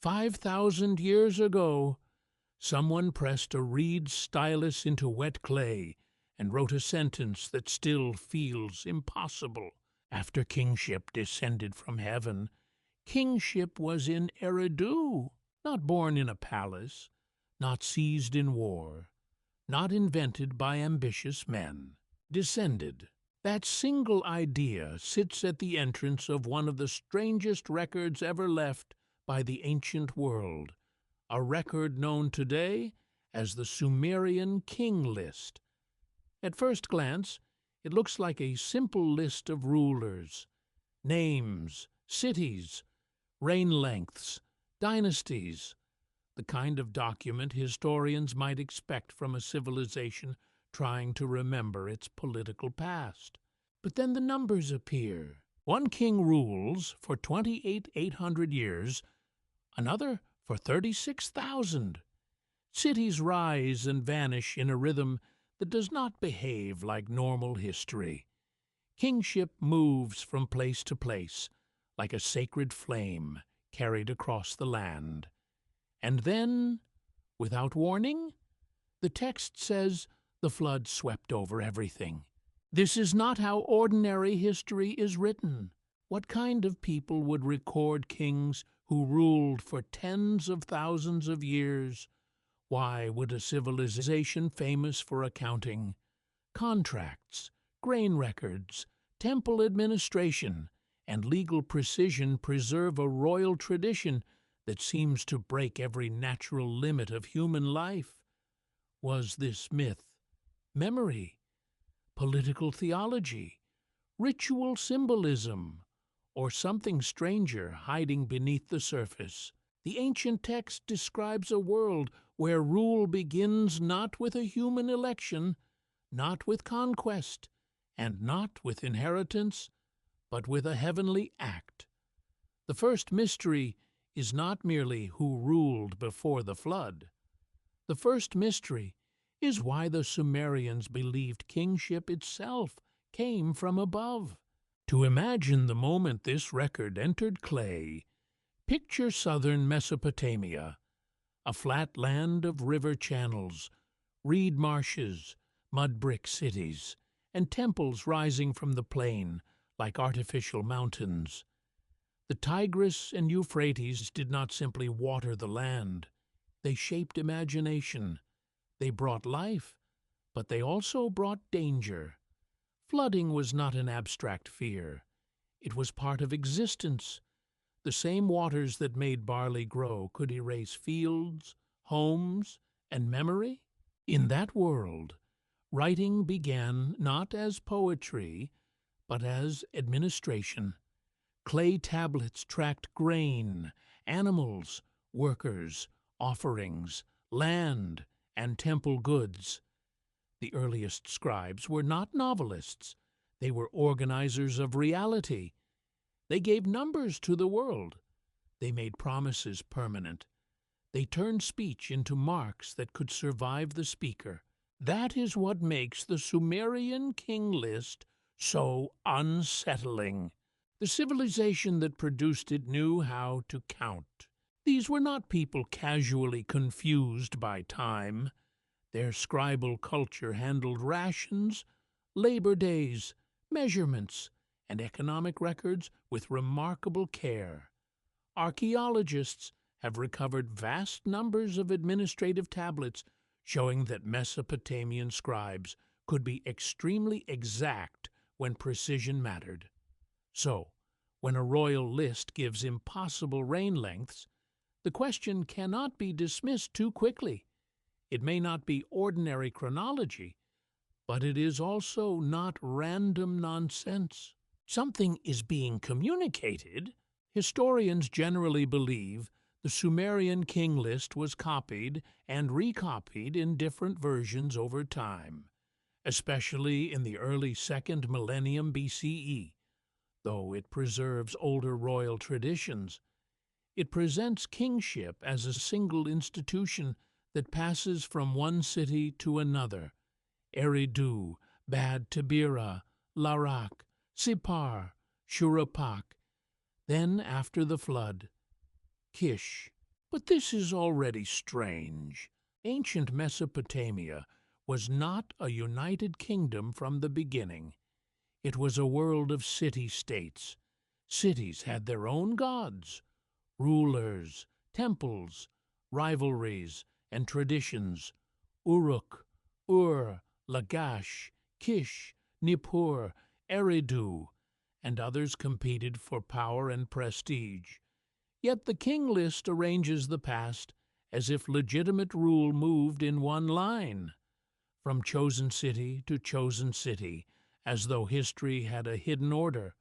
5,000 years ago, someone pressed a reed stylus into wet clay and wrote a sentence that still feels impossible. After kingship descended from heaven, kingship was in Eridu, not born in a palace, not seized in war, not invented by ambitious men. Descended. That single idea sits at the entrance of one of the strangest records ever left by the ancient world, a record known today as the Sumerian King List. At first glance, it looks like a simple list of rulers, names, cities, reign lengths, dynasties, the kind of document historians might expect from a civilization trying to remember its political past. But then the numbers appear. One king rules for 28,800 years, another for 36,000. Cities rise and vanish in a rhythm that does not behave like normal history. Kingship moves from place to place, like a sacred flame carried across the land. And then, without warning, the text says the flood swept over everything. This is not how ordinary history is written. What kind of people would record kings who ruled for tens of thousands of years? Why would a civilization famous for accounting, contracts, grain records, temple administration, and legal precision preserve a royal tradition that seems to break every natural limit of human life? Was this myth, memory, political theology, ritual symbolism, or something stranger hiding beneath the surface? The ancient text describes a world where rule begins not with a human election, not with conquest, and not with inheritance, but with a heavenly act. The first mystery is not merely who ruled before the flood. The first mystery is why the Sumerians believed kingship itself came from above. To imagine the moment this record entered clay, picture southern Mesopotamia, a flat land of river channels, reed marshes, mud brick cities, and temples rising from the plain like artificial mountains. The Tigris and Euphrates did not simply water the land. They shaped imagination. They brought life, but they also brought danger. Flooding was not an abstract fear. It was part of existence. The same waters that made barley grow could erase fields, homes, and memory. In that world, writing began not as poetry, but as administration. Clay tablets tracked grain, animals, workers, offerings, land, and temple goods. The earliest scribes were not novelists. They were organizers of reality. They gave numbers to the world. They made promises permanent. They turned speech into marks that could survive the speaker. That is what makes the Sumerian King List so unsettling. The civilization that produced it knew how to count. These were not people casually confused by time. Their scribal culture handled rations, labor days, measurements, and economic records with remarkable care. Archaeologists have recovered vast numbers of administrative tablets showing that Mesopotamian scribes could be extremely exact when precision mattered. So, when a royal list gives impossible reign lengths, the question cannot be dismissed too quickly. It may not be ordinary chronology, but it is also not random nonsense. Something is being communicated. Historians generally believe the Sumerian King List was copied and recopied in different versions over time, especially in the early 2nd millennium BCE. Though it preserves older royal traditions, it presents kingship as a single institution that passes from one city to another: Eridu, Bad Tabira, Larak, Sippar, Shuruppak. Then, after the flood, Kish, But this is already strange. Ancient Mesopotamia was not a united kingdom from the beginning. It was a world of city-states. Cities had their own gods, rulers, temples, rivalries, and traditions. Uruk, Ur, Lagash, Kish, Nippur, Eridu, and others competed for power and prestige. Yet the king list arranges the past as if legitimate rule moved in one line, from chosen city to chosen city, as though history had a hidden order.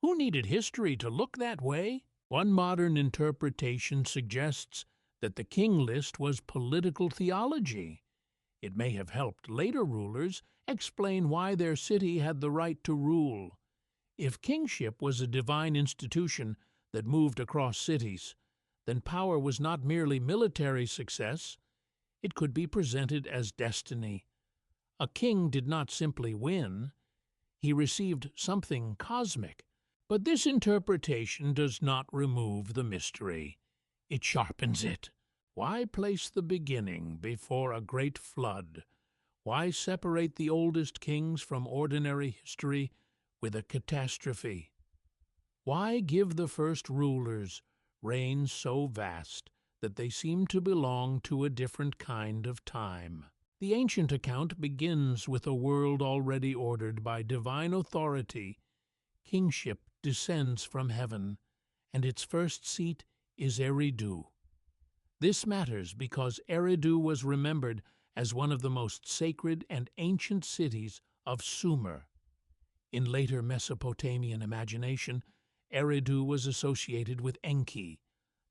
Who needed history to look that way? One modern interpretation suggests that the king list was political theology. It may have helped later rulers explain why their city had the right to rule. If kingship was a divine institution that moved across cities, then power was not merely military success. It could be presented as destiny. A king did not simply win. He received something cosmic. But this interpretation does not remove the mystery. It sharpens it. Why place the beginning before a great flood? Why separate the oldest kings from ordinary history with a catastrophe? Why give the first rulers reigns so vast that they seem to belong to a different kind of time? The ancient account begins with a world already ordered by divine authority. Kingship descends from heaven, and its first seat is Eridu. This matters because Eridu was remembered as one of the most sacred and ancient cities of Sumer. In later Mesopotamian imagination, Eridu was associated with Enki,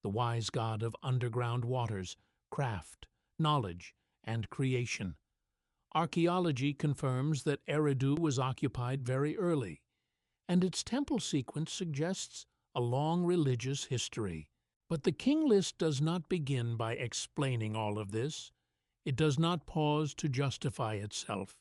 the wise god of underground waters, craft, knowledge, and creation. Archaeology confirms that Eridu was occupied very early, and its temple sequence suggests a long religious history. But the king list does not begin by explaining all of this. It does not pause to justify itself.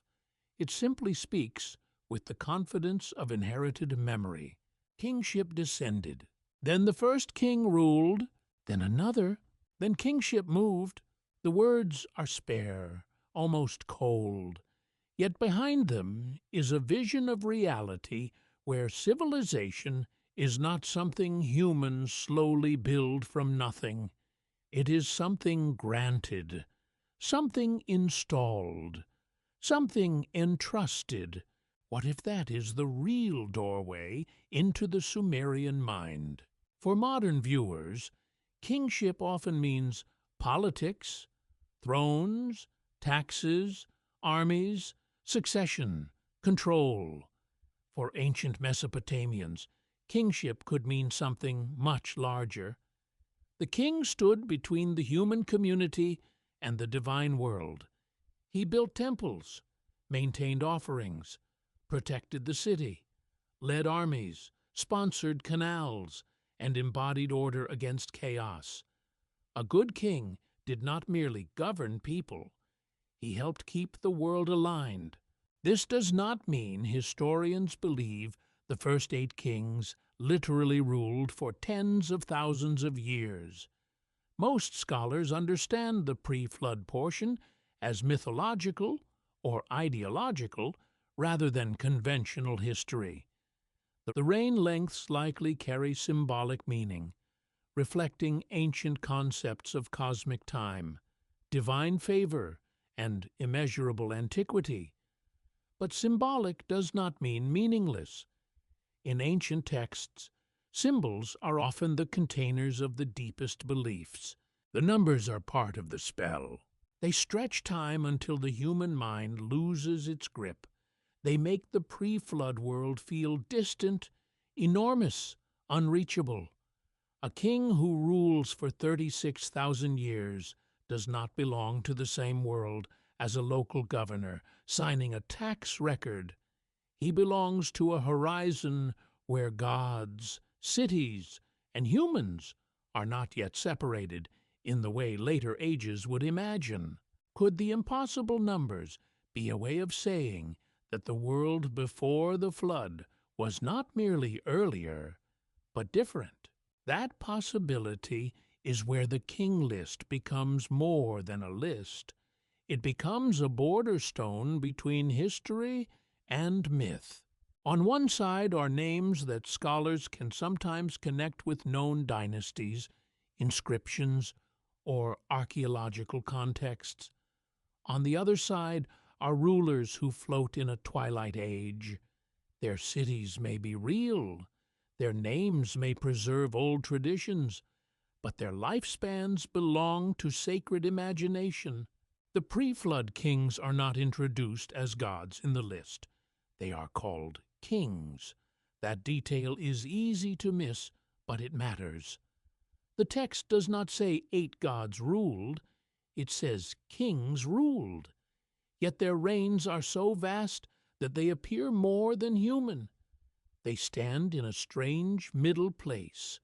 It simply speaks with the confidence of inherited memory. Kingship descended. Then the first king ruled, then another, then kingship moved. The words are spare, almost cold. Yet behind them is a vision of reality where civilization is not something humans slowly build from nothing. It is something granted, something installed, something entrusted. What if that is the real doorway into the Sumerian mind? For modern viewers, kingship often means politics, thrones, taxes, armies, succession, control. For ancient Mesopotamians, kingship could mean something much larger. The king stood between the human community and the divine world. He built temples, maintained offerings, protected the city, led armies, sponsored canals, and embodied order against chaos. A good king did not merely govern people, he helped keep the world aligned. This does not mean historians believe the first 8 kings literally ruled for tens of thousands of years. Most scholars understand the pre-flood portion as mythological or ideological rather than conventional history. The reign lengths likely carry symbolic meaning, reflecting ancient concepts of cosmic time, divine favor, and immeasurable antiquity. But symbolic does not mean meaningless. In ancient texts, symbols are often the containers of the deepest beliefs. The numbers are part of the spell. They stretch time until the human mind loses its grip. They make the pre-flood world feel distant, enormous, unreachable. A king who rules for 36,000 years does not belong to the same world as a local governor signing a tax record. He belongs to a horizon where gods, cities, and humans are not yet separated in the way later ages would imagine. Could the impossible numbers be a way of saying that the world before the flood was not merely earlier, but different? That possibility is where the King List becomes more than a list. It becomes a border stone between history and myth. On one side are names that scholars can sometimes connect with known dynasties, inscriptions, or archaeological contexts. On the other side are rulers who float in a twilight age. Their cities may be real, their names may preserve old traditions, but their lifespans belong to sacred imagination. The pre-flood kings are not introduced as gods in the list. They are called kings. That detail is easy to miss, but it matters. The text does not say 8 gods ruled, it says kings ruled. Yet their reigns are so vast that they appear more than human. They stand in a strange middle place,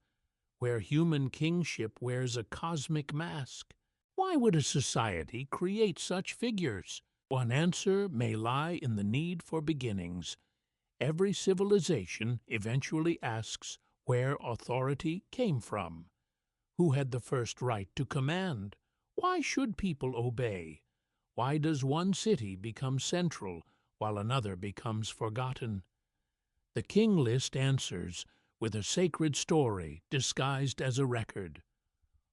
where human kingship wears a cosmic mask. Why would a society create such figures? One answer may lie in the need for beginnings. Every civilization eventually asks where authority came from. Who had the first right to command? Why should people obey? Why does one city become central while another becomes forgotten? The King List answers with a sacred story disguised as a record.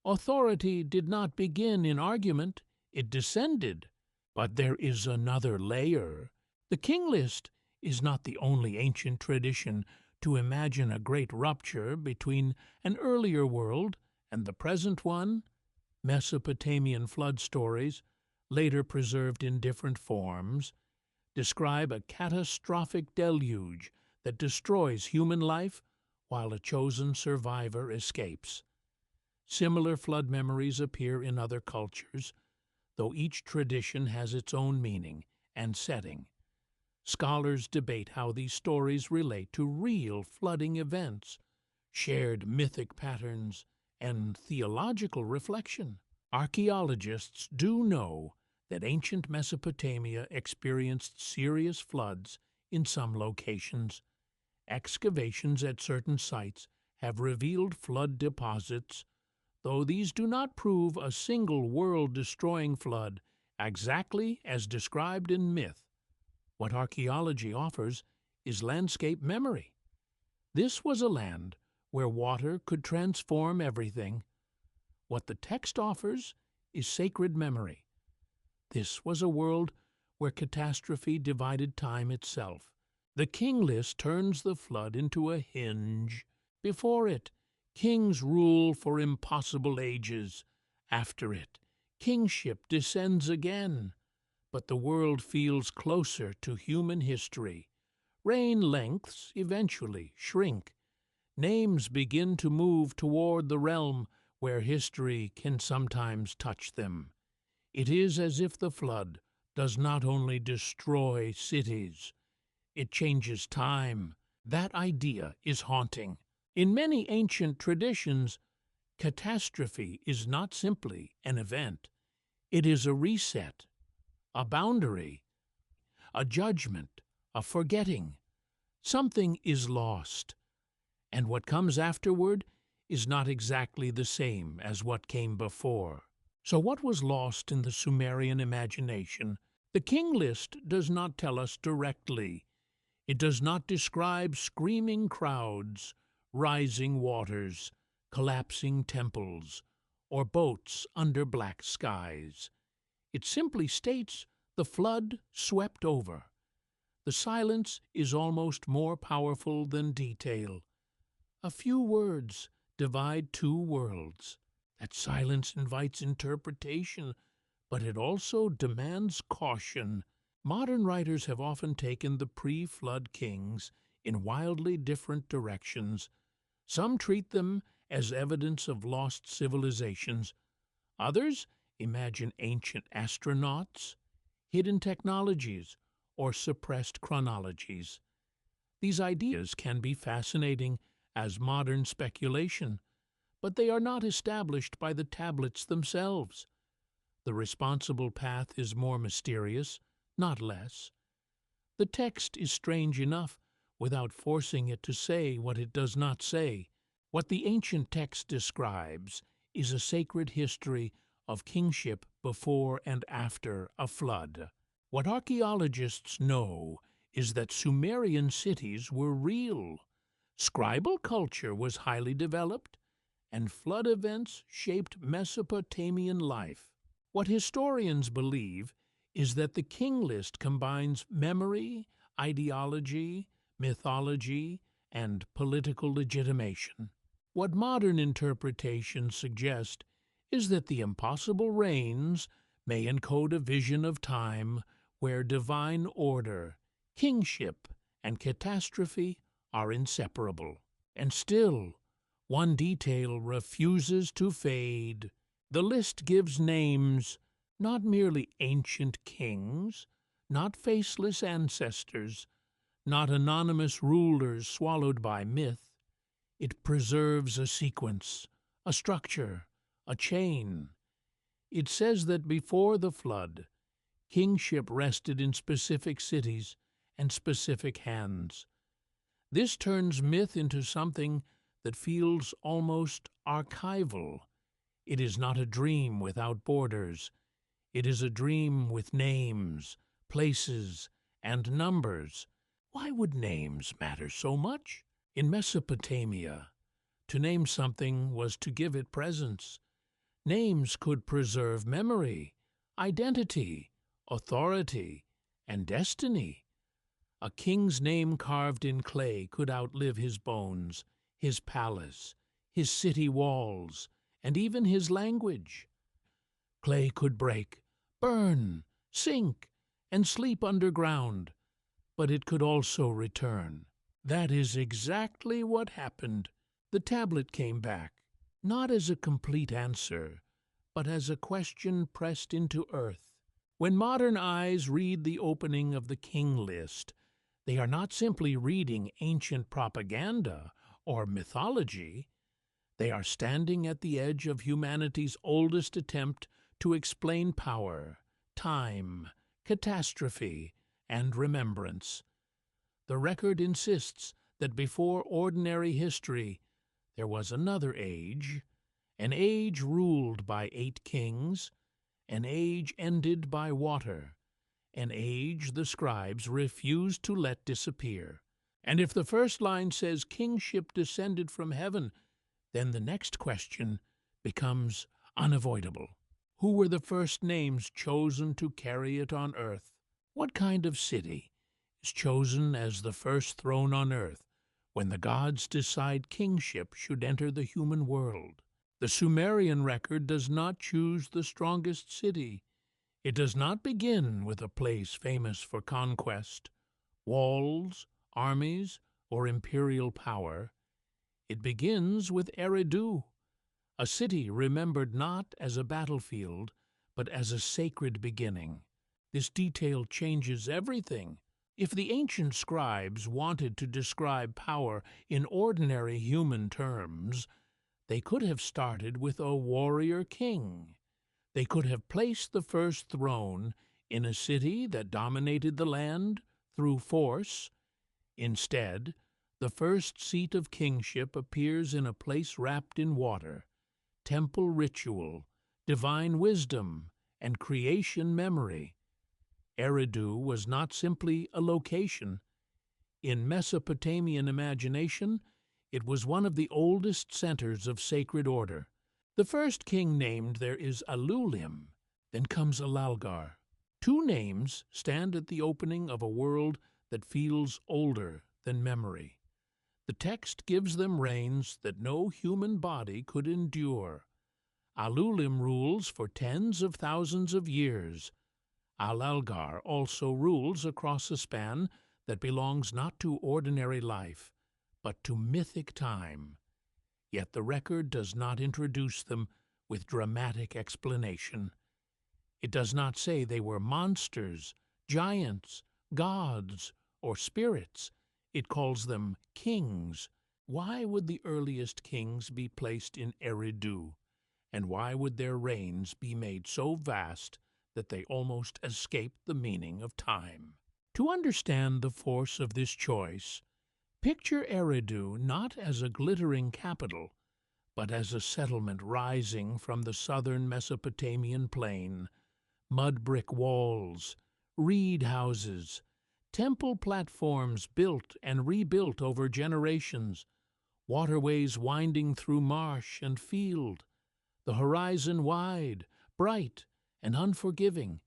Authority did not begin in argument, it descended. But there is another layer. The King List is not the only ancient tradition to imagine a great rupture between an earlier world and the present one. Mesopotamian flood stories, later preserved in different forms, describe a catastrophic deluge that destroys human life while a chosen survivor escapes. Similar flood memories appear in other cultures, though each tradition has its own meaning and setting. Scholars debate how these stories relate to real flooding events, shared mythic patterns, and theological reflection. Archaeologists do know that ancient Mesopotamia experienced serious floods in some locations. Excavations at certain sites have revealed flood deposits, though these do not prove a single world-destroying flood exactly as described in myth. What archaeology offers is landscape memory. This was a land where water could transform everything. What the text offers is sacred memory. This was a world where catastrophe divided time itself. The King List turns the flood into a hinge. Before it, kings rule for impossible ages. After it, kingship descends again. But the world feels closer to human history. Reign lengths eventually shrink. Names begin to move toward the realm where history can sometimes touch them. It is as if the flood does not only destroy cities, it changes time. That idea is haunting. In many ancient traditions, catastrophe is not simply an event. It is a reset, a boundary, a judgment, a forgetting. Something is lost, and what comes afterward is not exactly the same as what came before. So what was lost in the Sumerian imagination? The King List does not tell us directly. It does not describe screaming crowds, rising waters, collapsing temples, or boats under black skies. It simply states the flood swept over. The silence is almost more powerful than detail. A few words divide two worlds. That silence invites interpretation, but it also demands caution. Modern writers have often taken the pre-flood kings in wildly different directions. Some treat them as evidence of lost civilizations. Others imagine ancient astronauts, hidden technologies, or suppressed chronologies. These ideas can be fascinating as modern speculation, but they are not established by the tablets themselves. The responsible path is more mysterious, not less. The text is strange enough without forcing it to say what it does not say. What the ancient text describes is a sacred history of kingship before and after a flood. What archaeologists know is that Sumerian cities were real. Scribal culture was highly developed, and flood events shaped Mesopotamian life. What historians believe is that the King List combines memory, ideology, mythology, and political legitimation. What modern interpretations suggest is that the impossible reigns may encode a vision of time where divine order, kingship, and catastrophe are inseparable. And still, one detail refuses to fade. The list gives names, not merely ancient kings, not faceless ancestors, not anonymous rulers swallowed by myth. It preserves a sequence, a structure, a chain. It says that before the flood, kingship rested in specific cities and specific hands. This turns myth into something that feels almost archival. It is not a dream without borders. It is a dream with names, places, and numbers. Why would names matter so much? In Mesopotamia, to name something was to give it presence. Names could preserve memory, identity, authority, and destiny. A king's name carved in clay could outlive his bones, his palace, his city walls, and even his language. Clay could break, burn, sink, and sleep underground, but it could also return. That is exactly what happened. The tablet came back, not as a complete answer, but as a question pressed into earth. When modern eyes read the opening of the King List, they are not simply reading ancient propaganda or mythology. They are standing at the edge of humanity's oldest attempt to explain power, time, catastrophe, and remembrance. The record insists that before ordinary history, there was another age, an age ruled by 8 kings, an age ended by water, an age the scribes refused to let disappear. And if the first line says kingship descended from heaven, then the next question becomes unavoidable. Who were the first names chosen to carry it on earth? What kind of city is chosen as the first throne on earth when the gods decide kingship should enter the human world? The Sumerian record does not choose the strongest city. It does not begin with a place famous for conquest, walls, armies, or imperial power. It begins with Eridu, a city remembered not as a battlefield, but as a sacred beginning. This detail changes everything. If the ancient scribes wanted to describe power in ordinary human terms, they could have started with a warrior king. They could have placed the first throne in a city that dominated the land through force. Instead, the first seat of kingship appears in a place wrapped in water, temple ritual, divine wisdom, and creation memory. Eridu was not simply a location. In Mesopotamian imagination, it was one of the oldest centers of sacred order. The first king named there is Alulim, then comes Alalgar. 2 names stand at the opening of a world that feels older than memory. The text gives them reigns that no human body could endure. Alulim rules for tens of thousands of years. Alalgar also rules across a span that belongs not to ordinary life, but to mythic time. Yet the record does not introduce them with dramatic explanation. It does not say they were monsters, giants, gods, or spirits. It calls them kings. Why would the earliest kings be placed in Eridu? And why would their reigns be made so vast that they almost escaped the meaning of time? To understand the force of this choice, picture Eridu not as a glittering capital, but as a settlement rising from the southern Mesopotamian plain. Mud brick walls, reed houses, temple platforms built and rebuilt over generations, waterways winding through marsh and field, the horizon wide, bright, and unforgiving,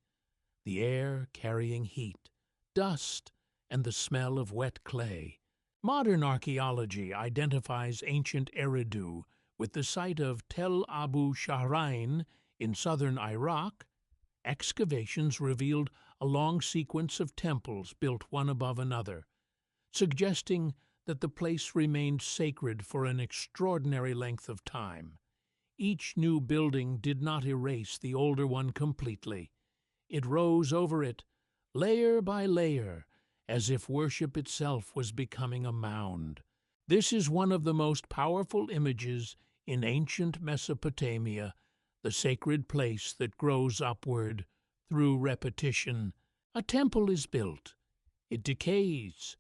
the air carrying heat, dust, and the smell of wet clay. Modern archaeology identifies ancient Eridu with the site of Tel Abu Shahrain in southern Iraq. Excavations revealed a long sequence of temples built one above another, suggesting that the place remained sacred for an extraordinary length of time. Each new building did not erase the older one completely. It rose over it, layer by layer, as if worship itself was becoming a mound. This is one of the most powerful images in ancient Mesopotamia, the sacred place that grows upward through repetition. A temple is built. It decays.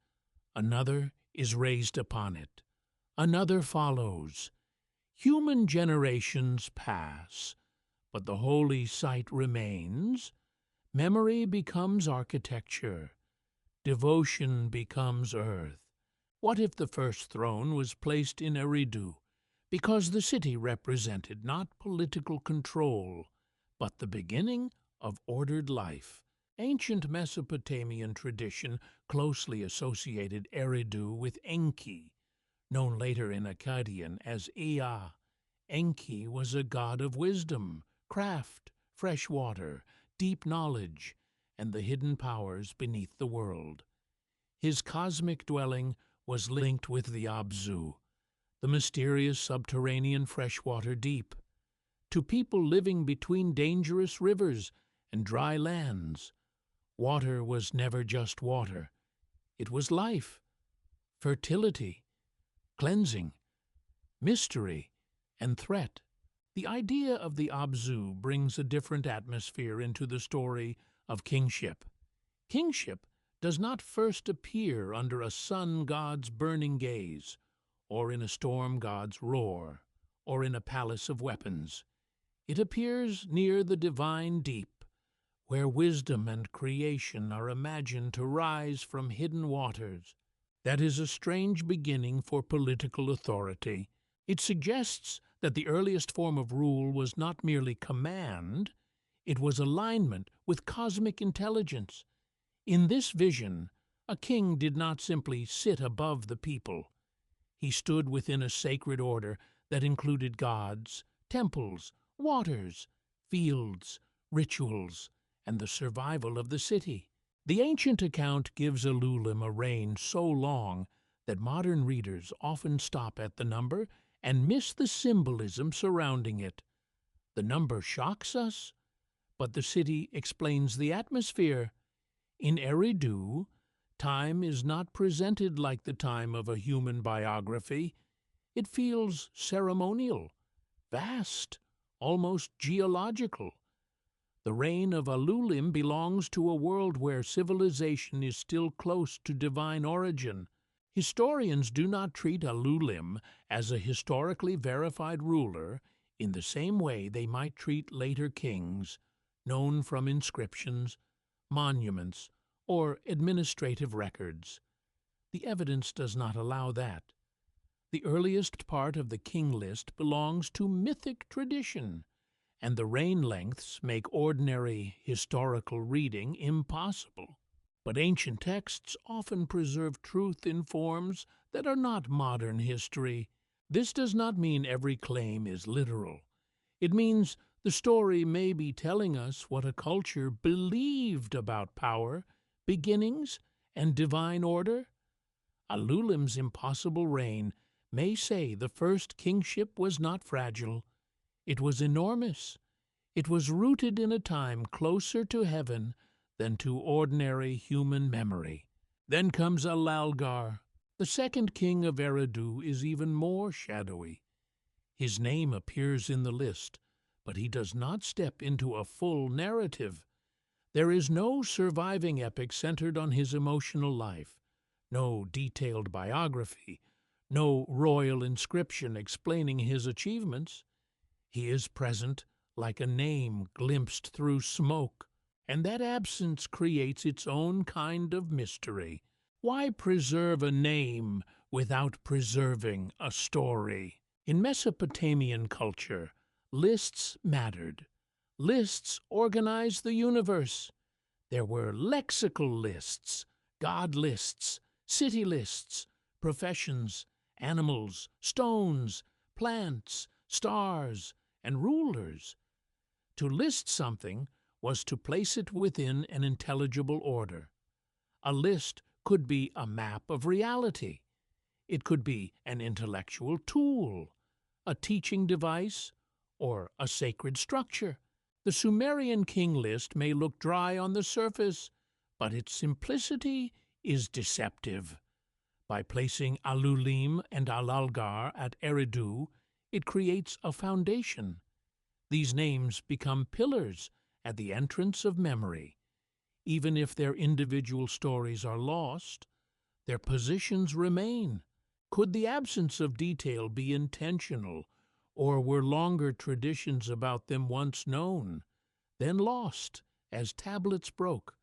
Another is raised upon it. Another follows. Human generations pass, but the holy site remains. Memory becomes architecture. Devotion becomes earth. What if the first throne was placed in Eridu, because the city represented not political control, but the beginning of ordered life? Ancient Mesopotamian tradition closely associated Eridu with Enki, known later in Akkadian as Ea. Enki was a god of wisdom, craft, fresh water, deep knowledge, and the hidden powers beneath the world. His cosmic dwelling was linked with the Abzu, the mysterious subterranean freshwater deep. To people living between dangerous rivers and dry lands, water was never just water. It was life, fertility, cleansing, mystery, and threat. The idea of the Abzu brings a different atmosphere into the story of kingship. Kingship does not first appear under a sun god's burning gaze, or in a storm god's roar, or in a palace of weapons. It appears near the divine deep, where wisdom and creation are imagined to rise from hidden waters. That is a strange beginning for political authority. It suggests that the earliest form of rule was not merely command, it was alignment with cosmic intelligence. In this vision, a king did not simply sit above the people. He stood within a sacred order that included gods, temples, waters, fields, rituals, and the survival of the city. The ancient account gives Ululim a reign so long that modern readers often stop at the number and miss the symbolism surrounding it. The number shocks us, but the city explains the atmosphere. In Eridu, time is not presented like the time of a human biography. It feels ceremonial, vast, almost geological. The reign of Ululim belongs to a world where civilization is still close to divine origin. Historians do not treat Ululim as a historically verified ruler in the same way they might treat later kings, known from inscriptions, monuments, or administrative records. The evidence does not allow that. The earliest part of the King List belongs to mythic tradition, and the reign lengths make ordinary historical reading impossible. But ancient texts often preserve truth in forms that are not modern history. This does not mean every claim is literal. It means the story may be telling us what a culture believed about power, beginnings, and divine order. Ululim's impossible reign may say the first kingship was not fragile. It was enormous. It was rooted in a time closer to heaven than to ordinary human memory. Then comes Alalgar. The second king of Eridu is even more shadowy. His name appears in the list, but he does not step into a full narrative. There is no surviving epic centered on his emotional life, no detailed biography, no royal inscription explaining his achievements. He is present like a name glimpsed through smoke, and that absence creates its own kind of mystery. Why preserve a name without preserving a story? In Mesopotamian culture, lists mattered. Lists organized the universe. There were lexical lists, god lists, city lists, professions, animals, stones, plants, stars, and rulers. To list something was to place it within an intelligible order. A list could be a map of reality. It could be an intellectual tool, a teaching device, or a sacred structure. The Sumerian King List may look dry on the surface, but its simplicity is deceptive. By placing Alulim and Alalgar at Eridu, it creates a foundation. These names become pillars at the entrance of memory. Even if their individual stories are lost, their positions remain. Could the absence of detail be intentional, or were longer traditions about them once known, then lost as tablets broke,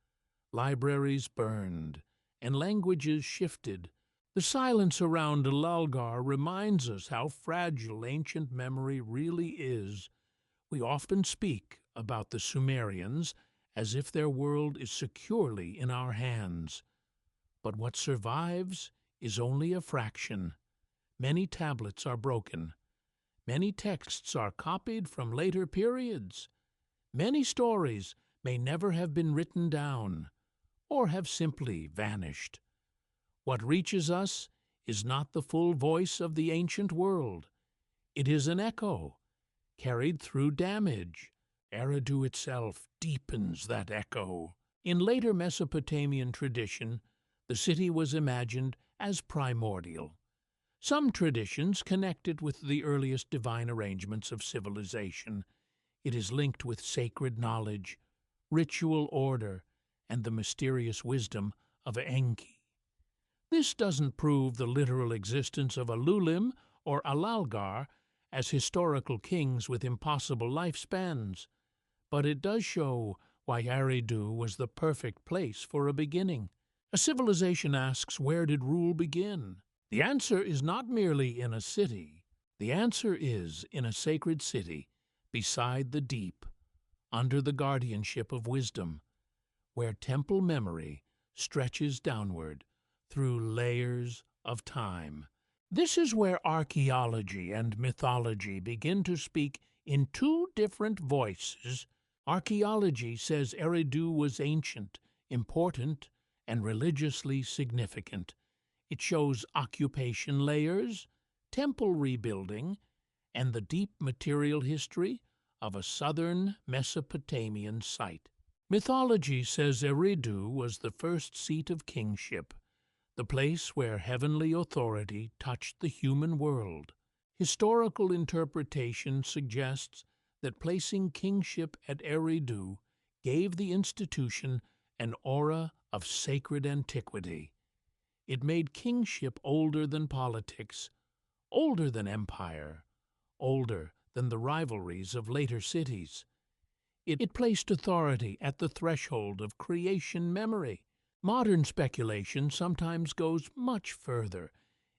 libraries burned, and languages shifted? The silence around Alalgar reminds us how fragile ancient memory really is. We often speak about the Sumerians as if their world is securely in our hands. But what survives is only a fraction. Many tablets are broken. Many texts are copied from later periods. Many stories may never have been written down, or have simply vanished. What reaches us is not the full voice of the ancient world. It is an echo, carried through damage. Eridu itself deepens that echo. In later Mesopotamian tradition, the city was imagined as primordial. Some traditions connect it with the earliest divine arrangements of civilization. It is linked with sacred knowledge, ritual order, and the mysterious wisdom of Enki. This doesn't prove the literal existence of Alulim or Alalgar as historical kings with impossible lifespans, but it does show why Eridu was the perfect place for a beginning. A civilization asks, where did rule begin? The answer is not merely in a city. The answer is in a sacred city, beside the deep, under the guardianship of wisdom, where temple memory stretches downward through layers of time. This is where archaeology and mythology begin to speak in two different voices. Archaeology says Eridu was ancient, important, and religiously significant. It shows occupation layers, temple rebuilding, and the deep material history of a southern Mesopotamian site. Mythology says Eridu was the first seat of kingship, the place where heavenly authority touched the human world. Historical interpretation suggests that placing kingship at Eridu gave the institution an aura of sacred antiquity. It made kingship older than politics, older than empire, older than the rivalries of later cities. It placed authority at the threshold of creation memory. Modern speculation sometimes goes much further,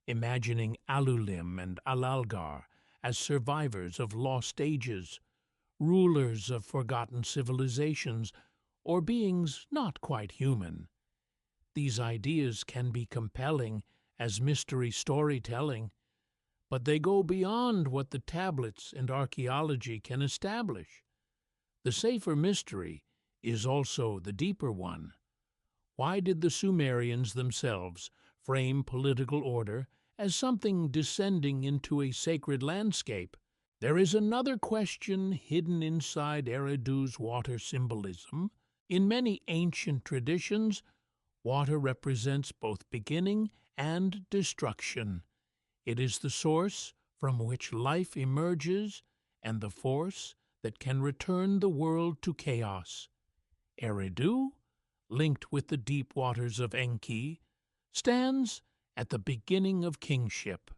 imagining Alulim and Alalgar as survivors of lost ages, rulers of forgotten civilizations, or beings not quite human. These ideas can be compelling as mystery storytelling, but they go beyond what the tablets and archaeology can establish. The safer mystery is also the deeper one. Why did the Sumerians themselves frame political order as something descending into a sacred landscape? There is another question hidden inside Eridu's water symbolism. In many ancient traditions, water represents both beginning and destruction. It is the source from which life emerges and the force that can return the world to chaos. Eridu, linked with the deep waters of Enki, stands at the beginning of kingship.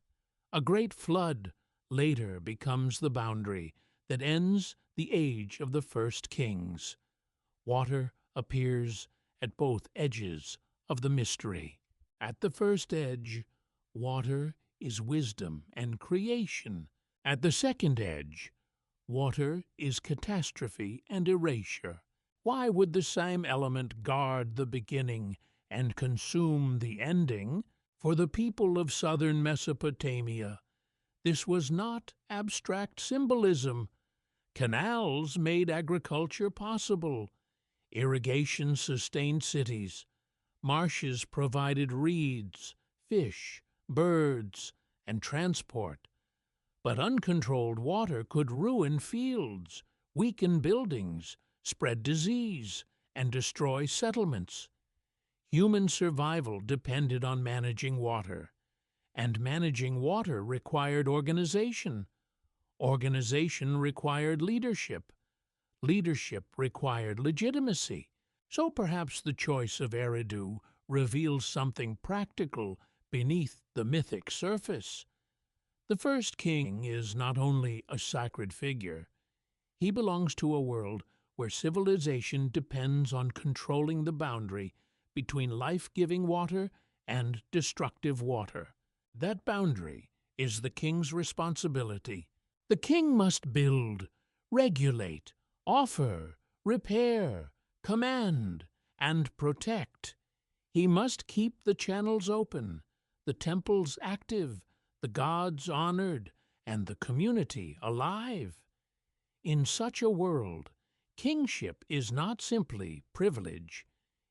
A great flood later becomes the boundary that ends the age of the first kings. Water appears at both edges of the mystery. At the first edge, water is wisdom and creation. At the second edge, water is catastrophe and erasure. Why would the same element guard the beginning and consume the ending? For the people of southern Mesopotamia, this was not abstract symbolism. Canals made agriculture possible. Irrigation sustained cities. Marshes provided reeds, fish, birds, and transport. But uncontrolled water could ruin fields, weaken buildings, spread disease, and destroy settlements. Human survival depended on managing water, and managing water required organization. Organization required leadership. Leadership required legitimacy. So perhaps the choice of Eridu reveals something practical beneath the mythic surface. The first king is not only a sacred figure, he belongs to a world where civilization depends on controlling the boundary between life-giving water and destructive water. That boundary is the king's responsibility. The king must build, regulate, offer, repair, command, and protect. He must keep the channels open, the temples active, the gods honored, and the community alive. In such a world, kingship is not simply privilege,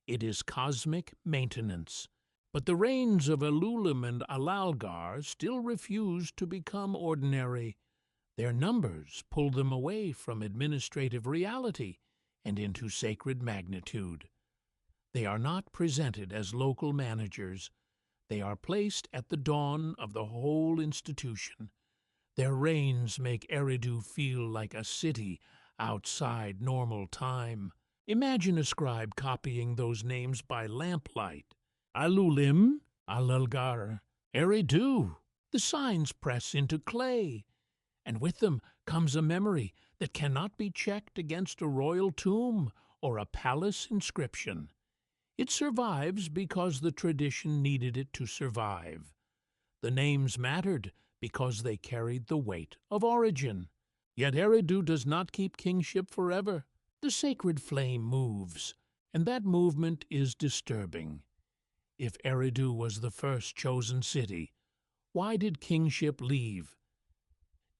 it is cosmic maintenance. But the reigns of Elulim and Alalgar still refuse to become ordinary. Their numbers pull them away from administrative reality and into sacred magnitude. They are not presented as local managers. They are placed at the dawn of the whole institution. Their reigns make Eridu feel like a city outside normal time. Imagine a scribe copying those names by lamplight. Alulim, Alalgar, Eridu. The signs press into clay, and with them comes a memory that cannot be checked against a royal tomb or a palace inscription. It survives because the tradition needed it to survive. The names mattered because they carried the weight of origin. Yet Eridu does not keep kingship forever. The sacred flame moves, and that movement is disturbing. If Eridu was the first chosen city, why did kingship leave?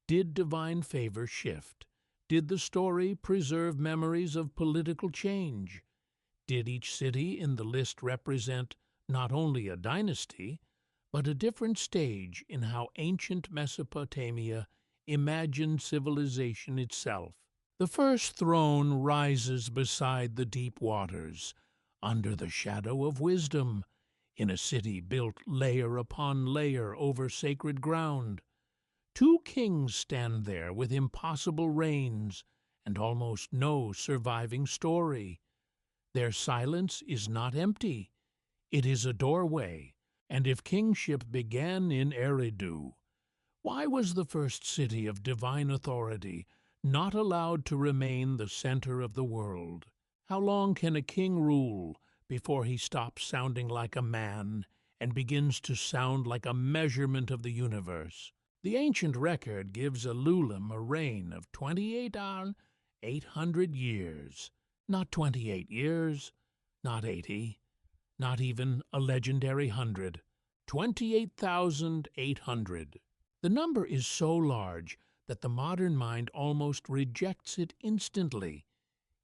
Did divine favor shift? Did the story preserve memories of political change? Did each city in the list represent not only a dynasty, but a different stage in how ancient Mesopotamia imagined civilization itself? The first throne rises beside the deep waters, under the shadow of wisdom, in a city built layer upon layer over sacred ground. Two kings stand there with impossible reigns and almost no surviving story. Their silence is not empty. It is a doorway, and if kingship began in Eridu, why was the first city of divine authority not allowed to remain the center of the world? How long can a king rule before he stops sounding like a man and begins to sound like a measurement of the universe? The ancient record gives Elulim a reign of 28,800 years. Not 28 years, not 80, not even a legendary 100. 28,800. The number is so large that the modern mind almost rejects it instantly.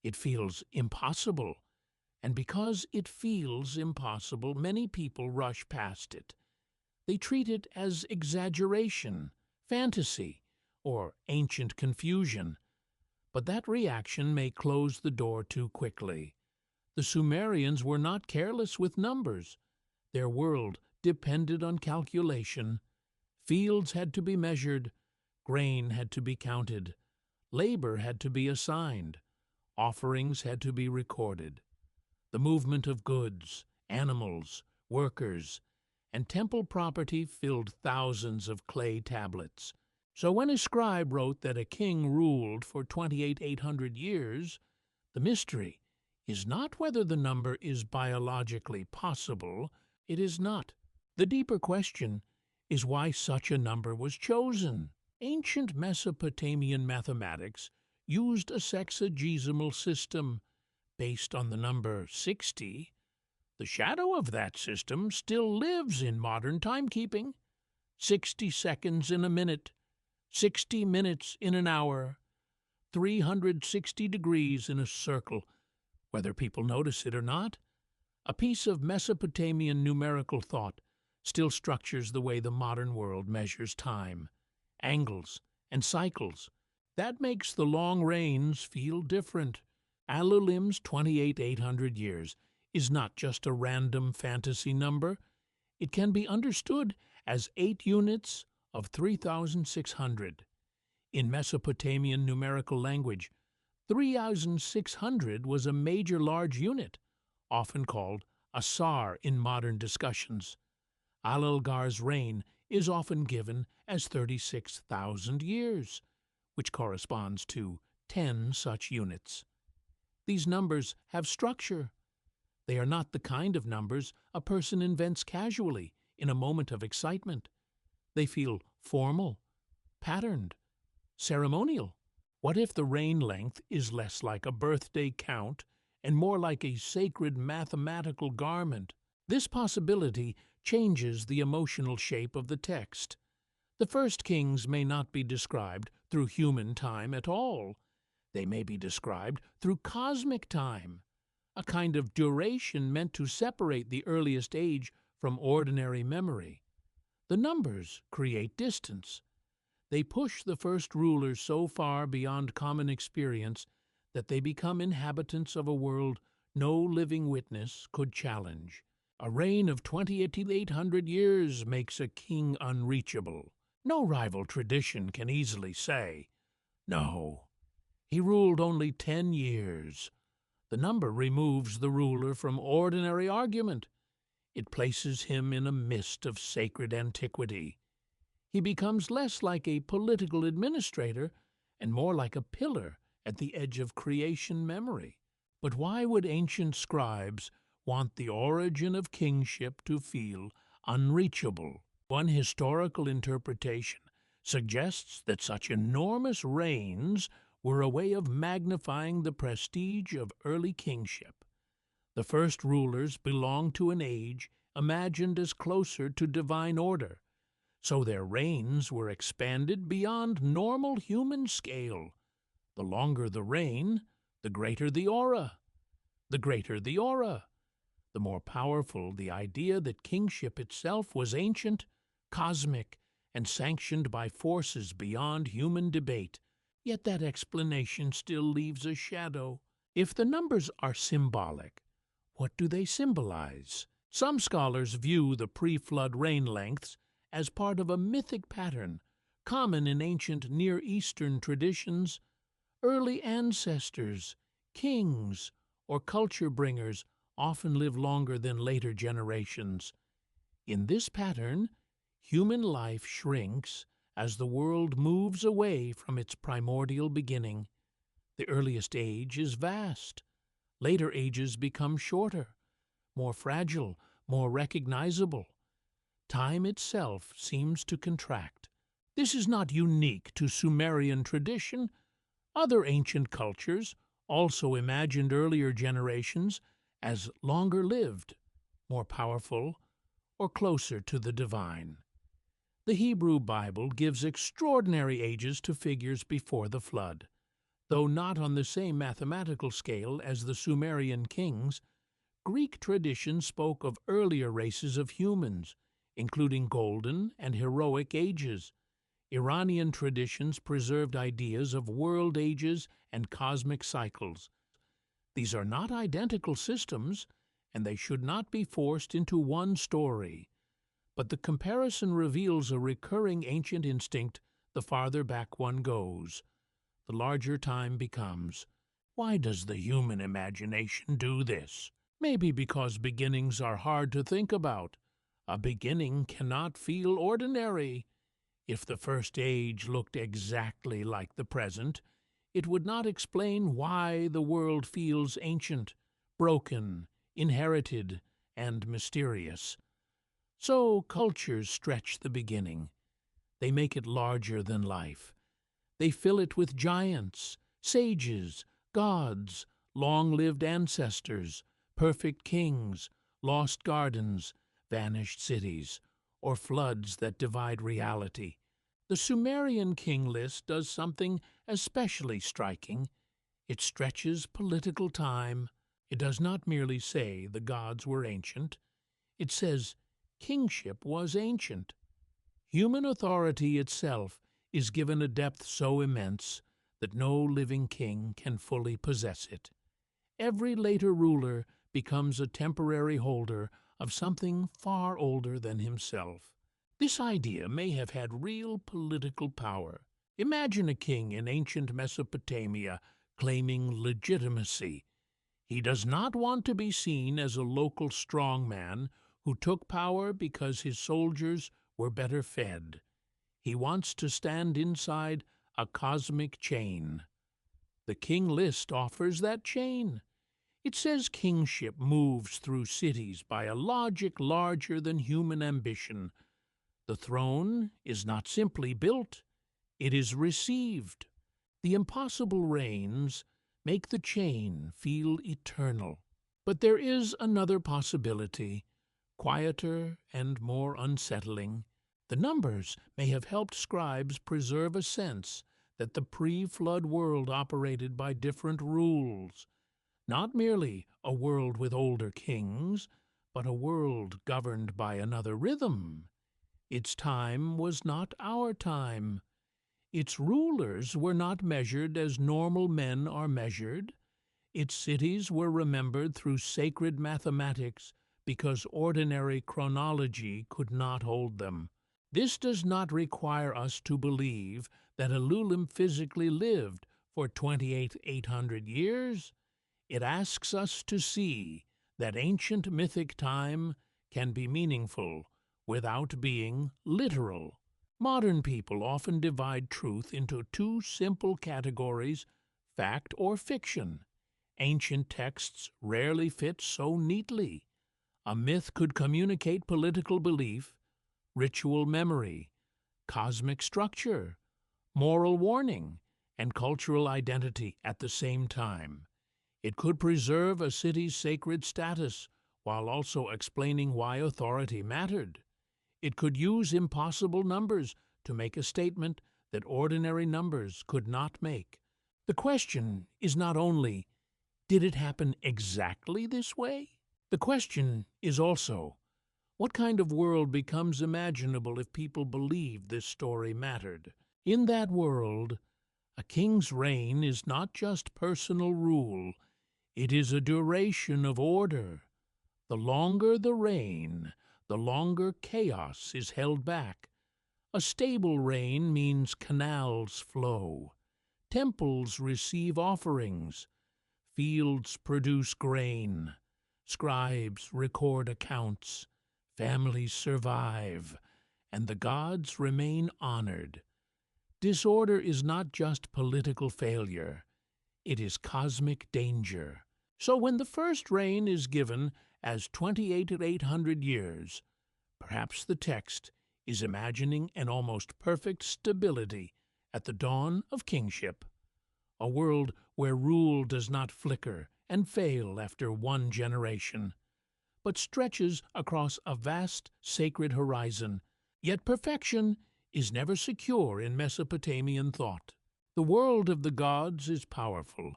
It feels impossible, and because it feels impossible, many people rush past it. They treat it as exaggeration, fantasy, or ancient confusion. But that reaction may close the door too quickly. The Sumerians were not careless with numbers. Their world depended on calculation. Fields had to be measured, grain had to be counted, labor had to be assigned, offerings had to be recorded. The movement of goods, animals, workers, and temple property filled thousands of clay tablets. So when a scribe wrote that a king ruled for 28,800 years, the mystery is not whether the number is biologically possible. It is not. The deeper question is why such a number was chosen. Ancient Mesopotamian mathematics used a sexagesimal system based on the number 60. The shadow of that system still lives in modern timekeeping. 60 seconds in a minute, 60 minutes in an hour, 360 degrees in a circle, whether people notice it or not. A piece of Mesopotamian numerical thought still structures the way the modern world measures time, angles, and cycles. That makes the long reigns feel different. Alulim's 28,800 years is not just a random fantasy number. It can be understood as 8 units of 3,600. In Mesopotamian numerical language, 3,600 was a major large unit, often called a sar in modern discussions. Alilgar's reign is often given as 36,000 years, which corresponds to 10 such units. These numbers have structure. They are not the kind of numbers a person invents casually in a moment of excitement. They feel formal, patterned, ceremonial. What if the reign length is less like a birthday count and more like a sacred mathematical garment? This possibility changes the emotional shape of the text. The first kings may not be described through human time at all. They may be described through cosmic time, a kind of duration meant to separate the earliest age from ordinary memory. The numbers create distance. They push the first rulers so far beyond common experience that they become inhabitants of a world no living witness could challenge. A reign of 28,800 years makes a king unreachable. No rival tradition can easily say, "No, he ruled only 10 years." The number removes the ruler from ordinary argument. It places him in a mist of sacred antiquity. He becomes less like a political administrator and more like a pillar at the edge of creation memory. But why would ancient scribes want the origin of kingship to feel unreachable? One historical interpretation suggests that such enormous reigns were a way of magnifying the prestige of early kingship. The first rulers belonged to an age imagined as closer to divine order, so their reigns were expanded beyond normal human scale. The longer the reign, the greater the aura. The greater the aura, the more powerful the idea that kingship itself was ancient, cosmic, and sanctioned by forces beyond human debate. Yet that explanation still leaves a shadow. If the numbers are symbolic, what do they symbolize? Some scholars view the pre-flood reign lengths as part of a mythic pattern common in ancient Near Eastern traditions. Early ancestors, kings, or culture bringers often live longer than later generations. In this pattern, human life shrinks as the world moves away from its primordial beginning. The earliest age is vast. Later ages become shorter, more fragile, more recognizable. Time itself seems to contract. This is not unique to Sumerian tradition. Other ancient cultures also imagined earlier generations as longer-lived, more powerful, or closer to the divine. The Hebrew Bible gives extraordinary ages to figures before the flood. Though not on the same mathematical scale as the Sumerian kings, Greek tradition spoke of earlier races of humans, including golden and heroic ages. Iranian traditions preserved ideas of world ages and cosmic cycles. These are not identical systems, and they should not be forced into one story. But the comparison reveals a recurring ancient instinct the farther back one goes. The larger time becomes. Why does the human imagination do this? Maybe because beginnings are hard to think about. A beginning cannot feel ordinary. If the first age looked exactly like the present, it would not explain why the world feels ancient, broken, inherited, and mysterious. So cultures stretch the beginning. They make it larger than life. They fill it with giants, sages, gods, long-lived ancestors, perfect kings, lost gardens, vanished cities, or floods that divide reality. The Sumerian King List does something especially striking. It stretches political time. It does not merely say the gods were ancient. It says kingship was ancient. Human authority itself is given a depth so immense that no living king can fully possess it. Every later ruler becomes a temporary holder of something far older than himself. This idea may have had real political power. Imagine a king in ancient Mesopotamia claiming legitimacy. He does not want to be seen as a local strongman who took power because his soldiers were better fed. He wants to stand inside a cosmic chain. The King List offers that chain. It says kingship moves through cities by a logic larger than human ambition. The throne is not simply built, it is received. The impossible reigns make the chain feel eternal. But there is another possibility, quieter and more unsettling. The numbers may have helped scribes preserve a sense that the pre-flood world operated by different rules. Not merely a world with older kings, but a world governed by another rhythm. Its time was not our time. Its rulers were not measured as normal men are measured. Its cities were remembered through sacred mathematics because ordinary chronology could not hold them. This does not require us to believe that Ululim physically lived for 28,800 years. It asks us to see that ancient mythic time can be meaningful without being literal. Modern people often divide truth into two simple categories, fact or fiction. Ancient texts rarely fit so neatly. A myth could communicate political belief, ritual memory, cosmic structure, moral warning, and cultural identity at the same time. It could preserve a city's sacred status while also explaining why authority mattered. It could use impossible numbers to make a statement that ordinary numbers could not make. The question is not only, did it happen exactly this way? The question is also, what kind of world becomes imaginable if people believe this story mattered? In that world, a king's reign is not just personal rule, it is a duration of order. The longer the reign, the longer chaos is held back. A stable reign means canals flow, temples receive offerings, fields produce grain, scribes record accounts, families survive, and the gods remain honored. Disorder is not just political failure, it is cosmic danger. So when the first reign is given as 28,800 years, perhaps the text is imagining an almost perfect stability at the dawn of kingship, a world where rule does not flicker and fail after one generation, but stretches across a vast sacred horizon. Yet perfection is never secure in Mesopotamian thought. The world of the gods is powerful,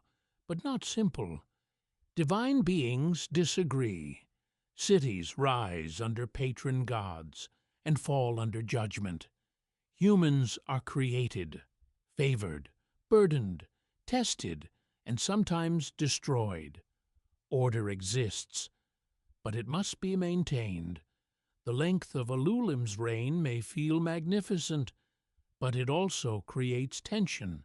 but not simple. Divine beings disagree. Cities rise under patron gods and fall under judgment. Humans are created, favored, burdened, tested, and sometimes destroyed. Order exists, but it must be maintained. The length of Ululim's reign may feel magnificent, but it also creates tension.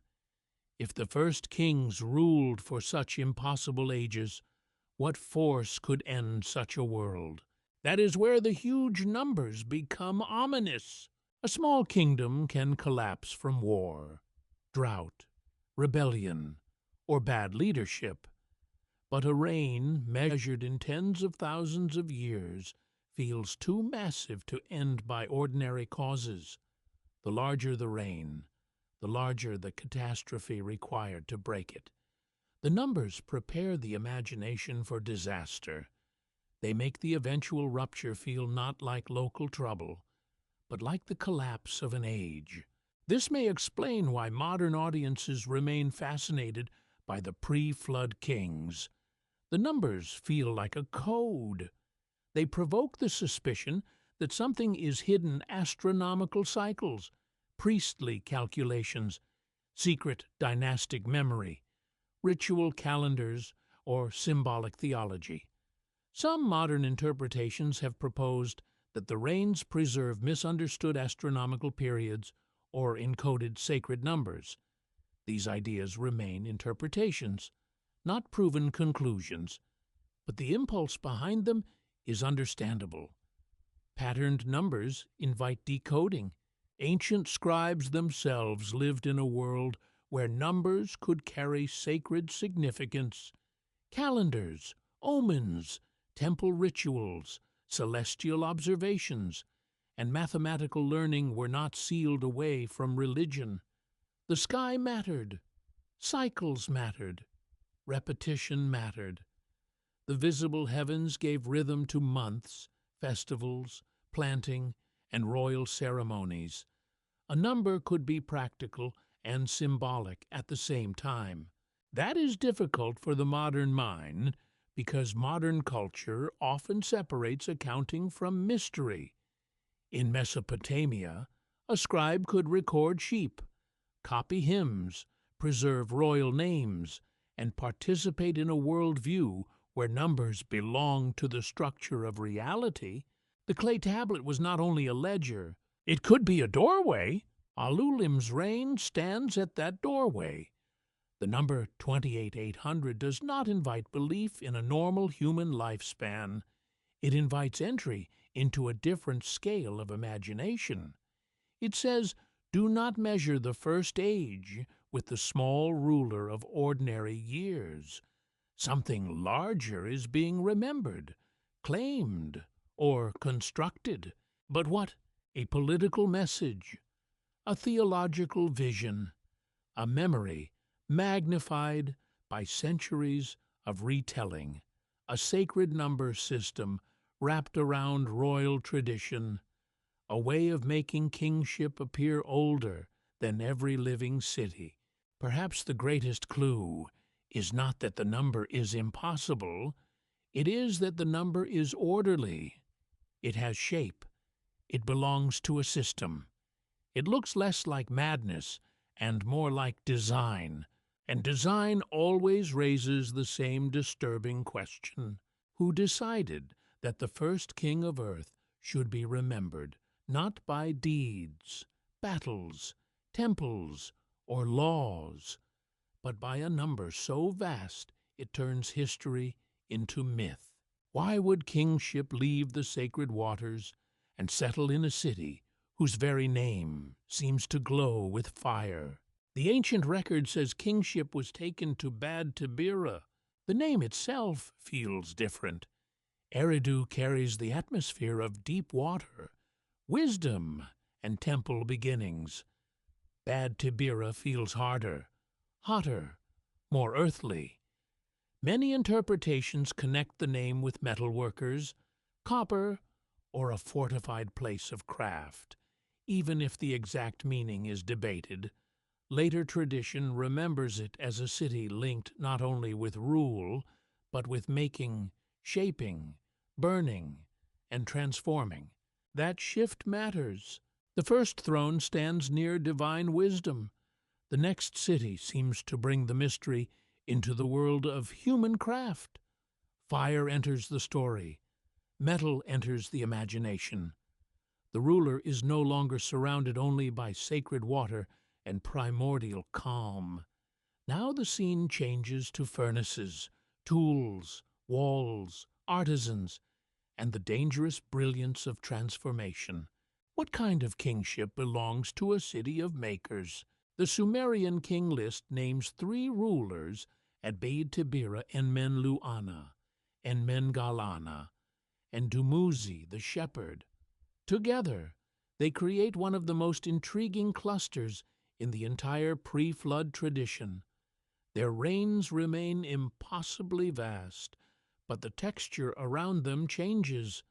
If the first kings ruled for such impossible ages, what force could end such a world? That is where the huge numbers become ominous. A small kingdom can collapse from war, drought, rebellion, or bad leadership, but a reign measured in tens of thousands of years feels too massive to end by ordinary causes. The larger the reign, the larger the catastrophe required to break it. The numbers prepare the imagination for disaster. They make the eventual rupture feel not like local trouble, but like the collapse of an age. This may explain why modern audiences remain fascinated by the pre-flood kings. The numbers feel like a code. They provoke the suspicion that something is hidden: astronomical cycles, priestly calculations, secret dynastic memory, ritual calendars, or symbolic theology. Some modern interpretations have proposed that the reigns preserve misunderstood astronomical periods or encoded sacred numbers. These ideas remain interpretations, not proven conclusions, but the impulse behind them is understandable. Patterned numbers invite decoding. Ancient scribes themselves lived in a world where numbers could carry sacred significance. Calendars, omens, temple rituals, celestial observations, and mathematical learning were not sealed away from religion. The sky mattered. Cycles mattered. Repetition mattered. The visible heavens gave rhythm to months, festivals, planting, and royal ceremonies. A number could be practical and symbolic at the same time. That is difficult for the modern mind because modern culture often separates accounting from mystery. In Mesopotamia, a scribe could record sheep, copy hymns, preserve royal names, and participate in a worldview where numbers belong to the structure of reality. The clay tablet was not only a ledger, it could be a doorway. Alulim's reign stands at that doorway. The number 28800 does not invite belief in a normal human lifespan. It invites entry into a different scale of imagination. It says, do not measure the first age with the small ruler of ordinary years. Something larger is being remembered, claimed, or constructed. But what? A political message, a theological vision, a memory magnified by centuries of retelling, a sacred number system wrapped around royal tradition, a way of making kingship appear older than every living city. Perhaps the greatest clue is not that the number is impossible, it is that the number is orderly. It has shape. It belongs to a system. It looks less like madness and more like design. And design always raises the same disturbing question. Who decided that the first king of earth should be remembered not by deeds, battles, temples, or laws, but by a number so vast it turns history into myth? Why would kingship leave the sacred waters and settle in a city whose very name seems to glow with fire? The ancient record says kingship was taken to Bad Tibira. The name itself feels different. Eridu carries the atmosphere of deep water, wisdom, and temple beginnings. Bad Tibira feels harder, hotter, more earthly. Many interpretations connect the name with metalworkers, copper, or a fortified place of craft. Even if the exact meaning is debated, later tradition remembers it as a city linked not only with rule, but with making, shaping, burning, and transforming. That shift matters. The first throne stands near divine wisdom. The next city seems to bring the mystery into the world of human craft. Fire enters the story. Metal enters the imagination. The ruler is no longer surrounded only by sacred water and primordial calm. Now the scene changes to furnaces, tools, walls, artisans, and the dangerous brilliance of transformation. What kind of kingship belongs to a city of makers? The Sumerian King List names 3 rulers at Beit Tibira: Enmenlu-Ana, Enmengal-Ana, and Dumuzi the shepherd. Together, they create one of the most intriguing clusters in the entire pre-flood tradition. Their reigns remain impossibly vast, but the texture around them changes.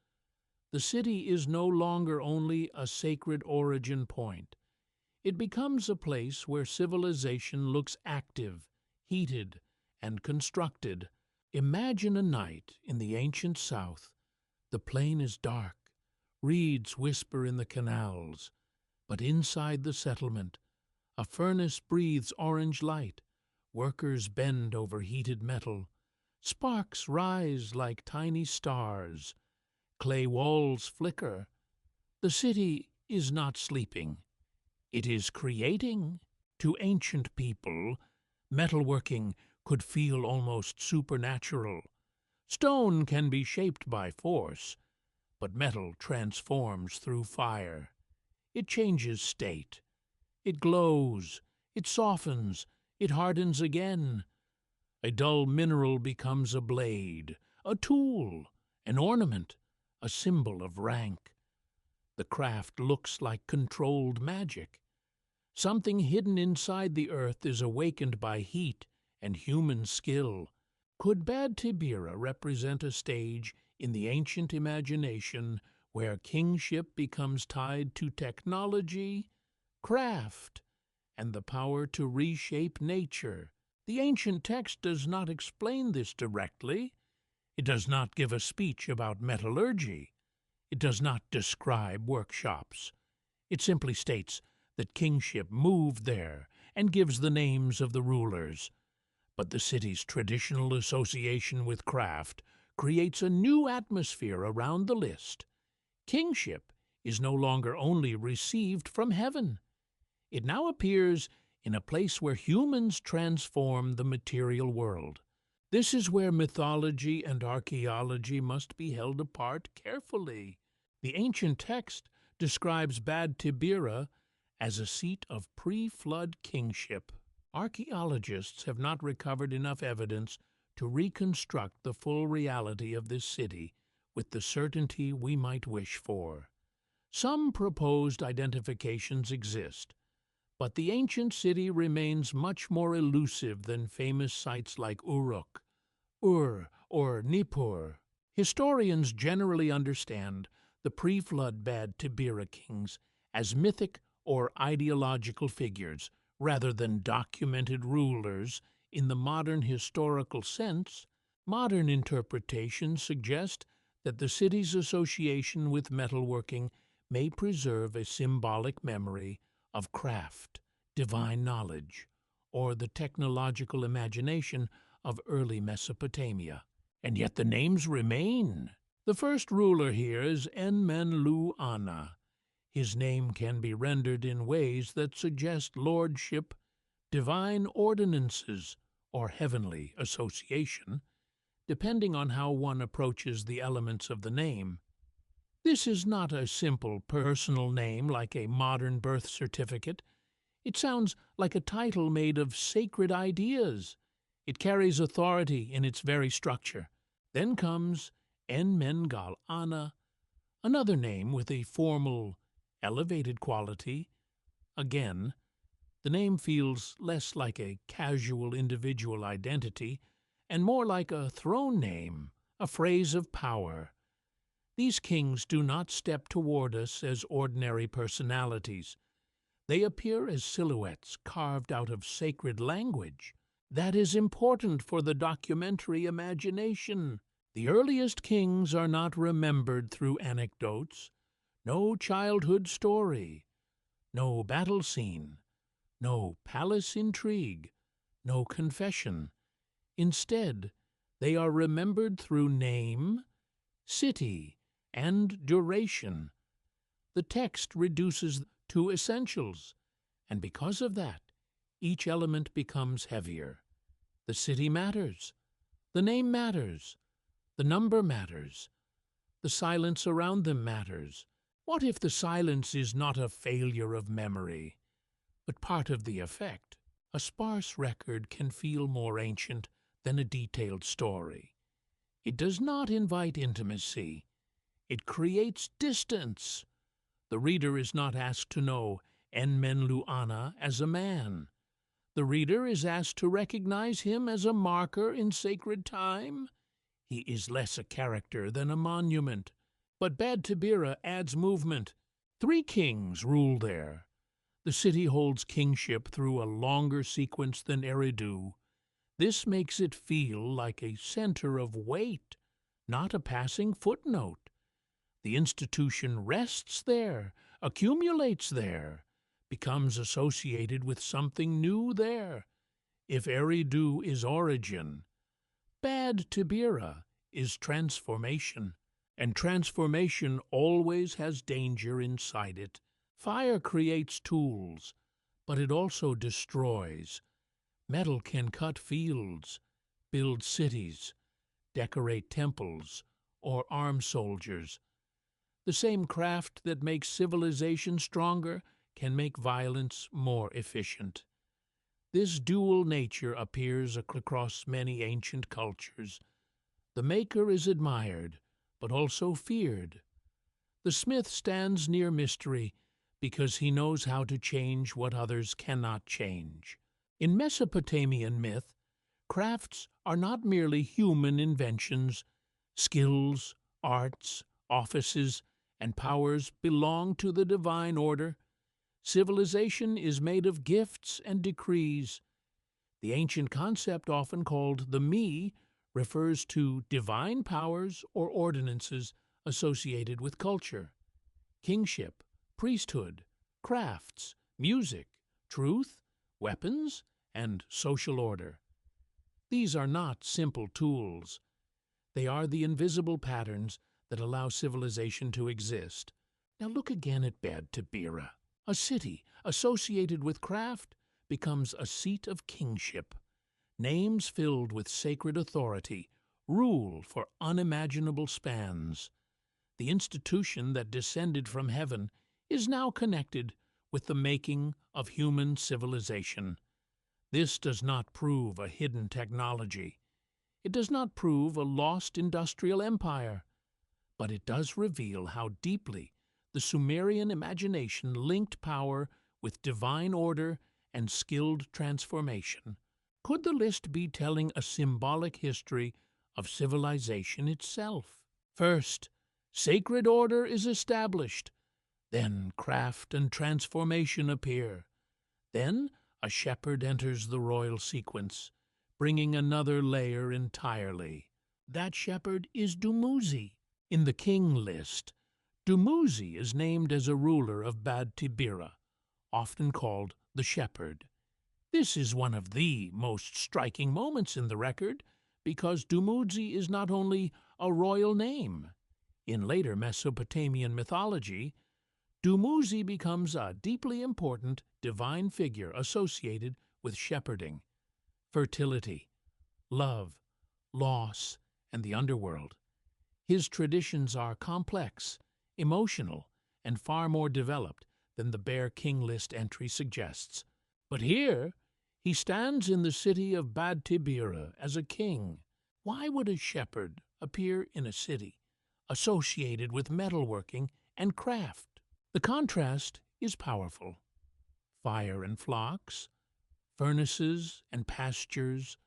The city is no longer only a sacred origin point. It becomes a place where civilization looks active, heated, and constructed. Imagine a night in the ancient South. The plain is dark, reeds whisper in the canals, but inside the settlement, a furnace breathes orange light. Workers bend over heated metal. Sparks rise like tiny stars. Clay walls flicker. The city is not sleeping. It is creating. To ancient people, metalworking could feel almost supernatural. Stone can be shaped by force, but metal transforms through fire. It changes state. It glows. It softens. It hardens again. A dull mineral becomes a blade, a tool, an ornament, a symbol of rank. The craft looks like controlled magic. Something hidden inside the earth is awakened by heat and human skill. Could Bad Tibira represent a stage in the ancient imagination where kingship becomes tied to technology, craft, and the power to reshape nature? The ancient text does not explain this directly. It does not give a speech about metallurgy. It does not describe workshops. It simply states that kingship moved there and gives the names of the rulers. But the city's traditional association with craft creates a new atmosphere around the list. Kingship is no longer only received from heaven. It now appears in a place where humans transform the material world. This is where mythology and archaeology must be held apart carefully. The ancient text describes Bad Tibira as a seat of pre-flood kingship. Archaeologists have not recovered enough evidence to reconstruct the full reality of this city with the certainty we might wish for. Some proposed identifications exist, but the ancient city remains much more elusive than famous sites like Uruk, Ur, or Nippur. Historians generally understand the pre-flood Bad Tibira kings as mythic or ideological figures rather than documented rulers in the modern historical sense. Modern interpretations suggest that the city's association with metalworking may preserve a symbolic memory of craft, divine knowledge, or the technological imagination of early Mesopotamia. And yet the names remain. The first ruler here is Enmenlu-Ana. His name can be rendered in ways that suggest lordship, divine ordinances, or heavenly association, depending on how one approaches the elements of the name. This is not a simple personal name like a modern birth certificate. It sounds like a title made of sacred ideas. It carries authority in its very structure. Then comes Enmengal-Ana, another name with a formal, elevated quality. Again, the name feels less like a casual individual identity and more like a throne name, a phrase of power. These kings do not step toward us as ordinary personalities. They appear as silhouettes carved out of sacred language. That is important for the documentary imagination. The earliest kings are not remembered through anecdotes. No childhood story, no battle scene, no palace intrigue, no confession. Instead, they are remembered through name, city, and duration. The text reduces to essentials, and because of that, each element becomes heavier. The city matters, the name matters, the number matters, The silence around them matters. What if the silence is not a failure of memory, but part of the effect? A sparse record can feel more ancient than a detailed story. It does not invite intimacy. It creates distance. The reader is not asked to know Enmenluana as a man. The reader is asked to recognize him as a marker in sacred time. He is less a character than a monument. But Bad Tibira adds movement. 3 kings rule there. The city holds kingship through a longer sequence than Eridu. This makes it feel like a center of weight, not a passing footnote. The institution rests there, accumulates there, becomes associated with something new there. If Eridu is origin, Bad Tibira is transformation, and transformation always has danger inside it. Fire creates tools, but it also destroys. Metal can cut fields, build cities, decorate temples, or arm soldiers. The same craft that makes civilization stronger can make violence more efficient. This dual nature appears across many ancient cultures. The maker is admired, but also feared. The smith stands near mystery because he knows how to change what others cannot change. In Mesopotamian myth, crafts are not merely human inventions. Skills, arts, offices, and powers belong to the divine order. Civilization is made of gifts and decrees. The ancient concept, often called the me, refers to divine powers or ordinances associated with culture. Kingship, priesthood, crafts, music, truth, weapons, and social order. These are not simple tools. They are the invisible patterns that allow civilization to exist. Now look again at Bad Tibira. A city associated with craft becomes a seat of kingship. Names filled with sacred authority rule for unimaginable spans. The institution that descended from heaven is now connected with the making of human civilization. This does not prove a hidden technology. It does not prove a lost industrial empire. But it does reveal how deeply the Sumerian imagination linked power with divine order and skilled transformation. Could the list be telling a symbolic history of civilization itself? First, sacred order is established. Then craft and transformation appear. Then a shepherd enters the royal sequence, bringing another layer entirely. That shepherd is Dumuzi. In the King List, Dumuzi is named as a ruler of Bad Tibira, often called the shepherd. This is one of the most striking moments in the record because Dumuzi is not only a royal name. In later Mesopotamian mythology, Dumuzi becomes a deeply important divine figure associated with shepherding, fertility, love, loss, and the underworld. His traditions are complex, emotional, and far more developed than the bare King List entry suggests. But here, he stands in the city of Bad Tibira as a king. Why would a shepherd appear in a city associated with metalworking and craft? The contrast is powerful. Fire and flocks, furnaces and pastures,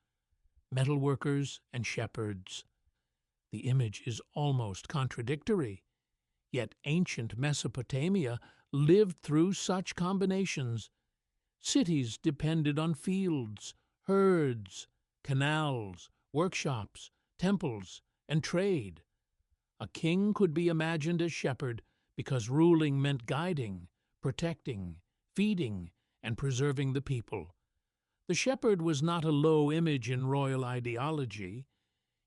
metalworkers and shepherds. The image is almost contradictory, yet ancient Mesopotamia lived through such combinations. Cities depended on fields, herds, canals, workshops, temples, and trade. A king could be imagined as shepherd because ruling meant guiding, protecting, feeding, and preserving the people. The shepherd was not a low image in royal ideology.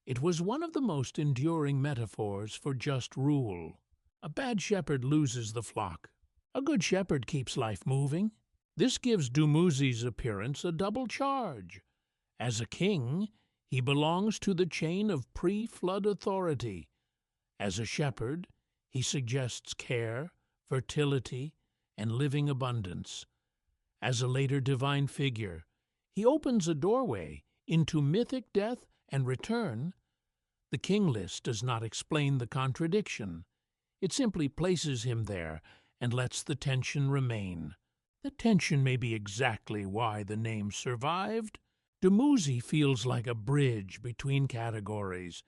It was one of the most enduring metaphors for just rule. A bad shepherd loses the flock. A good shepherd keeps life moving. This gives Dumuzi's appearance a double charge. As a king, he belongs to the chain of pre-flood authority. As a shepherd, he suggests care, fertility, and living abundance. As a later divine figure, he opens a doorway into mythic death and return. The King List does not explain the contradiction. It simply places him there and lets the tension remain. The tension may be exactly why the name survived. Dumuzi feels like a bridge between categories.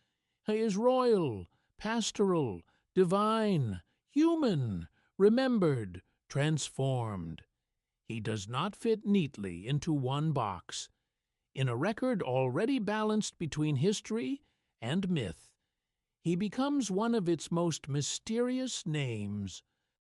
He is royal, pastoral, divine, human, remembered, transformed. He does not fit neatly into one box. In a record already balanced between history and myth, he becomes one of its most mysterious names.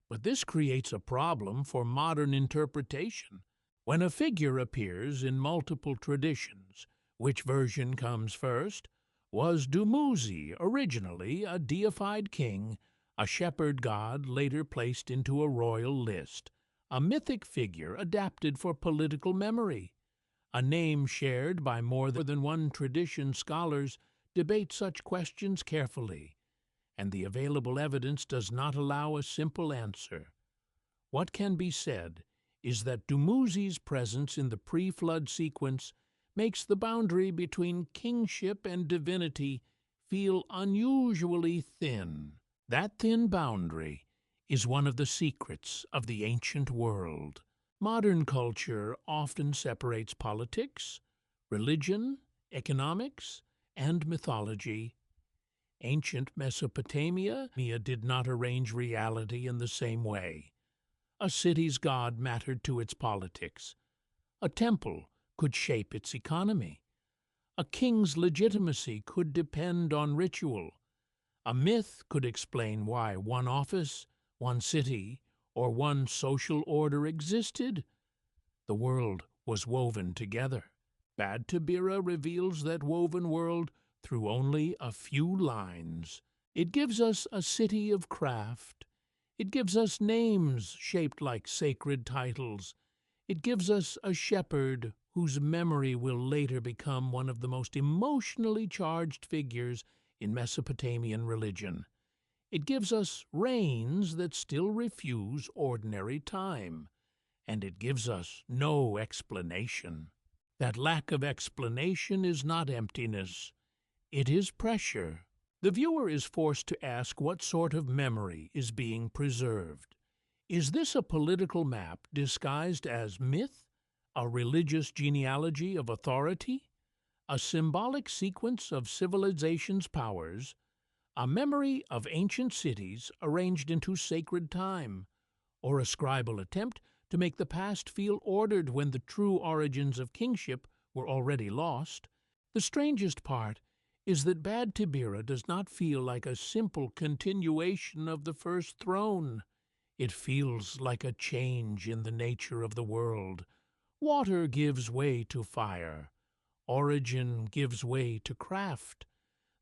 But this creates a problem for modern interpretation. When a figure appears in multiple traditions, which version comes first? Was Dumuzi originally a deified king, a shepherd god later placed into a royal list, a mythic figure adapted for political memory? A name shared by more than one tradition. Scholars debate such questions carefully, and the available evidence does not allow a simple answer. What can be said is that Dumuzi's presence in the pre-flood sequence makes the boundary between kingship and divinity feel unusually thin. That thin boundary is one of the secrets of the ancient world. Modern culture often separates politics, religion, economics, and mythology. Ancient Mesopotamia did not arrange reality in the same way. A city's god mattered to its politics. A temple could shape its economy. A king's legitimacy could depend on ritual. A myth could explain why one office, one city, or one social order existed. The world was woven together. Bad Tabira reveals that woven world through only a few lines. It gives us a city of craft. It gives us names shaped like sacred titles. It gives us a shepherd whose memory will later become one of the most emotionally charged figures in Mesopotamian religion. It gives us reigns that still refuse ordinary time. And it gives us no explanation. That lack of explanation is not emptiness. It is pressure. The viewer is forced to ask what sort of memory is being preserved. Is this a political map disguised as myth, a religious genealogy of authority, a symbolic sequence of civilization's powers, a memory of ancient cities arranged into sacred time, or a scribal attempt to make the past feel ordered when the true origins of kingship were already lost? The strangest part is that Bad Tabira does not feel like a simple continuation of the first throne. It feels like a change in the nature of the world. Water gives way to fire. Origin gives way to craft.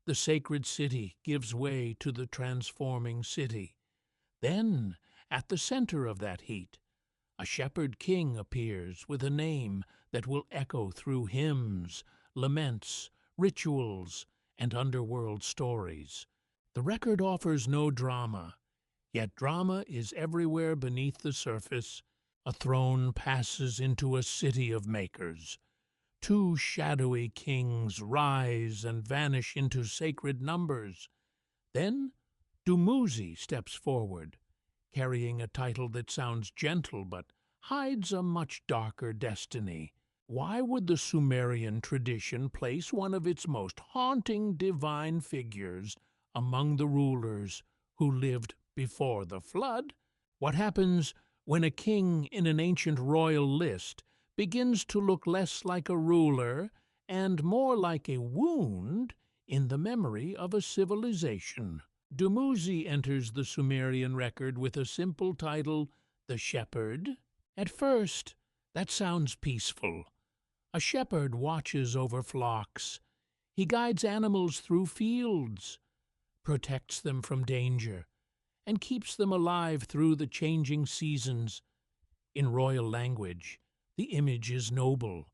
The sacred city gives way to the transforming city. Then, at the center of that heat, a shepherd king appears with a name that will echo through hymns, laments, rituals, and underworld stories. The record offers no drama, yet drama is everywhere beneath the surface. A throne passes into a city of makers. Two shadowy kings rise and vanish into sacred numbers. Then Dumuzi steps forward, carrying a title that sounds gentle but hides a much darker destiny. Why would the Sumerian tradition place one of its most haunting divine figures among the rulers who lived before the flood? What happens when a king in an ancient royal list begins to look less like a ruler and more like a wound in the memory of a civilization? Dumuzi enters the Sumerian record with a simple title, The Shepherd. At first, that sounds peaceful. A shepherd watches over flocks. He guides animals through fields, protects them from danger, and keeps them alive through the changing seasons. In royal language, the image is noble.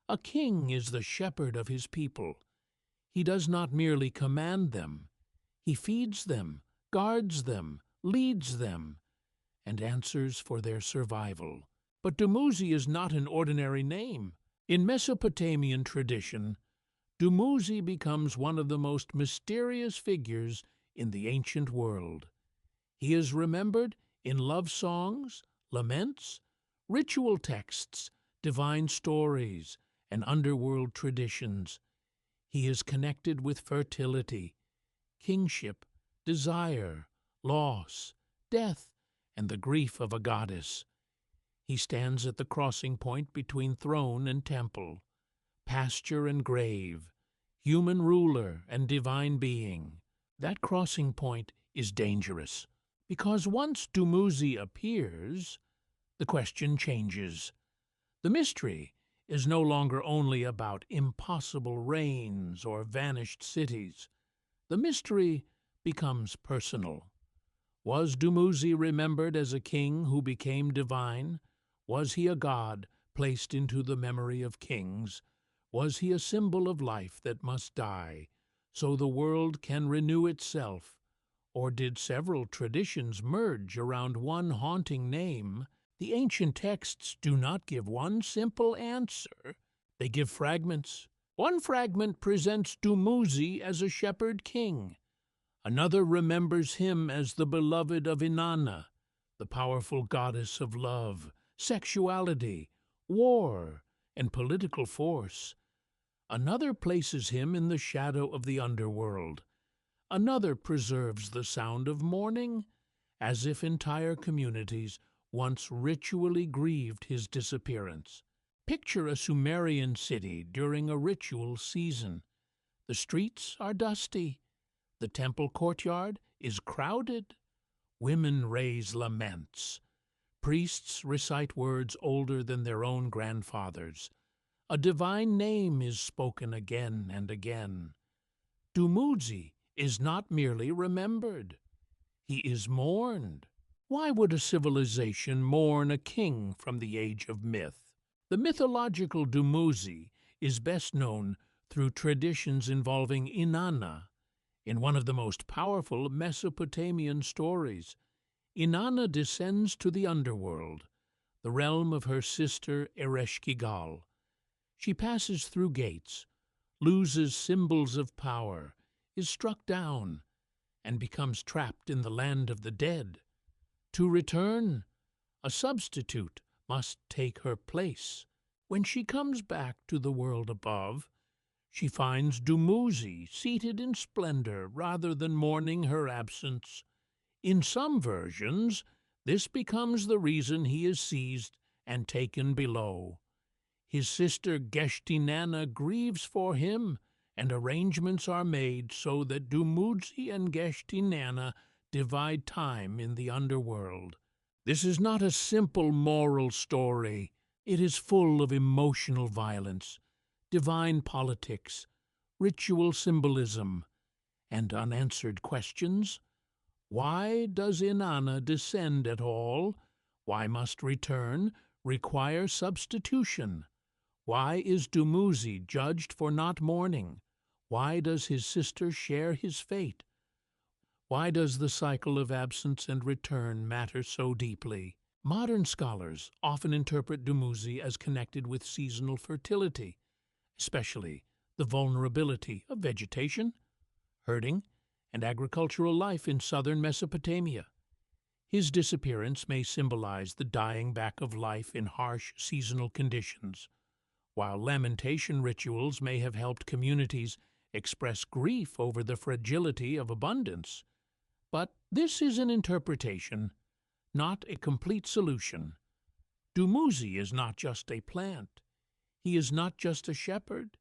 A king is the shepherd of his people. He does not merely command them. He feeds them, guards them, leads them, and answers for their survival. But Dumuzi is not an ordinary name. In Mesopotamian tradition, Dumuzi becomes one of the most mysterious figures in the ancient world. He is remembered in love songs, laments, ritual texts, divine stories, and underworld traditions. He is connected with fertility, kingship, desire, loss, death, and the grief of a goddess. He stands at the crossing point between throne and temple, pasture and grave, human ruler and divine being. That crossing point is dangerous, because once Dumuzi appears, the question changes. The mystery is no longer only about impossible reigns or vanished cities. The mystery becomes personal. Was Dumuzi remembered as a king who became divine? Was he a god placed into the memory of kings? Was he a symbol of life that must die, so the world can renew itself? Or did several traditions merge around one haunting name? The ancient texts do not give one simple answer. They give fragments. One fragment presents Dumuzi as a shepherd king. Another remembers him as the beloved of Inanna, the powerful goddess of love, sexuality, war, and political force. Another places him in the shadow of the underworld. Another preserves the sound of mourning, as if entire communities once ritually grieved his disappearance. Picture a Sumerian city during a ritual season. The streets are dusty. The temple courtyard is crowded. Women raise laments. Priests recite words older than their own grandfathers. A divine name is spoken again and again. Dumuzi is not merely remembered. He is mourned. Why would a civilization mourn a king from the age of myth? The mythological Dumuzi is best known through traditions involving Inanna. In one of the most powerful Mesopotamian stories, Inanna descends to the underworld, the realm of her sister Ereshkigal. She passes through gates, loses symbols of power, is struck down, and becomes trapped in the land of the dead. To return, a substitute must take her place. When she comes back to the world above, she finds Dumuzi seated in splendor rather than mourning her absence. In some versions, this becomes the reason he is seized and taken below. His sister Geshtinanna grieves for him, and arrangements are made so that Dumuzi and Geshtinanna divide time in the underworld. This is not a simple moral story. It is full of emotional violence, divine politics, ritual symbolism, and unanswered questions. Why does Inanna descend at all? Why must return require substitution? Why is Dumuzi judged for not mourning? Why does his sister share his fate? Why does the cycle of absence and return matter so deeply? Modern scholars often interpret Dumuzi as connected with seasonal fertility, especially the vulnerability of vegetation, herding, and agricultural life in southern Mesopotamia. His disappearance may symbolize the dying back of life in harsh seasonal conditions, while lamentation rituals may have helped communities express grief over the fragility of abundance. But this is an interpretation, not a complete solution. Dumuzi is not just a plant. He is not just a shepherd.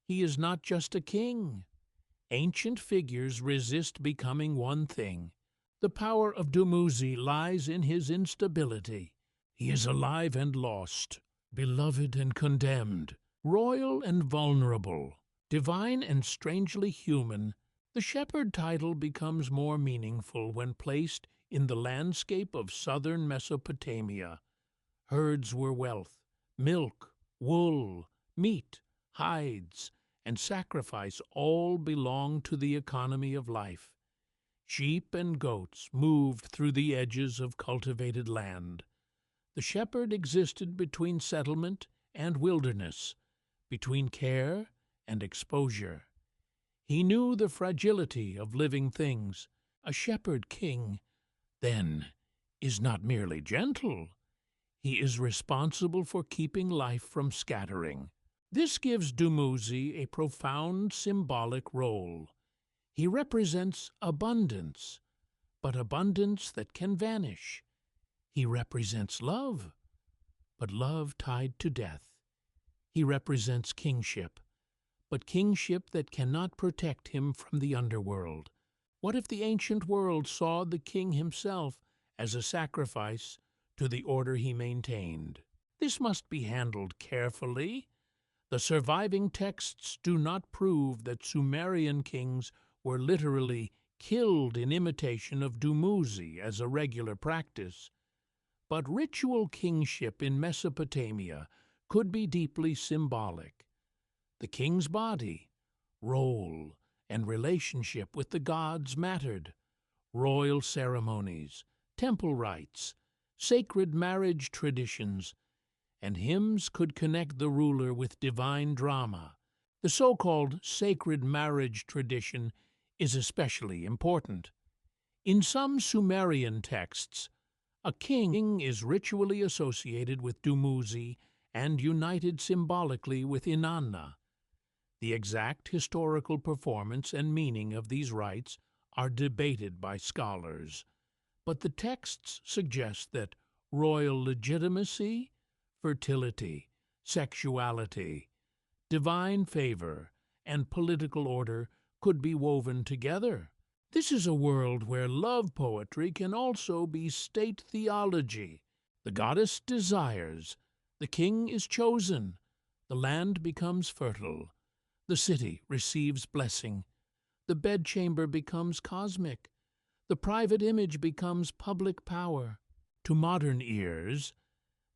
He is not just a king. Ancient figures resist becoming one thing. The power of Dumuzi lies in his instability. He is alive and lost, beloved and condemned, royal and vulnerable, divine and strangely human. The shepherd title becomes more meaningful when placed in the landscape of southern Mesopotamia. Herds were wealth, milk, wool, meat, hides, and sacrifice all belong to the economy of life. Sheep and goats moved through the edges of cultivated land. The shepherd existed between settlement and wilderness, between care and exposure. He knew the fragility of living things. A shepherd king, then, is not merely gentle. He is responsible for keeping life from scattering. This gives Dumuzi a profound symbolic role. He represents abundance, but abundance that can vanish. He represents love, but love tied to death. He represents kingship, but kingship that cannot protect him from the underworld. What if the ancient world saw the king himself as a sacrifice to the order he maintained? This must be handled carefully. The surviving texts do not prove that Sumerian kings were literally killed in imitation of Dumuzi as a regular practice. But ritual kingship in Mesopotamia could be deeply symbolic. The king's body, role, and relationship with the gods mattered. Royal ceremonies, temple rites, sacred marriage traditions, and hymns could connect the ruler with divine drama. The so-called sacred marriage tradition is especially important. In some Sumerian texts, a king is ritually associated with Dumuzi and united symbolically with Inanna. The exact historical performance and meaning of these rites are debated by scholars, but the texts suggest that royal legitimacy, fertility, sexuality, divine favor, and political order could be woven together. This is a world where love poetry can also be state theology. The goddess desires, the king is chosen, the land becomes fertile, the city receives blessing, the bedchamber becomes cosmic, the private image becomes public power. To modern ears,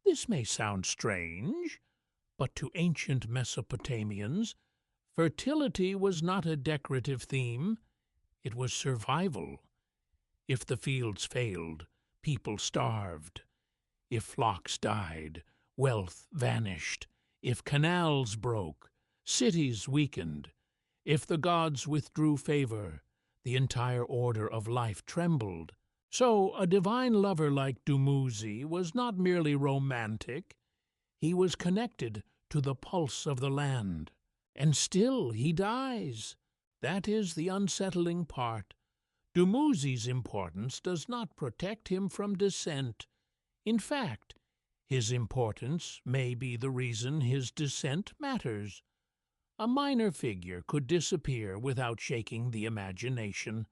this may sound strange, but to ancient Mesopotamians, fertility was not a decorative theme, it was survival. If the fields failed, people starved. If flocks died, wealth vanished. If canals broke, cities weakened. If the gods withdrew favor, the entire order of life trembled. So a divine lover like Dumuzi was not merely romantic, he was connected to the pulse of the land. And still he dies. That is the unsettling part. Dumuzi's importance does not protect him from descent. In fact, his importance may be the reason his descent matters. A minor figure could disappear without shaking the imagination.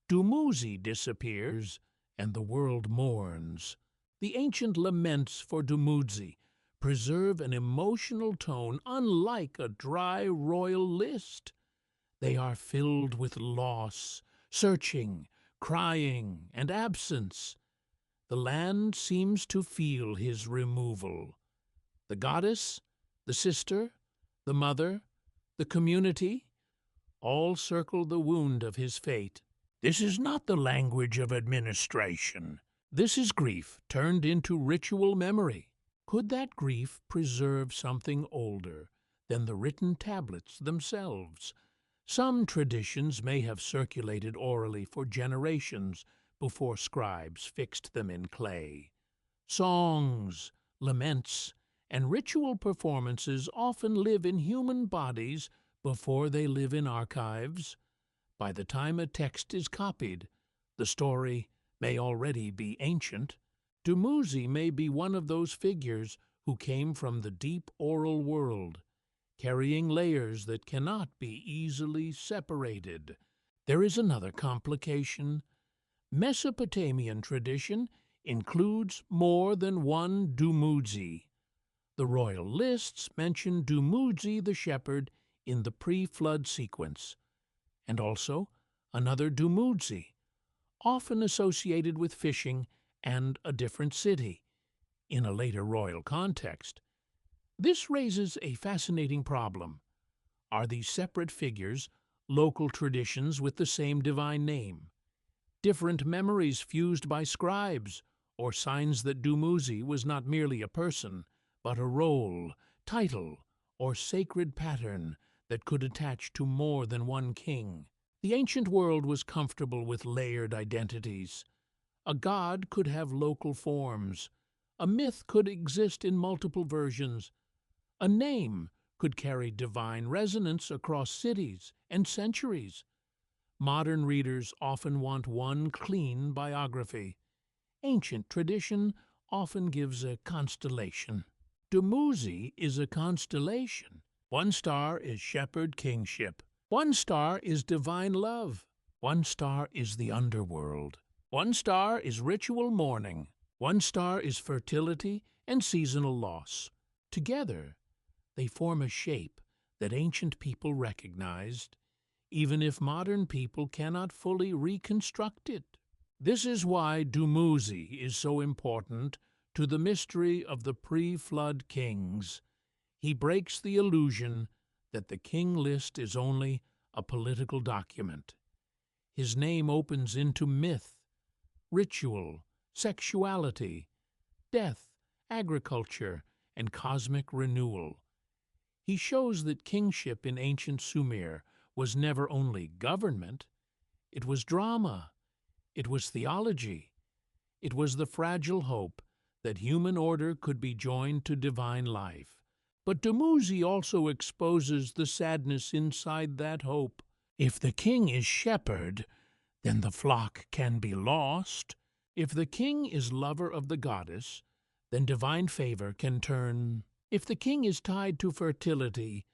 Dumuzi disappears, and the world mourns. The ancient laments for Dumuzi preserve an emotional tone unlike a dry royal list. They are filled with loss, searching, crying, and absence. The land seems to feel his removal. The goddess, the sister, the mother, the community, all circle the wound of his fate. This is not the language of administration. This is grief turned into ritual memory. Could that grief preserve something older than the written tablets themselves? Some traditions may have circulated orally for generations before scribes fixed them in clay. Songs, laments, and ritual performances often live in human bodies before they live in archives. By the time a text is copied, the story may already be ancient. Dumuzi may be one of those figures who came from the deep oral world, carrying layers that cannot be easily separated. There is another complication. Mesopotamian tradition includes more than one Dumuzi. The royal lists mention Dumuzi the shepherd in the pre-flood sequence, and also another Dumuzi, often associated with fishing and a different city, in a later royal context. This raises a fascinating problem. Are these separate figures local traditions with the same divine name? different memories fused by scribes, or signs that Dumuzi was not merely a person, but a role, title, or sacred pattern that could attach to more than one king. The ancient world was comfortable with layered identities. A god could have local forms. A myth could exist in multiple versions. A name could carry divine resonance across cities and centuries. Modern readers often want one clean biography. Ancient tradition often gives a constellation. Dumuzi is a constellation. One star is shepherd kingship. One star is divine love. One star is the underworld. One star is ritual mourning. One star is fertility and seasonal loss. Together, they form a shape that ancient people recognized, even if modern people cannot fully reconstruct it. This is why Dumuzi is so important to the mystery of the pre-flood kings. He breaks the illusion that the King List is only a political document. His name opens into myth, ritual, sexuality, death, agriculture, and cosmic renewal. He shows that kingship in ancient Sumer was never only government, it was drama, it was theology, it was the fragile hope that human order could be joined to divine life. But Dumuzi also exposes the sadness inside that hope. If the king is shepherd, then the flock can be lost. If the king is lover of the goddess, then divine favor can turn. If the king is tied to fertility,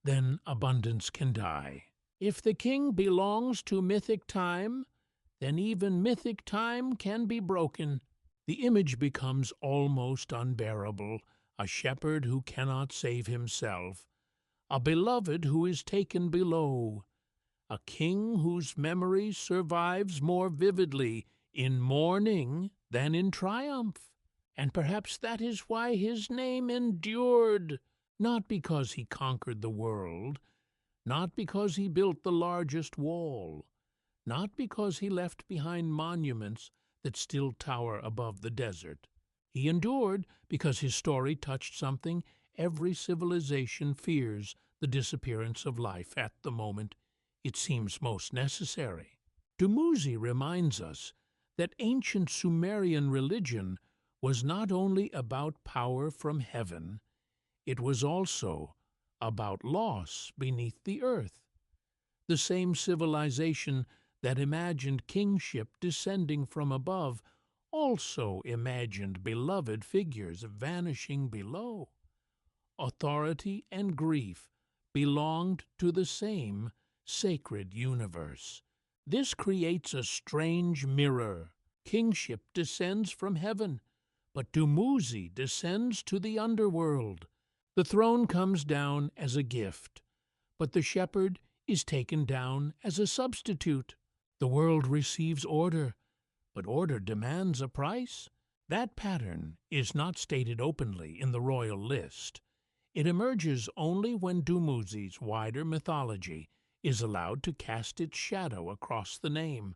then abundance can die. If the king belongs to mythic time, then even mythic time can be broken. The image becomes almost unbearable. A shepherd who cannot save himself, a beloved who is taken below, a king whose memory survives more vividly in mourning than in triumph. And perhaps that is why his name endured, not because he conquered the world, not because he built the largest wall, not because he left behind monuments that still tower above the desert. He endured because his story touched something every civilization fears: the disappearance of life at the moment it seems most necessary. Dumuzi reminds us that ancient Sumerian religion was not only about power from heaven, it was also about loss beneath the earth. The same civilization that imagined kingship descending from above also imagined beloved figures vanishing below. Authority and grief belonged to the same sacred universe. This creates a strange mirror. Kingship descends from heaven, but Dumuzi descends to the underworld. The throne comes down as a gift, but the shepherd is taken down as a substitute. The world receives order, but order demands a price. That pattern is not stated openly in the royal list. It emerges only when Dumuzi's wider mythology is allowed to cast its shadow across the name.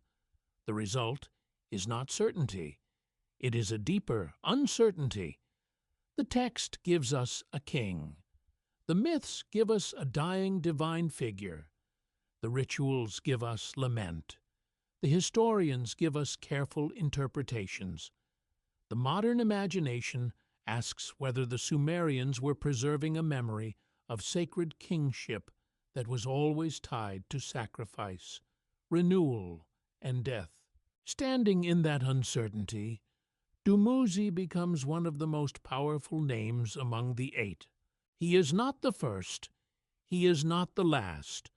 The result is not certainty. It is a deeper uncertainty. The text gives us a king. The myths give us a dying divine figure. The rituals give us lament. The historians give us careful interpretations. The modern imagination asks whether the Sumerians were preserving a memory of sacred kingship that was always tied to sacrifice, renewal, and death. Standing in that uncertainty, Dumuzi becomes one of the most powerful names among the eight. He is not the first, he is not the last,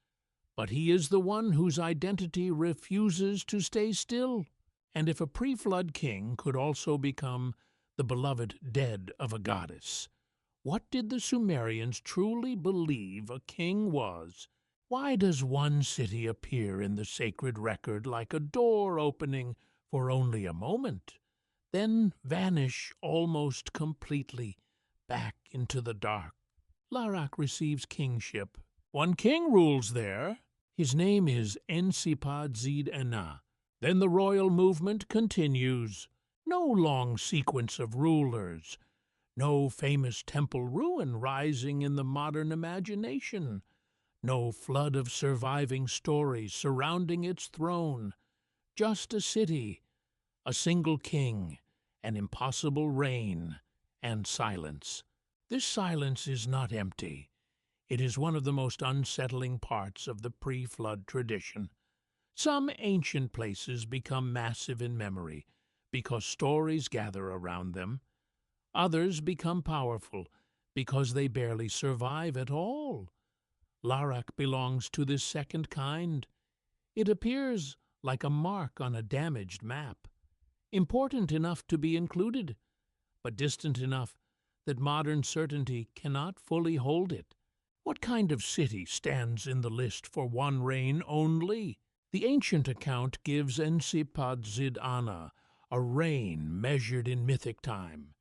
but he is the one whose identity refuses to stay still. And if a pre-flood king could also become the beloved dead of a goddess, what did the Sumerians truly believe a king was? Why does one city appear in the sacred record like a door opening for only a moment, then vanish almost completely back into the dark? Larak receives kingship. One king rules there. His name is Ensipad Zid Ena, Then the royal movement continues. No long sequence of rulers, no famous temple ruin rising in the modern imagination, no flood of surviving stories surrounding its throne, just a city, a single king, an impossible reign, and silence. This silence is not empty. It is one of the most unsettling parts of the pre-flood tradition. Some ancient places become massive in memory because stories gather around them. Others become powerful because they barely survive at all. Larak belongs to this second kind. It appears like a mark on a damaged map, important enough to be included, but distant enough that modern certainty cannot fully hold it. What kind of city stands in the list for one reign only? The ancient account gives Ensi-Pad-Zid-Ana a reign measured in mythic time.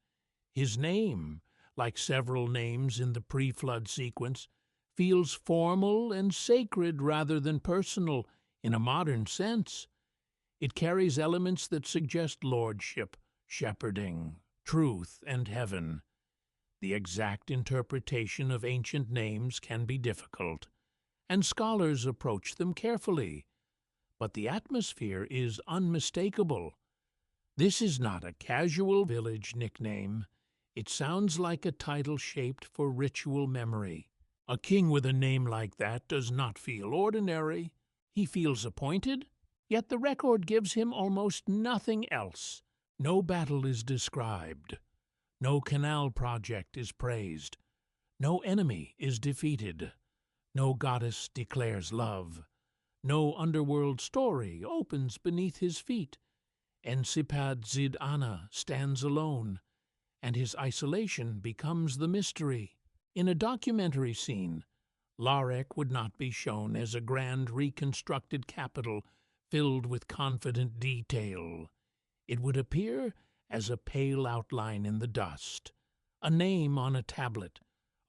His name, like several names in the pre-flood sequence, feels formal and sacred rather than personal in a modern sense. It carries elements that suggest lordship, shepherding, truth, and heaven. The exact interpretation of ancient names can be difficult, and scholars approach them carefully. But the atmosphere is unmistakable. This is not a casual village nickname. It sounds like a title shaped for ritual memory. A king with a name like that does not feel ordinary. He feels appointed, yet the record gives him almost nothing else. No battle is described. No canal project is praised. No enemy is defeated. No goddess declares love. No underworld story opens beneath his feet. Ensi-Pad-Zid-Ana stands alone, and his isolation becomes the mystery. In a documentary scene, Larek would not be shown as a grand reconstructed capital filled with confident detail. It would appear as a pale outline in the dust, a name on a tablet,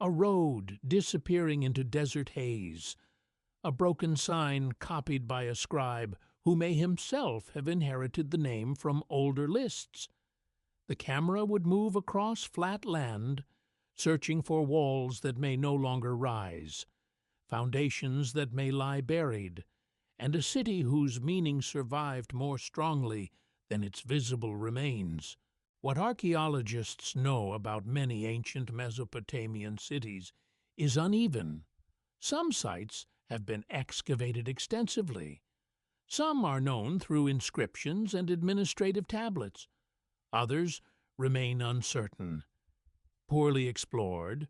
a road disappearing into desert haze, a broken sign copied by a scribe who may himself have inherited the name from older lists. The camera would move across flat land, searching for walls that may no longer rise, foundations that may lie buried, and a city whose meaning survived more strongly than its visible remains. What archaeologists know about many ancient Mesopotamian cities is uneven. Some sites have been excavated extensively. Some are known through inscriptions and administrative tablets. Others remain uncertain, poorly explored,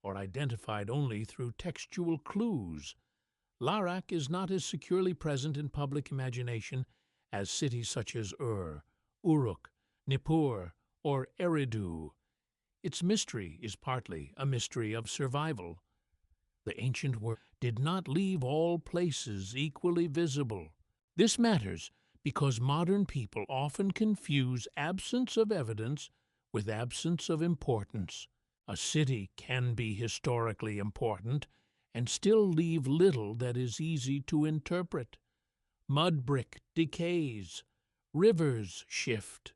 or identified only through textual clues. Larak is not as securely present in public imagination as cities such as Uruk, Nippur, or Eridu. Its mystery is partly a mystery of survival. The ancient world did not leave all places equally visible. This matters because modern people often confuse absence of evidence with absence of importance. A city can be historically important and still leave little that is easy to interpret. Mud brick decays, rivers shift,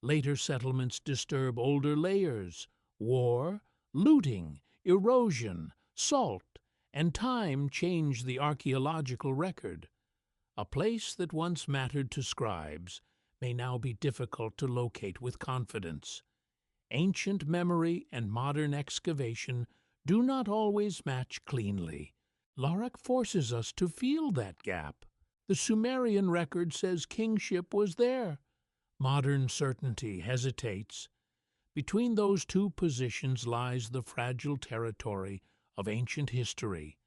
later settlements disturb older layers, war, looting, erosion, salt, and time change the archaeological record. A place that once mattered to scribes may now be difficult to locate with confidence. Ancient memory and modern excavation do not always match cleanly. Larak forces us to feel that gap. The Sumerian record says kingship was there. Modern certainty hesitates. Between those two positions lies the fragile territory of ancient history,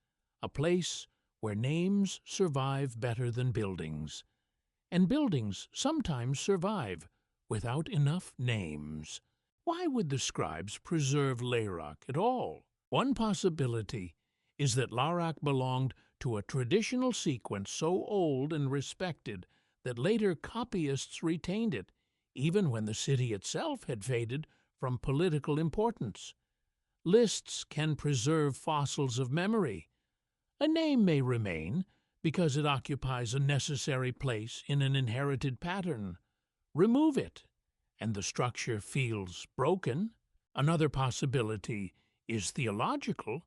a place where names survive better than buildings, and buildings sometimes survive without enough names. Why would the scribes preserve Larak at all? One possibility is that Larak belonged to a traditional sequence so old and respected that later copyists retained it, even when the city itself had faded from political importance. Lists can preserve fossils of memory. A name may remain, because it occupies a necessary place in an inherited pattern. Remove it, and the structure feels broken. Another possibility is theological.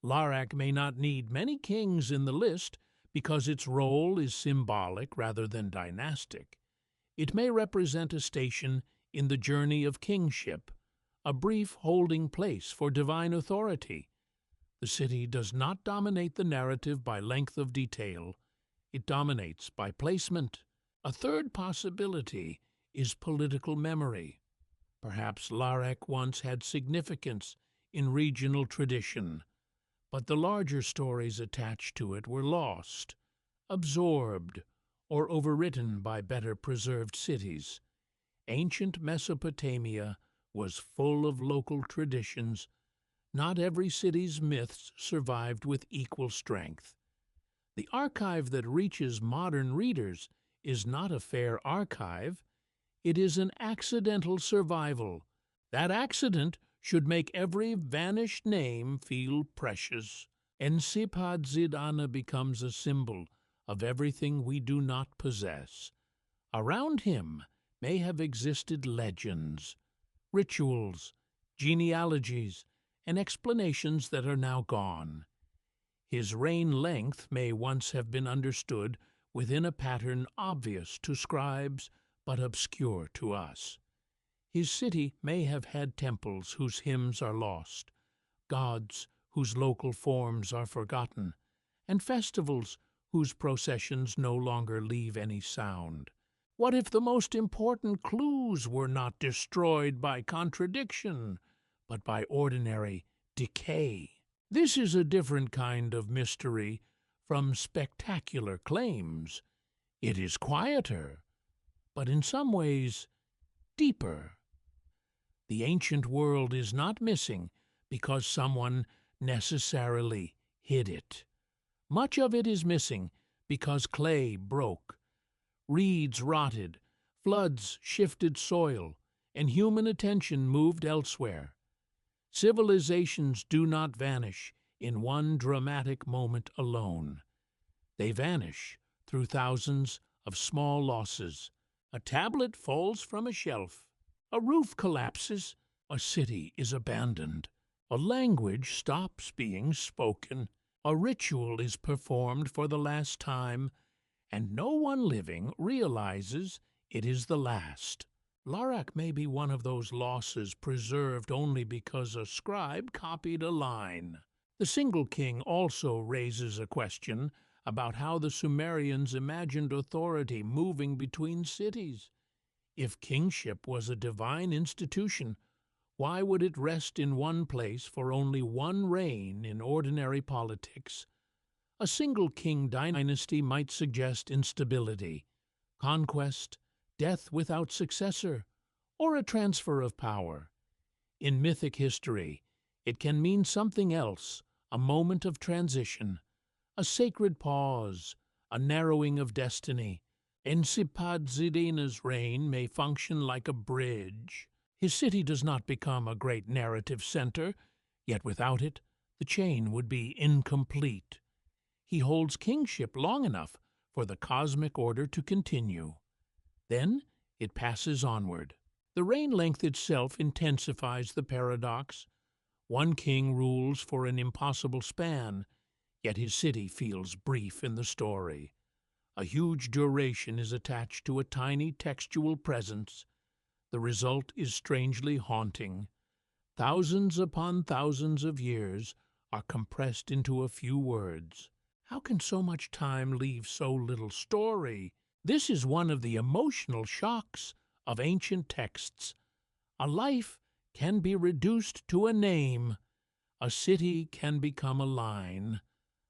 Larak may not need many kings in the list because its role is symbolic rather than dynastic. It may represent a station in the journey of kingship, a brief holding place for divine authority. The city does not dominate the narrative by length of detail. It dominates by placement. A third possibility is political memory. Perhaps Larak once had significance in regional tradition, but the larger stories attached to it were lost, absorbed, or overwritten by better preserved cities. Ancient Mesopotamia was full of local traditions. Not every city's myths survived with equal strength. The archive that reaches modern readers is not a fair archive. It is an accidental survival. That accident should make every vanished name feel precious. Antediluvian becomes a symbol of everything we do not possess. Around him may have existed legends, rituals, genealogies, and explanations that are now gone. His reign length may once have been understood within a pattern obvious to scribes but obscure to us. His city may have had temples whose hymns are lost, gods whose local forms are forgotten, and festivals whose processions no longer leave any sound. What if the most important clues were not destroyed by contradiction, but by ordinary decay? This is a different kind of mystery from spectacular claims. It is quieter, but in some ways deeper. The ancient world is not missing because someone necessarily hid it. Much of it is missing because clay broke, reeds rotted, floods shifted soil, and human attention moved elsewhere. Civilizations do not vanish in one dramatic moment alone. They vanish through thousands of small losses. A tablet falls from a shelf. A roof collapses. A city is abandoned. A language stops being spoken. A ritual is performed for the last time, and no one living realizes it is the last. Larak may be one of those losses preserved only because a scribe copied a line. The single king also raises a question about how the Sumerians imagined authority moving between cities. If kingship was a divine institution, why would it rest in one place for only one reign in ordinary politics? A single king dynasty might suggest instability, conquest, death without successor, or a transfer of power. In mythic history, it can mean something else, a moment of transition, a sacred pause, a narrowing of destiny. Antediluvian's reign may function like a bridge. His city does not become a great narrative center, yet without it, the chain would be incomplete. He holds kingship long enough for the cosmic order to continue. Then it passes onward. The reign length itself intensifies the paradox. One king rules for an impossible span, yet his city feels brief in the story. A huge duration is attached to a tiny textual presence. The result is strangely haunting. Thousands upon thousands of years are compressed into a few words. How can so much time leave so little story? This is one of the emotional shocks of ancient texts. A life can be reduced to a name. A city can become a line.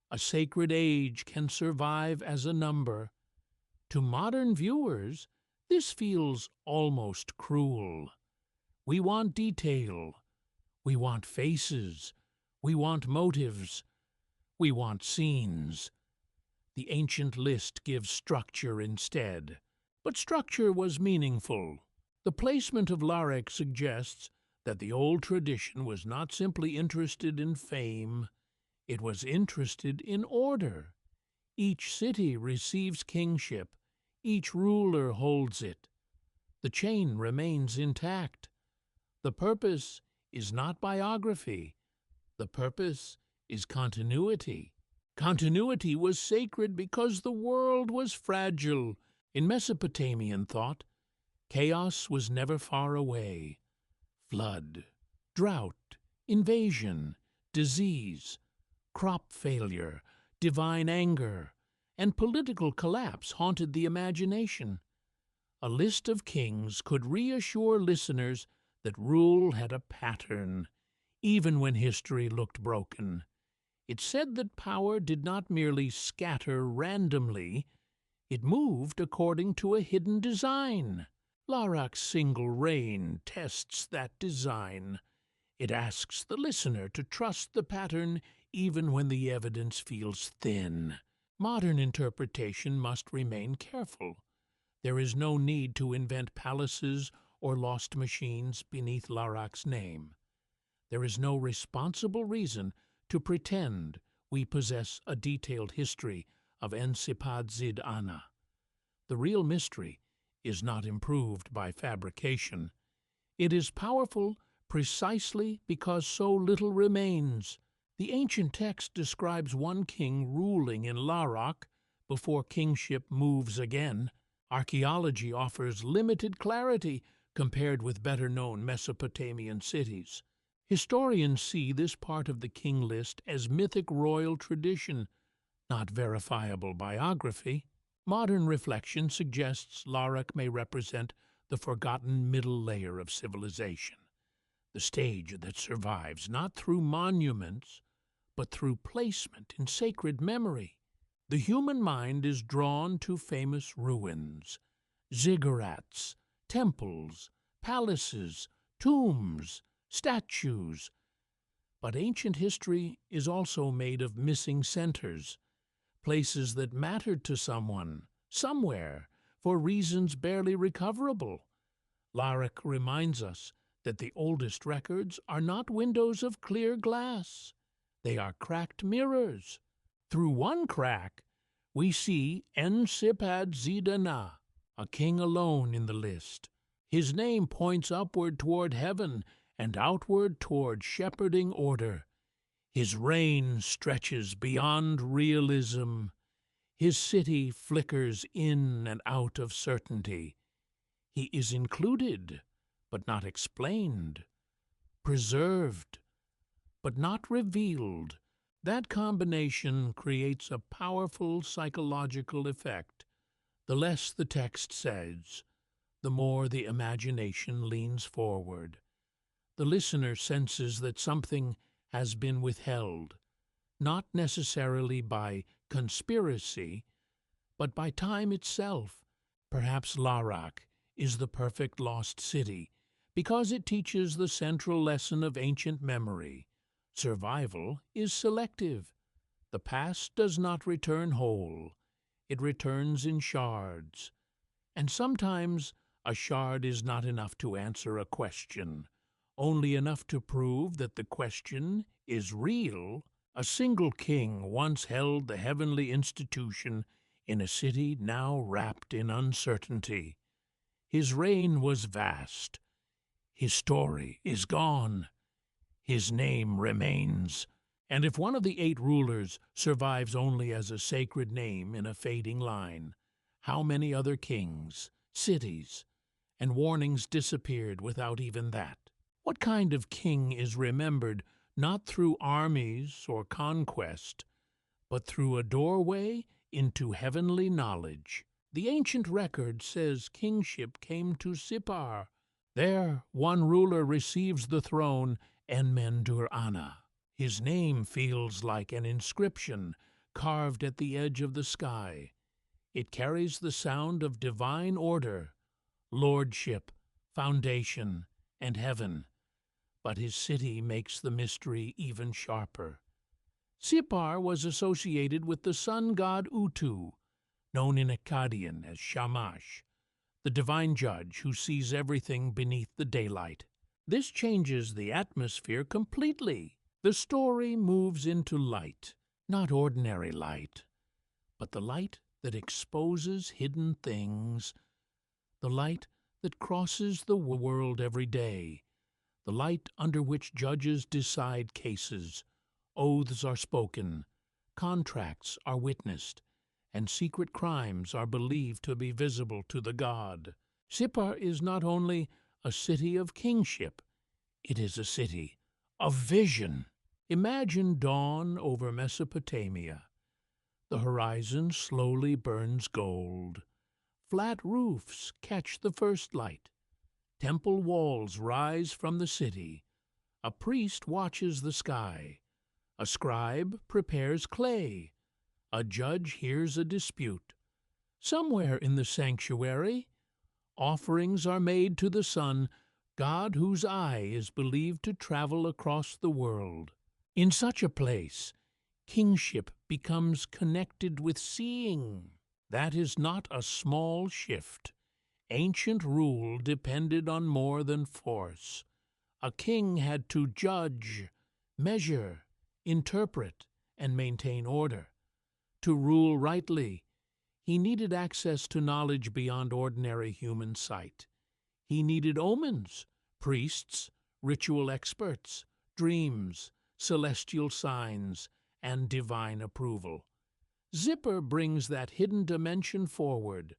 A sacred age can survive as a number. To modern viewers, this feels almost cruel. We want detail. We want faces. We want motives. We want scenes. The ancient list gives structure instead. But structure was meaningful. The placement of Larak suggests that the old tradition was not simply interested in fame, it was interested in order. Each city receives kingship, each ruler holds it. The chain remains intact. The purpose is not biography. The purpose is continuity. Continuity was sacred because the world was fragile. In Mesopotamian thought, chaos was never far away. Flood, drought, invasion, disease, crop failure, divine anger, and political collapse haunted the imagination. A list of kings could reassure listeners that rule had a pattern, even when history looked broken. It said that power did not merely scatter randomly, it moved according to a hidden design. Larak's single reign tests that design. It asks the listener to trust the pattern even when the evidence feels thin. Modern interpretation must remain careful. There is no need to invent palaces or lost machines beneath Larak's name. There is no responsible reason to pretend we possess a detailed history of Ensipat-Zid-Ana. The real mystery is not improved by fabrication. It is powerful precisely because so little remains. The ancient text describes one king ruling in Larak before kingship moves again. Archaeology offers limited clarity compared with better-known Mesopotamian cities. Historians see this part of the king list as mythic royal tradition, not verifiable biography. Modern reflection suggests Larak may represent the forgotten middle layer of civilization, the stage that survives not through monuments, but through placement in sacred memory. The human mind is drawn to famous ruins, ziggurats, temples, palaces, tombs, statues. But ancient history is also made of missing centers, places that mattered to someone, somewhere, for reasons barely recoverable. Larak reminds us that the oldest records are not windows of clear glass. They are cracked mirrors. Through one crack, we see Ensipat-Zid-Ana, a king alone in the list. His name points upward toward heaven and outward toward shepherding order. His reign stretches beyond realism. His city flickers in and out of certainty. He is included, but not explained, preserved, but not revealed. That combination creates a powerful psychological effect. The less the text says, the more the imagination leans forward. The listener senses that something has been withheld, not necessarily by conspiracy, but by time itself. Perhaps Larak is the perfect lost city because it teaches the central lesson of ancient memory. Survival is selective. The past does not return whole. It returns in shards. And sometimes a shard is not enough to answer a question, only enough to prove that the question is real. A single king once held the heavenly institution in a city now wrapped in uncertainty. His reign was vast. His story is gone. His name remains. And if one of the 8 rulers survives only as a sacred name in a fading line, how many other kings, cities, and warnings disappeared without even that? What kind of king is remembered not through armies or conquest, but through a doorway into heavenly knowledge? The ancient record says kingship came to Sippar. There, one ruler receives the throne, Enmendur-Ana. His name feels like an inscription carved at the edge of the sky. It carries the sound of divine order, lordship, foundation, and heaven. But his city makes the mystery even sharper. Sippar was associated with the sun god Utu, known in Akkadian as Shamash, the divine judge who sees everything beneath the daylight. This changes the atmosphere completely. The story moves into light, not ordinary light, but the light that exposes hidden things, the light that crosses the world every day, the light under which judges decide cases, oaths are spoken, contracts are witnessed, and secret crimes are believed to be visible to the god. Sippar is not only a city of kingship, it is a city of vision. Imagine dawn over Mesopotamia. The horizon slowly burns gold. Flat roofs catch the first light. Temple walls rise from the city. A priest watches the sky. A scribe prepares clay. A judge hears a dispute. Somewhere in the sanctuary, offerings are made to the sun, God whose eye is believed to travel across the world. In such a place, kingship becomes connected with seeing. That is not a small shift. Ancient rule depended on more than force. A king had to judge, measure, interpret, and maintain order. To rule rightly, he needed access to knowledge beyond ordinary human sight. He needed omens, priests, ritual experts, dreams, celestial signs, and divine approval. Sippar brings that hidden dimension forward.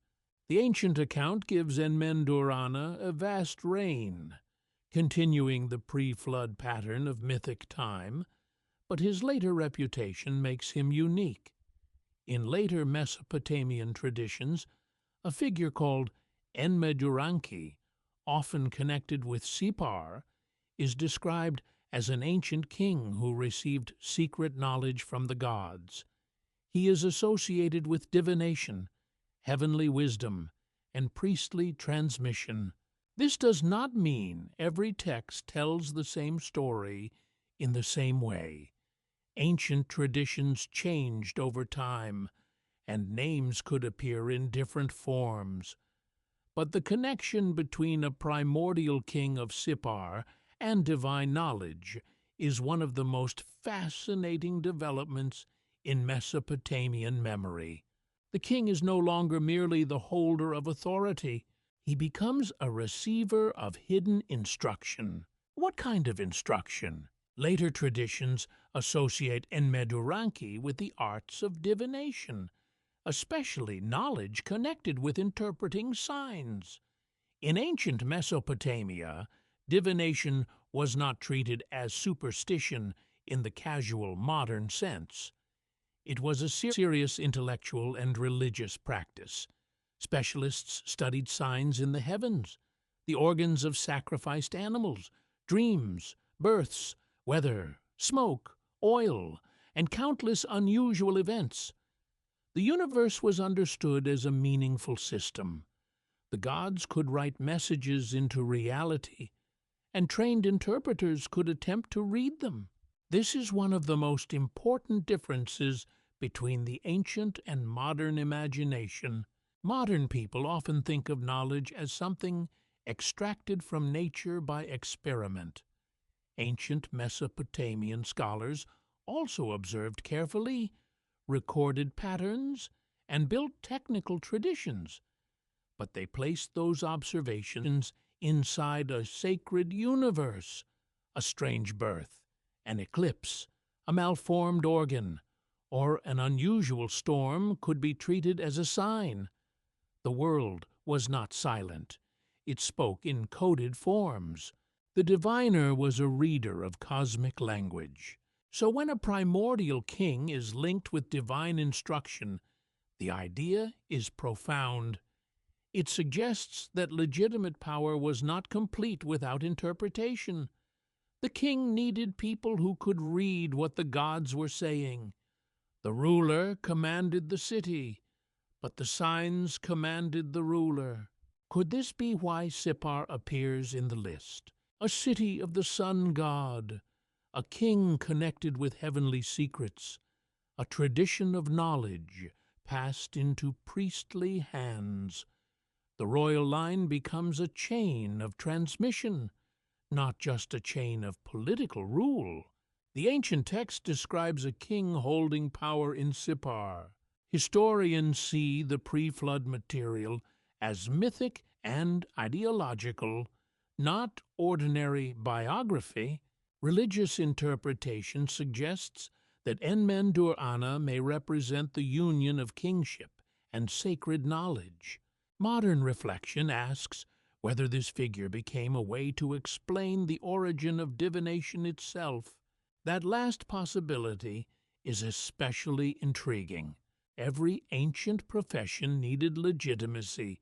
The ancient account gives Enmendurana a vast reign, continuing the pre-flood pattern of mythic time, but his later reputation makes him unique. In later Mesopotamian traditions, a figure called Enmeduranki, often connected with Sippar, is described as an ancient king who received secret knowledge from the gods. He is associated with divination, heavenly wisdom, and priestly transmission. This does not mean every text tells the same story in the same way. Ancient traditions changed over time, and names could appear in different forms. But the connection between a primordial king of Sippar and divine knowledge is one of the most fascinating developments in Mesopotamian memory. The king is no longer merely the holder of authority. He becomes a receiver of hidden instruction. What kind of instruction? Later traditions associate Enmeduranki with the arts of divination, especially knowledge connected with interpreting signs. In ancient Mesopotamia, divination was not treated as superstition in the casual modern sense. It was a serious intellectual and religious practice. Specialists studied signs in the heavens, the organs of sacrificed animals, dreams, births, weather, smoke, oil, and countless unusual events. The universe was understood as a meaningful system. The gods could write messages into reality, and trained interpreters could attempt to read them. This is one of the most important differences between the ancient and modern imagination. Modern people often think of knowledge as something extracted from nature by experiment. Ancient Mesopotamian scholars also observed carefully, recorded patterns, and built technical traditions, but they placed those observations inside a sacred universe. A strange birth, an eclipse, a malformed organ, or an unusual storm could be treated as a sign. The world was not silent. It spoke in coded forms. The diviner was a reader of cosmic language. So when a primordial king is linked with divine instruction, the idea is profound. It suggests that legitimate power was not complete without interpretation. The king needed people who could read what the gods were saying. The ruler commanded the city, but the signs commanded the ruler. Could this be why Sippar appears in the list? A city of the sun god, a king connected with heavenly secrets, a tradition of knowledge passed into priestly hands. The royal line becomes a chain of transmission, not just a chain of political rule. The ancient text describes a king holding power in Sippar. Historians see the pre-flood material as mythic and ideological, not ordinary biography. Religious interpretation suggests that Enmendur-Ana may represent the union of kingship and sacred knowledge. Modern reflection asks whether this figure became a way to explain the origin of divination itself. That last possibility is especially intriguing. Every ancient profession needed legitimacy.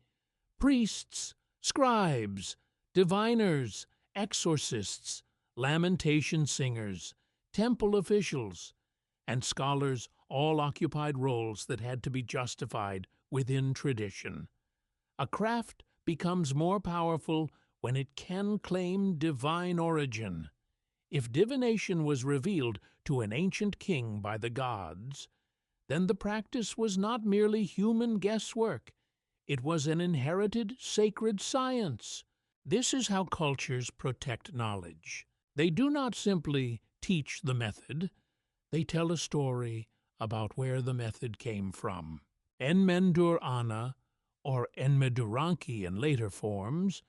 Priests, scribes, diviners, exorcists, lamentation singers, temple officials, and scholars all occupied roles that had to be justified within tradition. A craft becomes more powerful when it can claim divine origin. If divination was revealed to an ancient king by the gods, then the practice was not merely human guesswork. It was an inherited sacred science. This is how cultures protect knowledge. They do not simply teach the method, they tell a story about where the method came from. Enmendur-Ana, or Enmeduranki in later forms,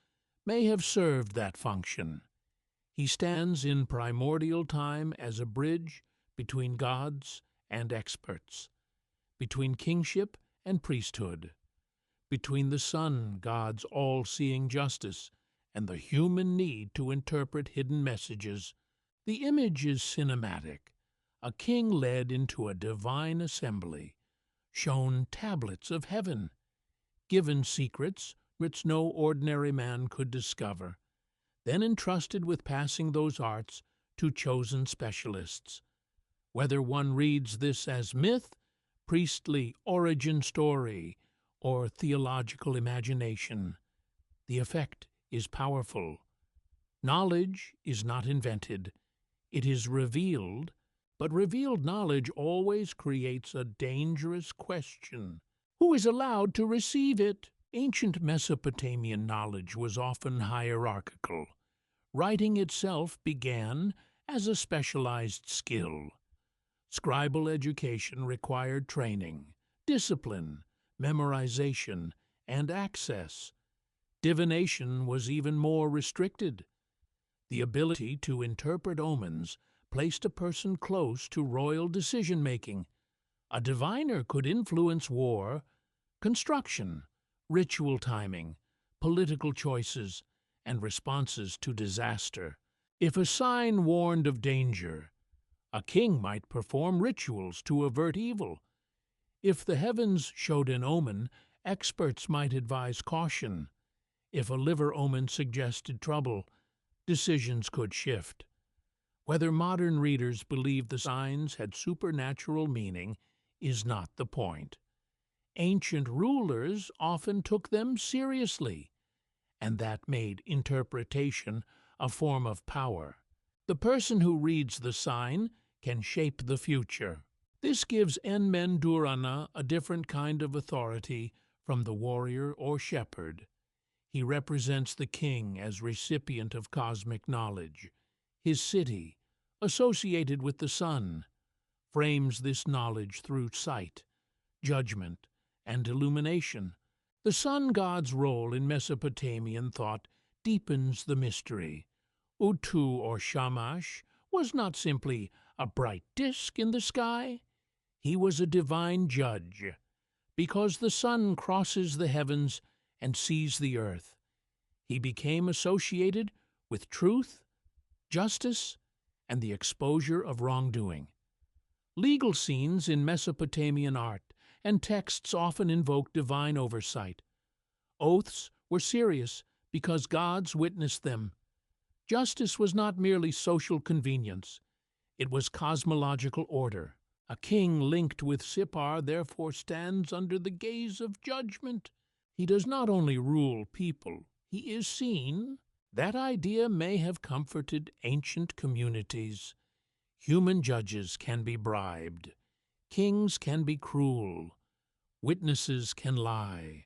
may have served that function. He stands in primordial time as a bridge between gods and experts, between kingship and priesthood, between the sun god's all-seeing justice and the human need to interpret hidden messages. The image is cinematic. A king led into a divine assembly, shown tablets of heaven, given secrets which no ordinary man could discover, then entrusted with passing those arts to chosen specialists. Whether one reads this as myth, priestly origin story, or theological imagination, the effect is powerful. Knowledge is not invented, it is revealed, but revealed knowledge always creates a dangerous question. Who is allowed to receive it? Ancient Mesopotamian knowledge was often hierarchical. Writing itself began as a specialized skill. Scribal education required training, discipline, memorization, and access. Divination was even more restricted. The ability to interpret omens placed a person close to royal decision-making. A diviner could influence war, construction, ritual timing, political choices, and responses to disaster. If a sign warned of danger, a king might perform rituals to avert evil. If the heavens showed an omen, experts might advise caution. If a liver omen suggested trouble, decisions could shift. Whether modern readers believe the signs had supernatural meaning is not the point. Ancient rulers often took them seriously, and that made interpretation a form of power. The person who reads the sign can shape the future. This gives Enmendur-Ana a different kind of authority from the warrior or shepherd. He represents the king as recipient of cosmic knowledge. His city, associated with the sun, frames this knowledge through sight, judgment, and illumination. The sun god's role in Mesopotamian thought deepens the mystery. Utu, or Shamash, was not simply a bright disk in the sky. He was a divine judge. Because the sun crosses the heavens and sees the earth, he became associated with truth, justice, and the exposure of wrongdoing. Legal scenes in Mesopotamian art and texts often invoke divine oversight. Oaths were serious because gods witnessed them. Justice was not merely social convenience, it was cosmological order. A king linked with Sipar therefore stands under the gaze of judgment. He does not only rule people, he is seen. That idea may have comforted ancient communities. Human judges can be bribed. Kings can be cruel. Witnesses can lie.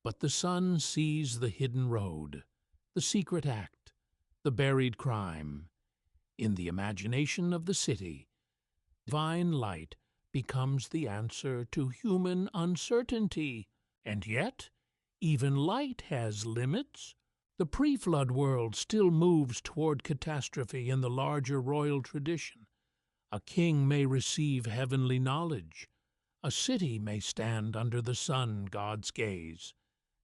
But the sun sees the hidden road, the secret act, the buried crime. In the imagination of the city, divine light becomes the answer to human uncertainty. And yet, even light has limits. The pre-flood world still moves toward catastrophe in the larger royal tradition. A king may receive heavenly knowledge. A city may stand under the sun god's gaze.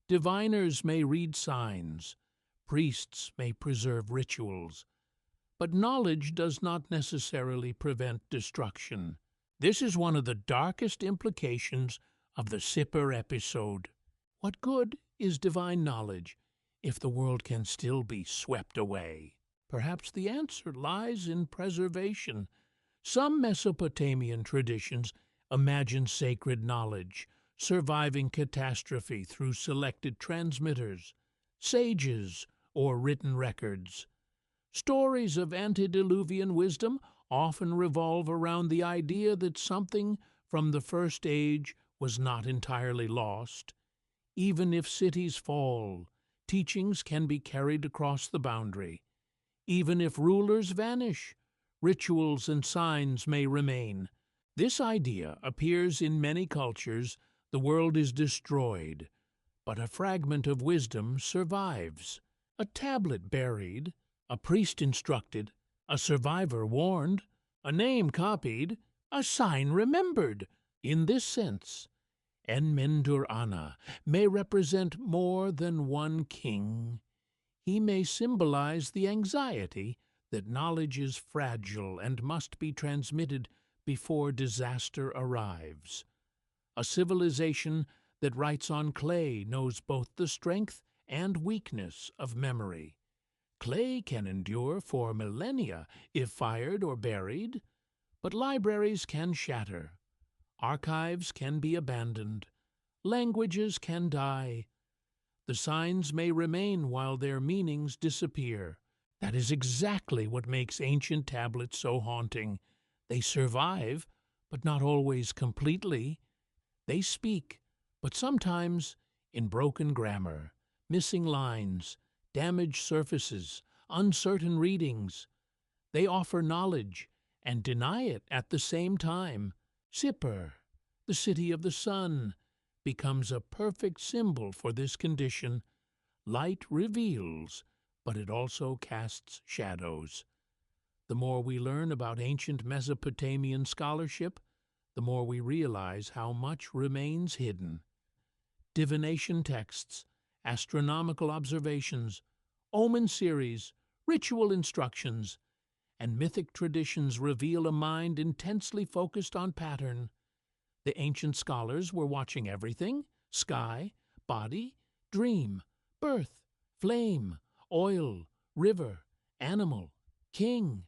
Diviners may read signs. Priests may preserve rituals. But knowledge does not necessarily prevent destruction. This is one of the darkest implications of the Sipper episode. What good is divine knowledge if the world can still be swept away? Perhaps the answer lies in preservation. Some Mesopotamian traditions imagine sacred knowledge surviving catastrophe through selected transmitters, sages, or written records. Stories of antediluvian wisdom often revolve around the idea that something from the first age was not entirely lost. Even if cities fall, teachings can be carried across the boundary. Even if rulers vanish, rituals and signs may remain. This idea appears in many cultures. The world is destroyed, but a fragment of wisdom survives. A tablet buried, a priest instructed, a survivor warned, a name copied, a sign remembered. In this sense, Enmendur-Ana may represent more than one king. He may symbolize the anxiety that knowledge is fragile and must be transmitted before disaster arrives. A civilization that writes on clay knows both the strength and weakness of memory. Clay can endure for millennia if fired or buried, but libraries can shatter. Archives can be abandoned. Languages can die. The signs may remain while their meanings disappear. That is exactly what makes ancient tablets so haunting. They survive, but not always completely. They speak, but sometimes in broken grammar, missing lines, damaged surfaces, uncertain readings. They offer knowledge and deny it at the same time. Sipper, the city of the sun, becomes a perfect symbol for this condition. Light reveals, but it also casts shadows. The more we learn about ancient Mesopotamian scholarship, the more we realize how much remains hidden. Divination texts, astronomical observations, omen series, ritual instructions, and mythic traditions reveal a mind intensely focused on pattern. The ancient scholars were watching everything: sky, body, dream, birth, flame, oil, river, animal, king.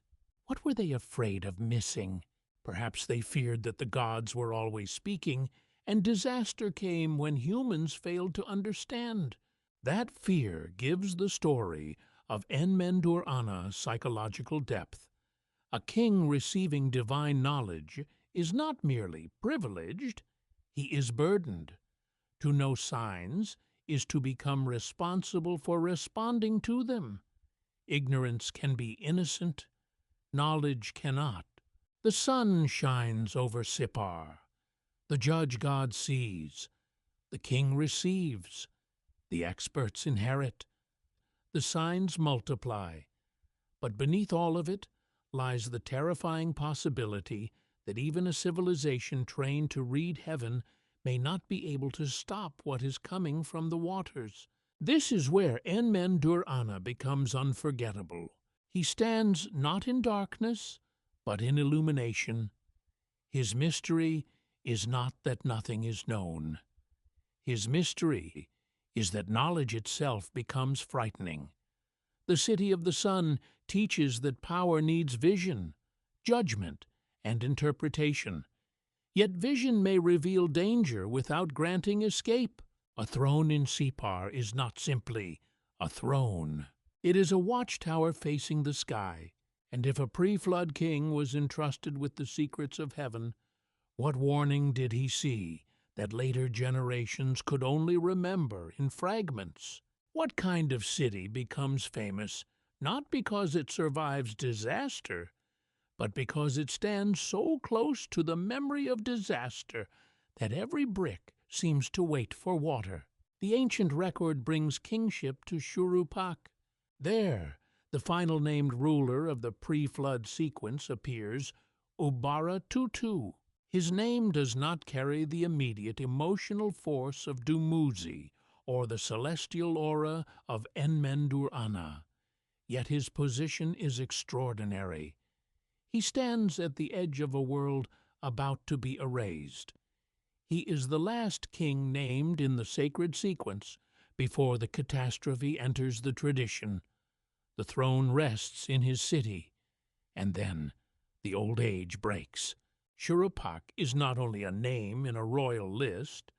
What were they afraid of missing? Perhaps they feared that the gods were always speaking, and disaster came when humans failed to understand. That fear gives the story of Enmendur-Ana psychological depth. A king receiving divine knowledge is not merely privileged, he is burdened. To know signs is to become responsible for responding to them. Ignorance can be innocent, knowledge cannot. The sun shines over Sippar. The judge god sees. The king receives. The experts inherit. The signs multiply. But beneath all of it lies the terrifying possibility that even a civilization trained to read heaven may not be able to stop what is coming from the waters. This is where Enmendur-Ana becomes unforgettable. He stands not in darkness, but in illumination. His mystery is not that nothing is known. His mystery is that knowledge itself becomes frightening. The city of the sun teaches that power needs vision, judgment, and interpretation. Yet vision may reveal danger without granting escape. A throne in Sippar is not simply a throne. It is a watchtower facing the sky, and if a pre-flood king was entrusted with the secrets of heaven, what warning did he see that later generations could only remember in fragments? What kind of city becomes famous not because it survives disaster, but because it stands so close to the memory of disaster that every brick seems to wait for water. The ancient record brings kingship to Shuruppak. There, the final named ruler of the pre-flood sequence appears, Ubara Tutu. His name does not carry the immediate emotional force of Dumuzi or the celestial aura of Enmendur Ana, yet his position is extraordinary. He stands at the edge of a world about to be erased. He is the last king named in the sacred sequence before the catastrophe enters the tradition. The throne rests in his city, and then the old age breaks. Shuruppak is not only a name in a royal list,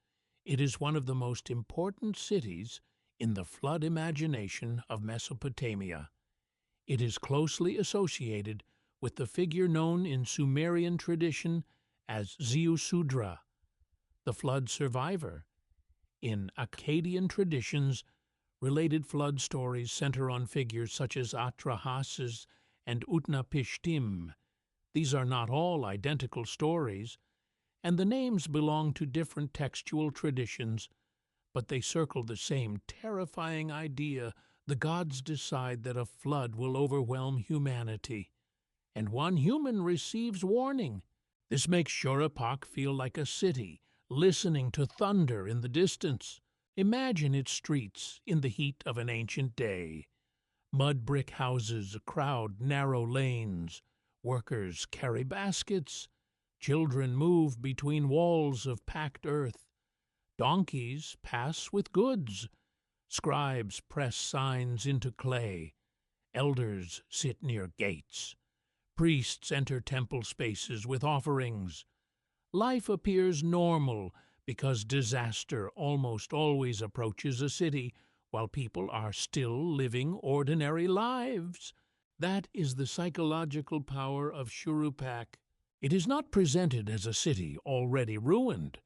it is one of the most important cities in the flood imagination of Mesopotamia. It is closely associated with the figure known in Sumerian tradition as Ziusudra, the flood survivor. In Akkadian traditions, related flood stories center on figures such as Atrahasis and Utnapishtim. These are not all identical stories, and the names belong to different textual traditions, but they circle the same terrifying idea: the gods decide that a flood will overwhelm humanity, and one human receives warning. This makes Shuruppak feel like a city listening to thunder in the distance. Imagine its streets in the heat of an ancient day. Mud brick houses crowd narrow lanes. Workers carry baskets. Children move between walls of packed earth. Donkeys pass with goods. Scribes press signs into clay. Elders sit near gates. Priests enter temple spaces with offerings. Life appears normal because disaster almost always approaches a city while people are still living ordinary lives. That is the psychological power of Shuruppak. It is not presented as a city already ruined.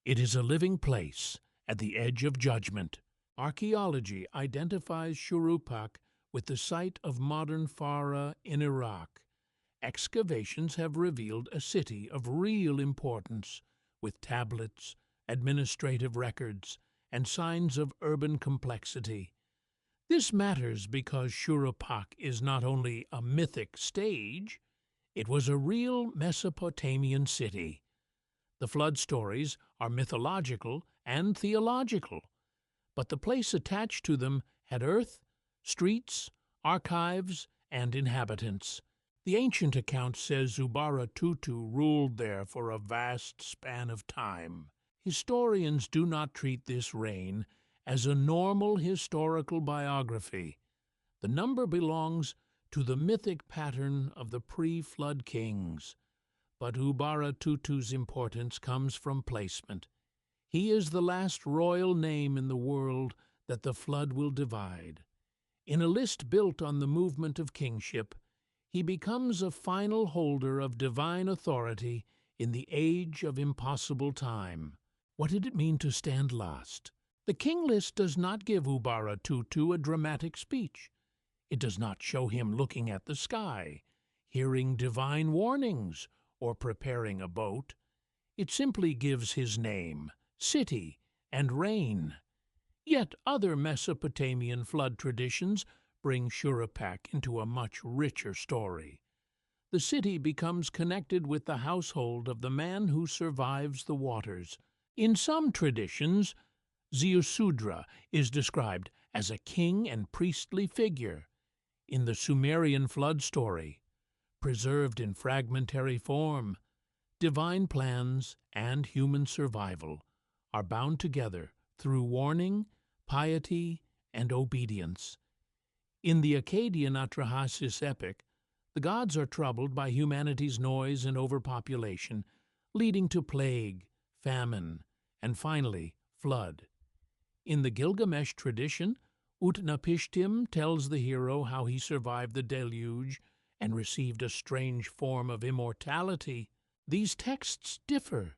It is a living place at the edge of judgment. Archaeology identifies Shuruppak with the site of modern Farah in Iraq. Excavations have revealed a city of real importance, with tablets, administrative records, and signs of urban complexity. This matters because Shuruppak is not only a mythic stage, it was a real Mesopotamian city. The flood stories are mythological and theological, but the place attached to them had earth, streets, archives, and inhabitants. The ancient account says Ubara Tutu ruled there for a vast span of time. Historians do not treat this reign as a normal historical biography. The number belongs to the mythic pattern of the pre-flood kings. But Ubara Tutu's importance comes from placement. He is the last royal name in the world that the flood will divide. In a list built on the movement of kingship, he becomes a final holder of divine authority in the age of impossible time. What did it mean to stand last? The King List does not give Ubara Tutu a dramatic speech. It does not show him looking at the sky, hearing divine warnings, or preparing a boat. It simply gives his name, city, and reign. Yet other Mesopotamian flood traditions bring Shuruppak into a much richer story. The city becomes connected with the household of the man who survives the waters. In some traditions, Ziusudra is described as a king and priestly figure. In the Sumerian flood story, preserved in fragmentary form, divine plans and human survival are bound together through warning, piety, and obedience. In the Akkadian Atrahasis epic, the gods are troubled by humanity's noise and overpopulation, leading to plague, famine, and finally, flood. In the Gilgamesh tradition, Utnapishtim tells the hero how he survived the deluge and received a strange form of immortality. These texts differ,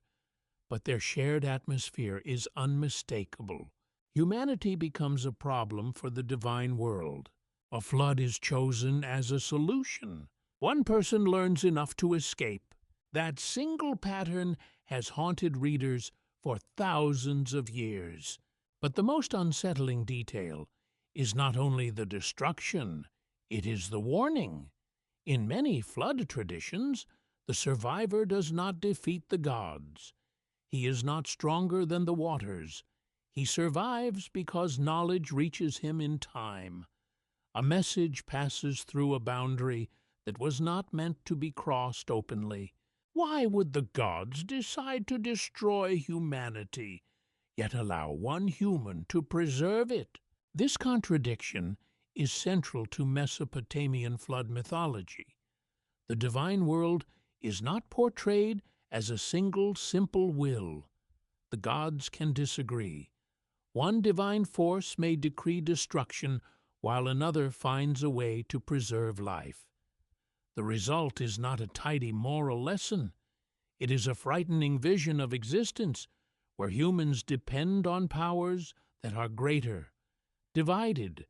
but their shared atmosphere is unmistakable. Humanity becomes a problem for the divine world. A flood is chosen as a solution, One person learns enough to escape. That single pattern has haunted readers for thousands of years. But the most unsettling detail is not only the destruction, it is the warning. In many flood traditions, the survivor does not defeat the gods. He is not stronger than the waters. He survives because knowledge reaches him in time. A message passes through a boundary that was not meant to be crossed openly. Why would the gods decide to destroy humanity, yet allow one human to preserve it? This contradiction is central to Mesopotamian flood mythology. The divine world is not portrayed as a single simple will. The gods can disagree. One divine force may decree destruction while another finds a way to preserve life. The result is not a tidy moral lesson. It is a frightening vision of existence where humans depend on powers that are greater, divided,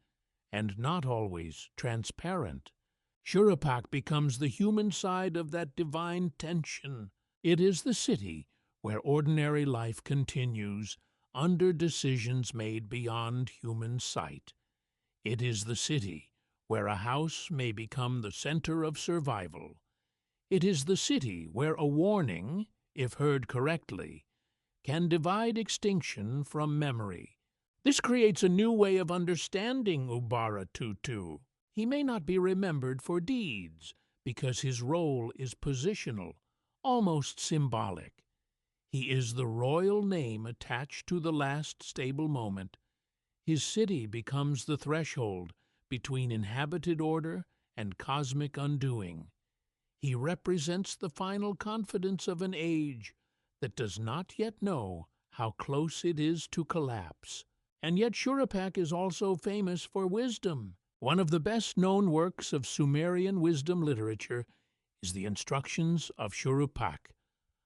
and not always transparent. Shuruppak becomes the human side of that divine tension. It is the city where ordinary life continues under decisions made beyond human sight. It is the city where a house may become the center of survival. It is the city where a warning, if heard correctly, can divide extinction from memory. This creates a new way of understanding Ubara Tutu. He may not be remembered for deeds, because his role is positional, almost symbolic. He is the royal name attached to the last stable moment. His city becomes the threshold between inhabited order and cosmic undoing. He represents the final confidence of an age that does not yet know how close it is to collapse. And yet Shuruppak is also famous for wisdom. One of the best-known works of Sumerian wisdom literature is the Instructions of Shuruppak,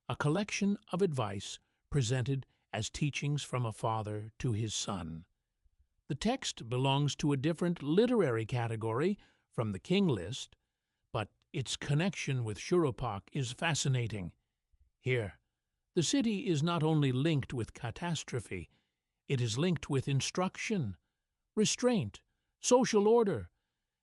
a collection of advice presented as teachings from a father to his son. The text belongs to a different literary category from the King List, but its connection with Shuruppak is fascinating. Here, the city is not only linked with catastrophe, it is linked with instruction, restraint, social order,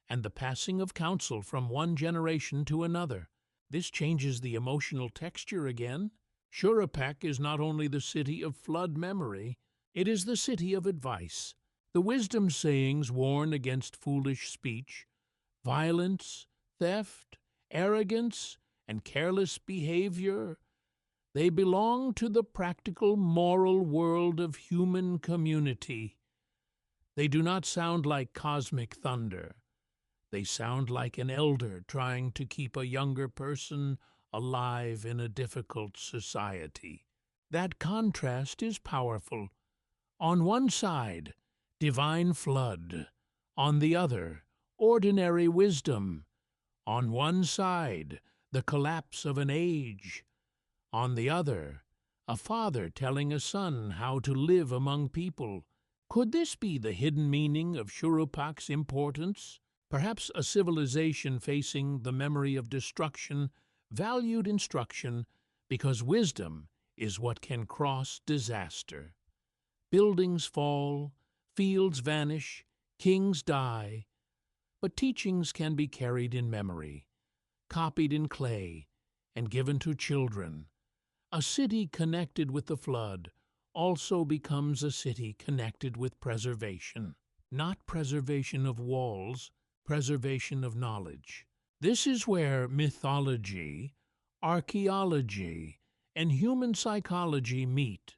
and the passing of counsel from one generation to another. This changes the emotional texture again. Shuruppak is not only the city of flood memory, it is the city of advice. The wisdom sayings warn against foolish speech, violence, theft, arrogance, and careless behavior. They belong to the practical, moral world of human community. They do not sound like cosmic thunder. They sound like an elder trying to keep a younger person alive in a difficult society. That contrast is powerful. On one side, divine flood. On the other, ordinary wisdom. On one side, the collapse of an age. On the other, a father telling a son how to live among people. Could this be the hidden meaning of Shuruppak's importance? Perhaps a civilization facing the memory of destruction valued instruction because wisdom is what can cross disaster. Buildings fall, fields vanish, kings die, but teachings can be carried in memory, copied in clay, and given to children. A city connected with the flood also becomes a city connected with preservation. Not preservation of walls, preservation of knowledge. This is where mythology, archaeology, and human psychology meet.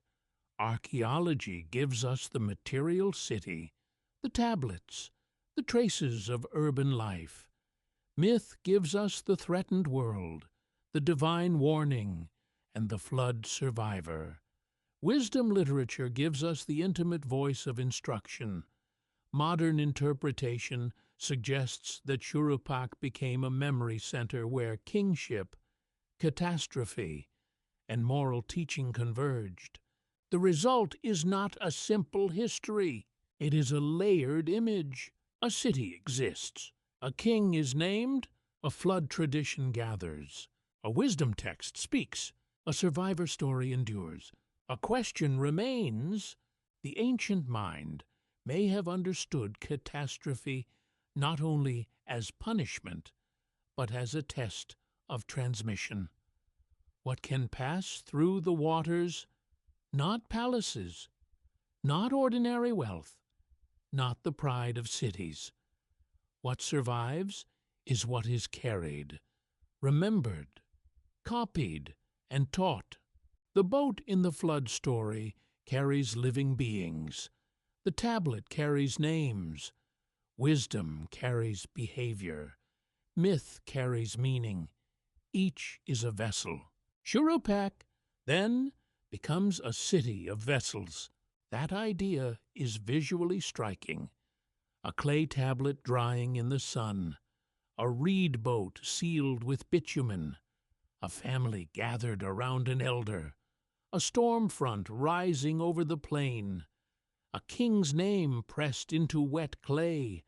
Archaeology gives us the material city, the tablets, the traces of urban life. Myth gives us the threatened world, the divine warning, and the flood survivor. Wisdom literature gives us the intimate voice of instruction. Modern interpretation suggests that Shuruppak became a memory center where kingship, catastrophe, and moral teaching converged. The result is not a simple history. It is a layered image. A city exists. A king is named. A flood tradition gathers. A wisdom text speaks. A survivor story endures. A question remains. The ancient mind may have understood catastrophe not only as punishment, but as a test of transmission. What can pass through the waters? Not palaces, not ordinary wealth, not the pride of cities. What survives is what is carried, remembered, copied, and taught. The boat in the flood story carries living beings. The tablet carries names. Wisdom carries behavior. Myth carries meaning. Each is a vessel. Shurupak, then, becomes a city of vessels. That idea is visually striking. A clay tablet drying in the sun, a reed boat sealed with bitumen, a family gathered around an elder, a storm front rising over the plain, a king's name pressed into wet clay,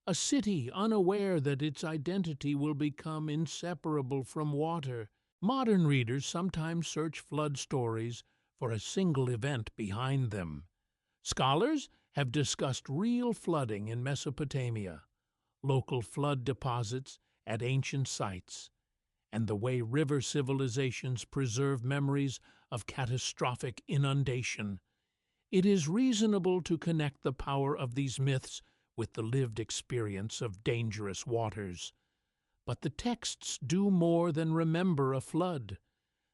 a city unaware that its identity will become inseparable from water. Modern readers sometimes search flood stories for a single event behind them. Scholars have discussed real flooding in Mesopotamia, local flood deposits at ancient sites, and the way river civilizations preserve memories of catastrophic inundation. It is reasonable to connect the power of these myths with the lived experience of dangerous waters. But the texts do more than remember a flood.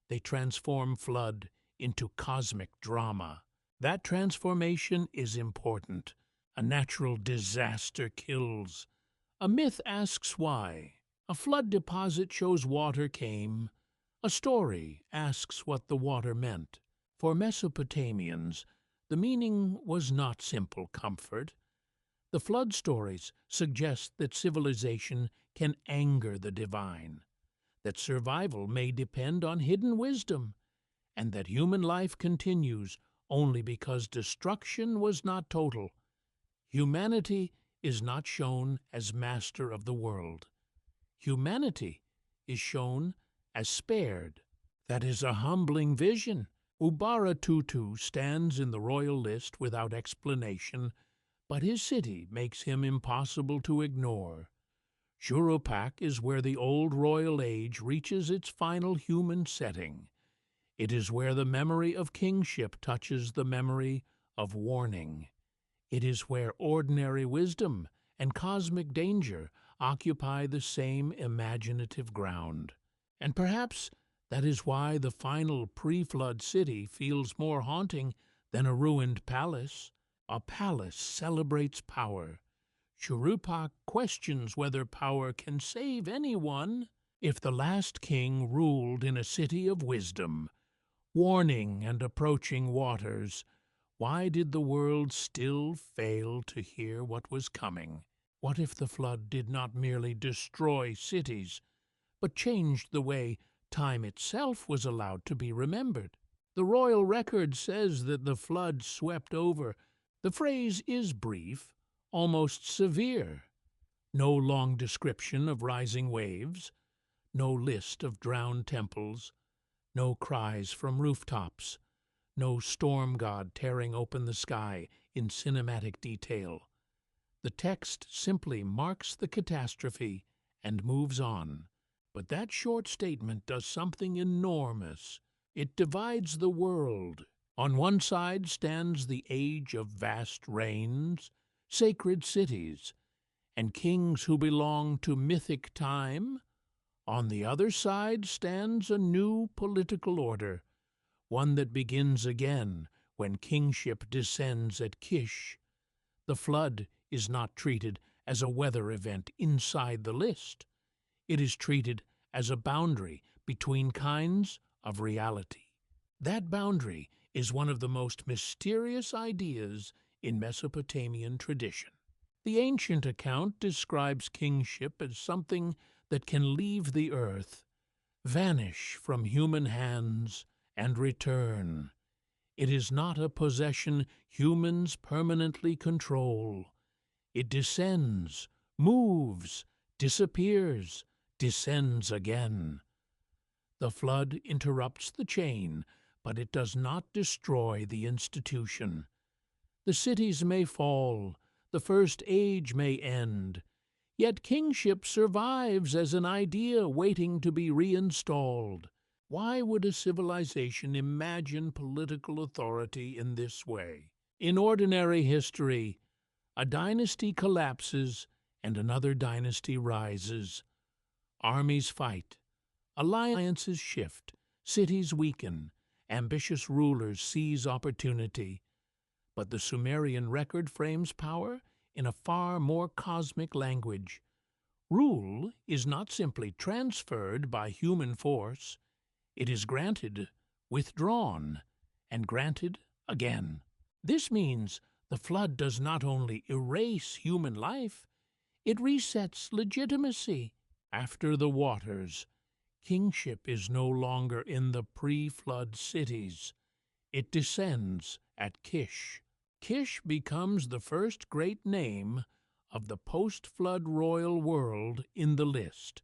They transform flood into cosmic drama. That transformation is important. A natural disaster kills. A myth asks why. A flood deposit shows water came. A story asks what the water meant. For Mesopotamians, the meaning was not simple comfort. The flood stories suggest that civilization can anger the divine, that survival may depend on hidden wisdom, and that human life continues only because destruction was not total. Humanity is not shown as master of the world. Humanity is shown as spared. That is a humbling vision. Ubaratutu stands in the royal list without explanation, but his city makes him impossible to ignore. Shurupak is where the old royal age reaches its final human setting. It is where the memory of kingship touches the memory of warning. It is where ordinary wisdom and cosmic danger occupy the same imaginative ground. And perhaps that is why the final pre-flood city feels more haunting than a ruined palace. A palace celebrates power. Shurupak questions whether power can save anyone. If the last king ruled in a city of wisdom, warning and approaching waters, why did the world still fail to hear what was coming? What if the flood did not merely destroy cities, but changed the way time itself was allowed to be remembered? The royal record says that the flood swept over. The phrase is brief, almost severe. No long description of rising waves, no list of drowned temples, no cries from rooftops, no storm god tearing open the sky in cinematic detail. The text simply marks the catastrophe and moves on. But that short statement does something enormous. It divides the world. On one side stands the age of vast reigns, sacred cities, and kings who belong to mythic time. On the other side stands a new political order, one that begins again when kingship descends at Kish. The flood is not treated as a weather event inside the list. It is treated as a boundary between kinds of reality. That boundary is one of the most mysterious ideas in Mesopotamian tradition. The ancient account describes kingship as something that can leave the earth, vanish from human hands, and return. It is not a possession humans permanently control. It descends, moves, disappears, descends again. The flood interrupts the chain, but it does not destroy the institution. The cities may fall, the first age may end, yet kingship survives as an idea waiting to be reinstalled. Why would a civilization imagine political authority in this way? In ordinary history, a dynasty collapses and another dynasty rises. Armies fight, alliances shift, cities weaken, ambitious rulers seize opportunity. But the Sumerian record frames power in a far more cosmic language. Rule is not simply transferred by human force. It is granted, withdrawn, and granted again. This means the flood does not only erase human life, it resets legitimacy. After the waters, kingship is no longer in the pre-flood cities. It descends at Kish. Kish becomes the first great name of the post-flood royal world in the list.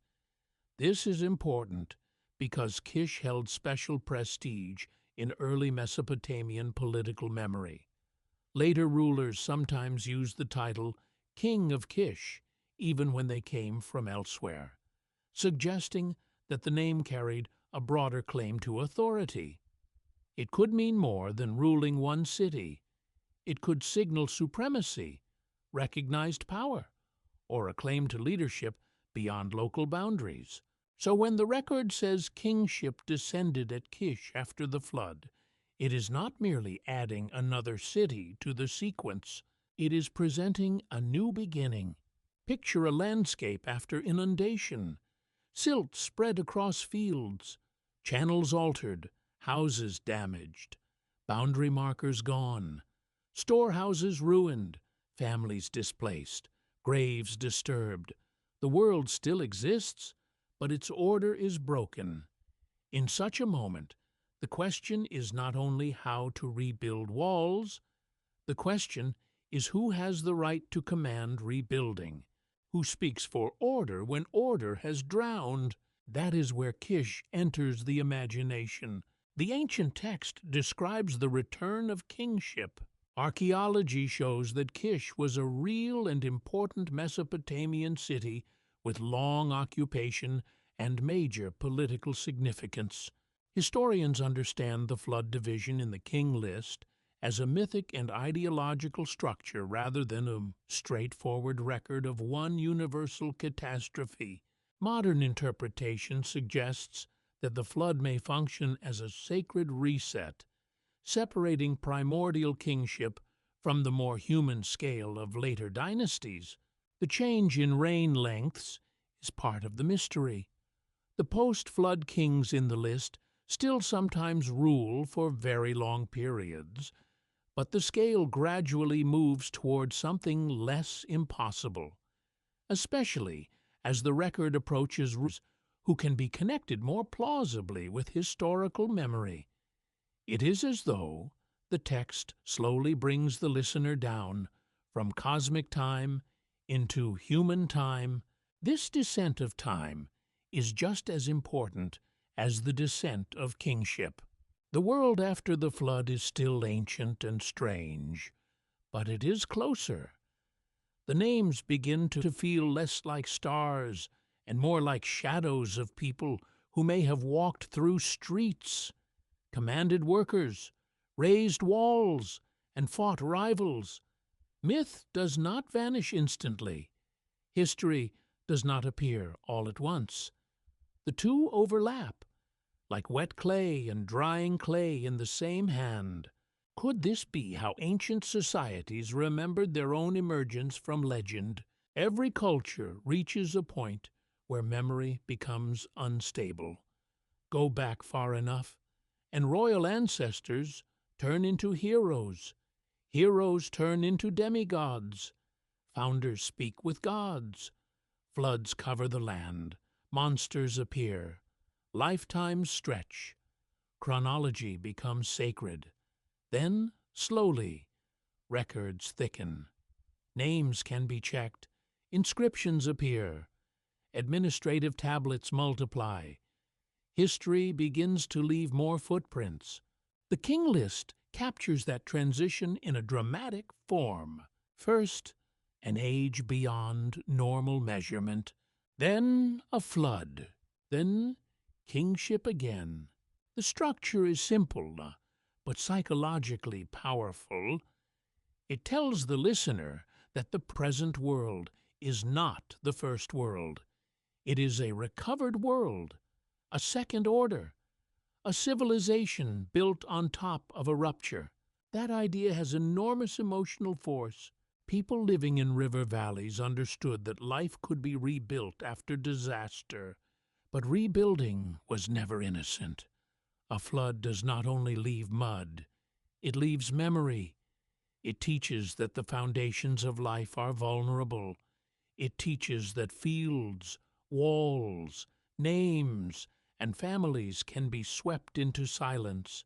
This is important because Kish held special prestige in early Mesopotamian political memory. Later rulers sometimes used the title King of Kish, even when they came from elsewhere, suggesting that the name carried a broader claim to authority. It could mean more than ruling one city. It could signal supremacy, recognized power, or a claim to leadership beyond local boundaries. So when the record says kingship descended at Kish after the flood, it is not merely adding another city to the sequence. It is presenting a new beginning. Picture a landscape after inundation. Silt spread across fields, channels altered, houses damaged, boundary markers gone, storehouses ruined, families displaced, graves disturbed. The world still exists, but its order is broken. In such a moment, the question is not only how to rebuild walls, the question is who has the right to command rebuilding, who speaks for order when order has drowned. That is where Kish enters the imagination. The ancient text describes the return of kingship. Archaeology shows that Kish was a real and important Mesopotamian city with long occupation and major political significance. Historians understand the flood division in the King List as a mythic and ideological structure rather than a straightforward record of one universal catastrophe. Modern interpretation suggests that the flood may function as a sacred reset, separating primordial kingship from the more human scale of later dynasties. The change in reign lengths is part of the mystery. The post-flood kings in the list still sometimes rule for very long periods, but the scale gradually moves toward something less impossible, especially as the record approaches rulers who can be connected more plausibly with historical memory. It is as though the text slowly brings the listener down from cosmic time into human time. This descent of time is just as important as the descent of kingship. The world after the flood is still ancient and strange, but it is closer. The names begin to feel less like stars and more like shadows of people who may have walked through streets, commanded workers, raised walls, and fought rivals. Myth does not vanish instantly. History does not appear all at once. The two overlap, like wet clay and drying clay in the same hand. Could this be how ancient societies remembered their own emergence from legend? Every culture reaches a point where memory becomes unstable. Go back far enough, and royal ancestors turn into heroes. Heroes turn into demigods. Founders speak with gods. Floods cover the land. Monsters appear. Lifetimes stretch. Chronology becomes sacred. Then, slowly, records thicken. Names can be checked. Inscriptions appear. Administrative tablets multiply. History begins to leave more footprints. The King List captures that transition in a dramatic form. First, an age beyond normal measurement, then a flood, then kingship again. The structure is simple, but psychologically powerful. It tells the listener that the present world is not the first world. It is a recovered world, a second order, a civilization built on top of a rupture. That idea has enormous emotional force. People living in river valleys understood that life could be rebuilt after disaster, but rebuilding was never innocent. A flood does not only leave mud, it leaves memory. It teaches that the foundations of life are vulnerable. It teaches that fields, walls, names, and families can be swept into silence.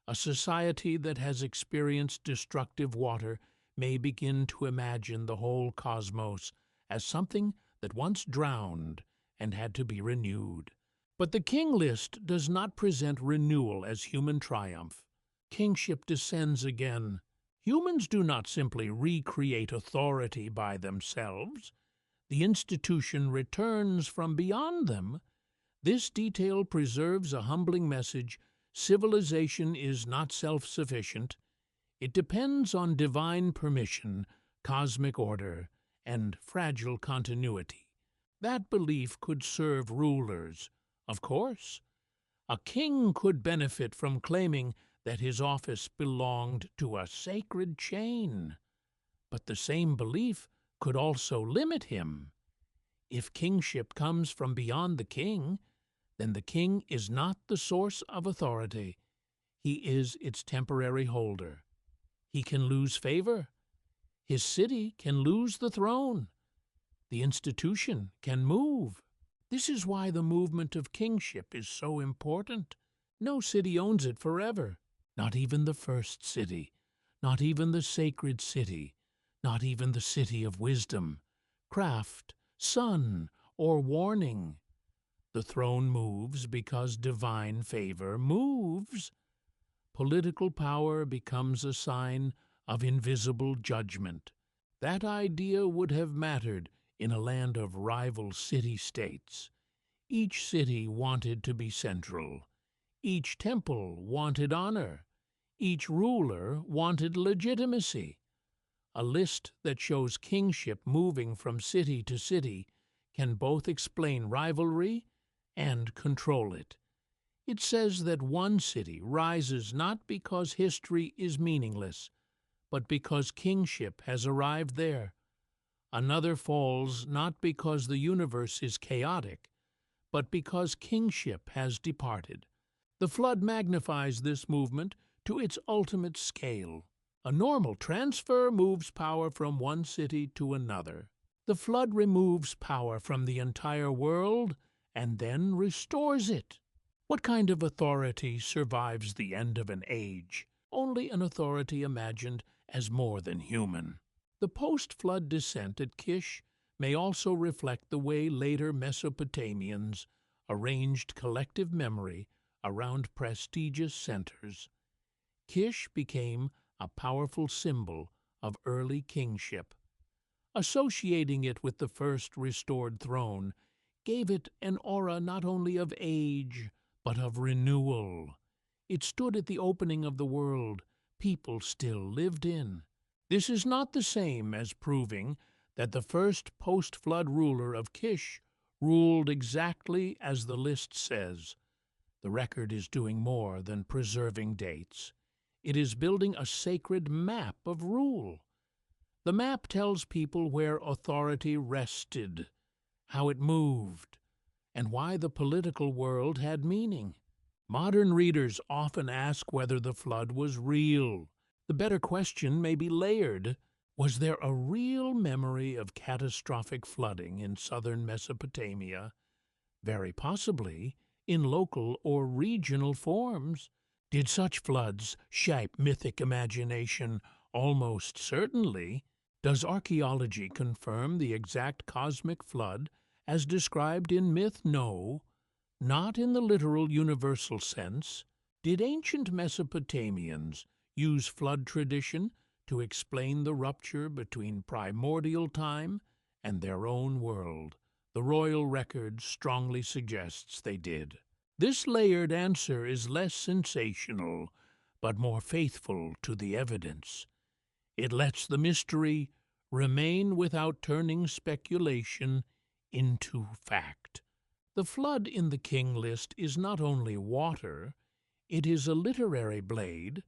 A society that has experienced destructive water may begin to imagine the whole cosmos as something that once drowned and had to be renewed. But the King List does not present renewal as human triumph. Kingship descends again. Humans do not simply recreate authority by themselves. The institution returns from beyond them. This detail preserves a humbling message. Civilization is not self-sufficient. It depends on divine permission, cosmic order, and fragile continuity. That belief could serve rulers. Of course, a king could benefit from claiming that his office belonged to a sacred chain. But the same belief could also limit him. If kingship comes from beyond the king, then the king is not the source of authority. He is its temporary holder. He can lose favor. His city can lose the throne. The institution can move. This is why the movement of kingship is so important. No city owns it forever. Not even the first city. Not even the sacred city. Not even the city of wisdom, craft, sun, or warning. The throne moves because divine favor moves. Political power becomes a sign of invisible judgment. That idea would have mattered in a land of rival city-states. Each city wanted to be central. Each temple wanted honor. Each ruler wanted legitimacy. A list that shows kingship moving from city to city can both explain rivalry and control it. It says that one city rises not because history is meaningless, but because kingship has arrived there. Another falls not because the universe is chaotic, but because kingship has departed. The flood magnifies this movement to its ultimate scale. A normal transfer moves power from one city to another. The flood removes power from the entire world and then restores it. What kind of authority survives the end of an age? Only an authority imagined as more than human. The post-flood descent at Kish may also reflect the way later Mesopotamians arranged collective memory around prestigious centers. Kish became a powerful symbol of early kingship. Associating it with the first restored throne gave it an aura not only of age, but of renewal. It stood at the opening of the world people still lived in. This is not the same as proving that the first post-flood ruler of Kish ruled exactly as the list says. The record is doing more than preserving dates. It is building a sacred map of rule. The map tells people where authority rested, how it moved, and why the political world had meaning. Modern readers often ask whether the flood was real. The better question may be layered. Was there a real memory of catastrophic flooding in southern Mesopotamia? Very possibly in local or regional forms. Did such floods shape mythic imagination? Almost certainly. Does archaeology confirm the exact cosmic flood as described in myth? No, not in the literal universal sense. Did ancient Mesopotamians use flood tradition to explain the rupture between primordial time and their own world? The royal record strongly suggests they did. This layered answer is less sensational, but more faithful to the evidence. It lets the mystery remain without turning speculation into fact. The flood in the King List is not only water, it is a literary blade.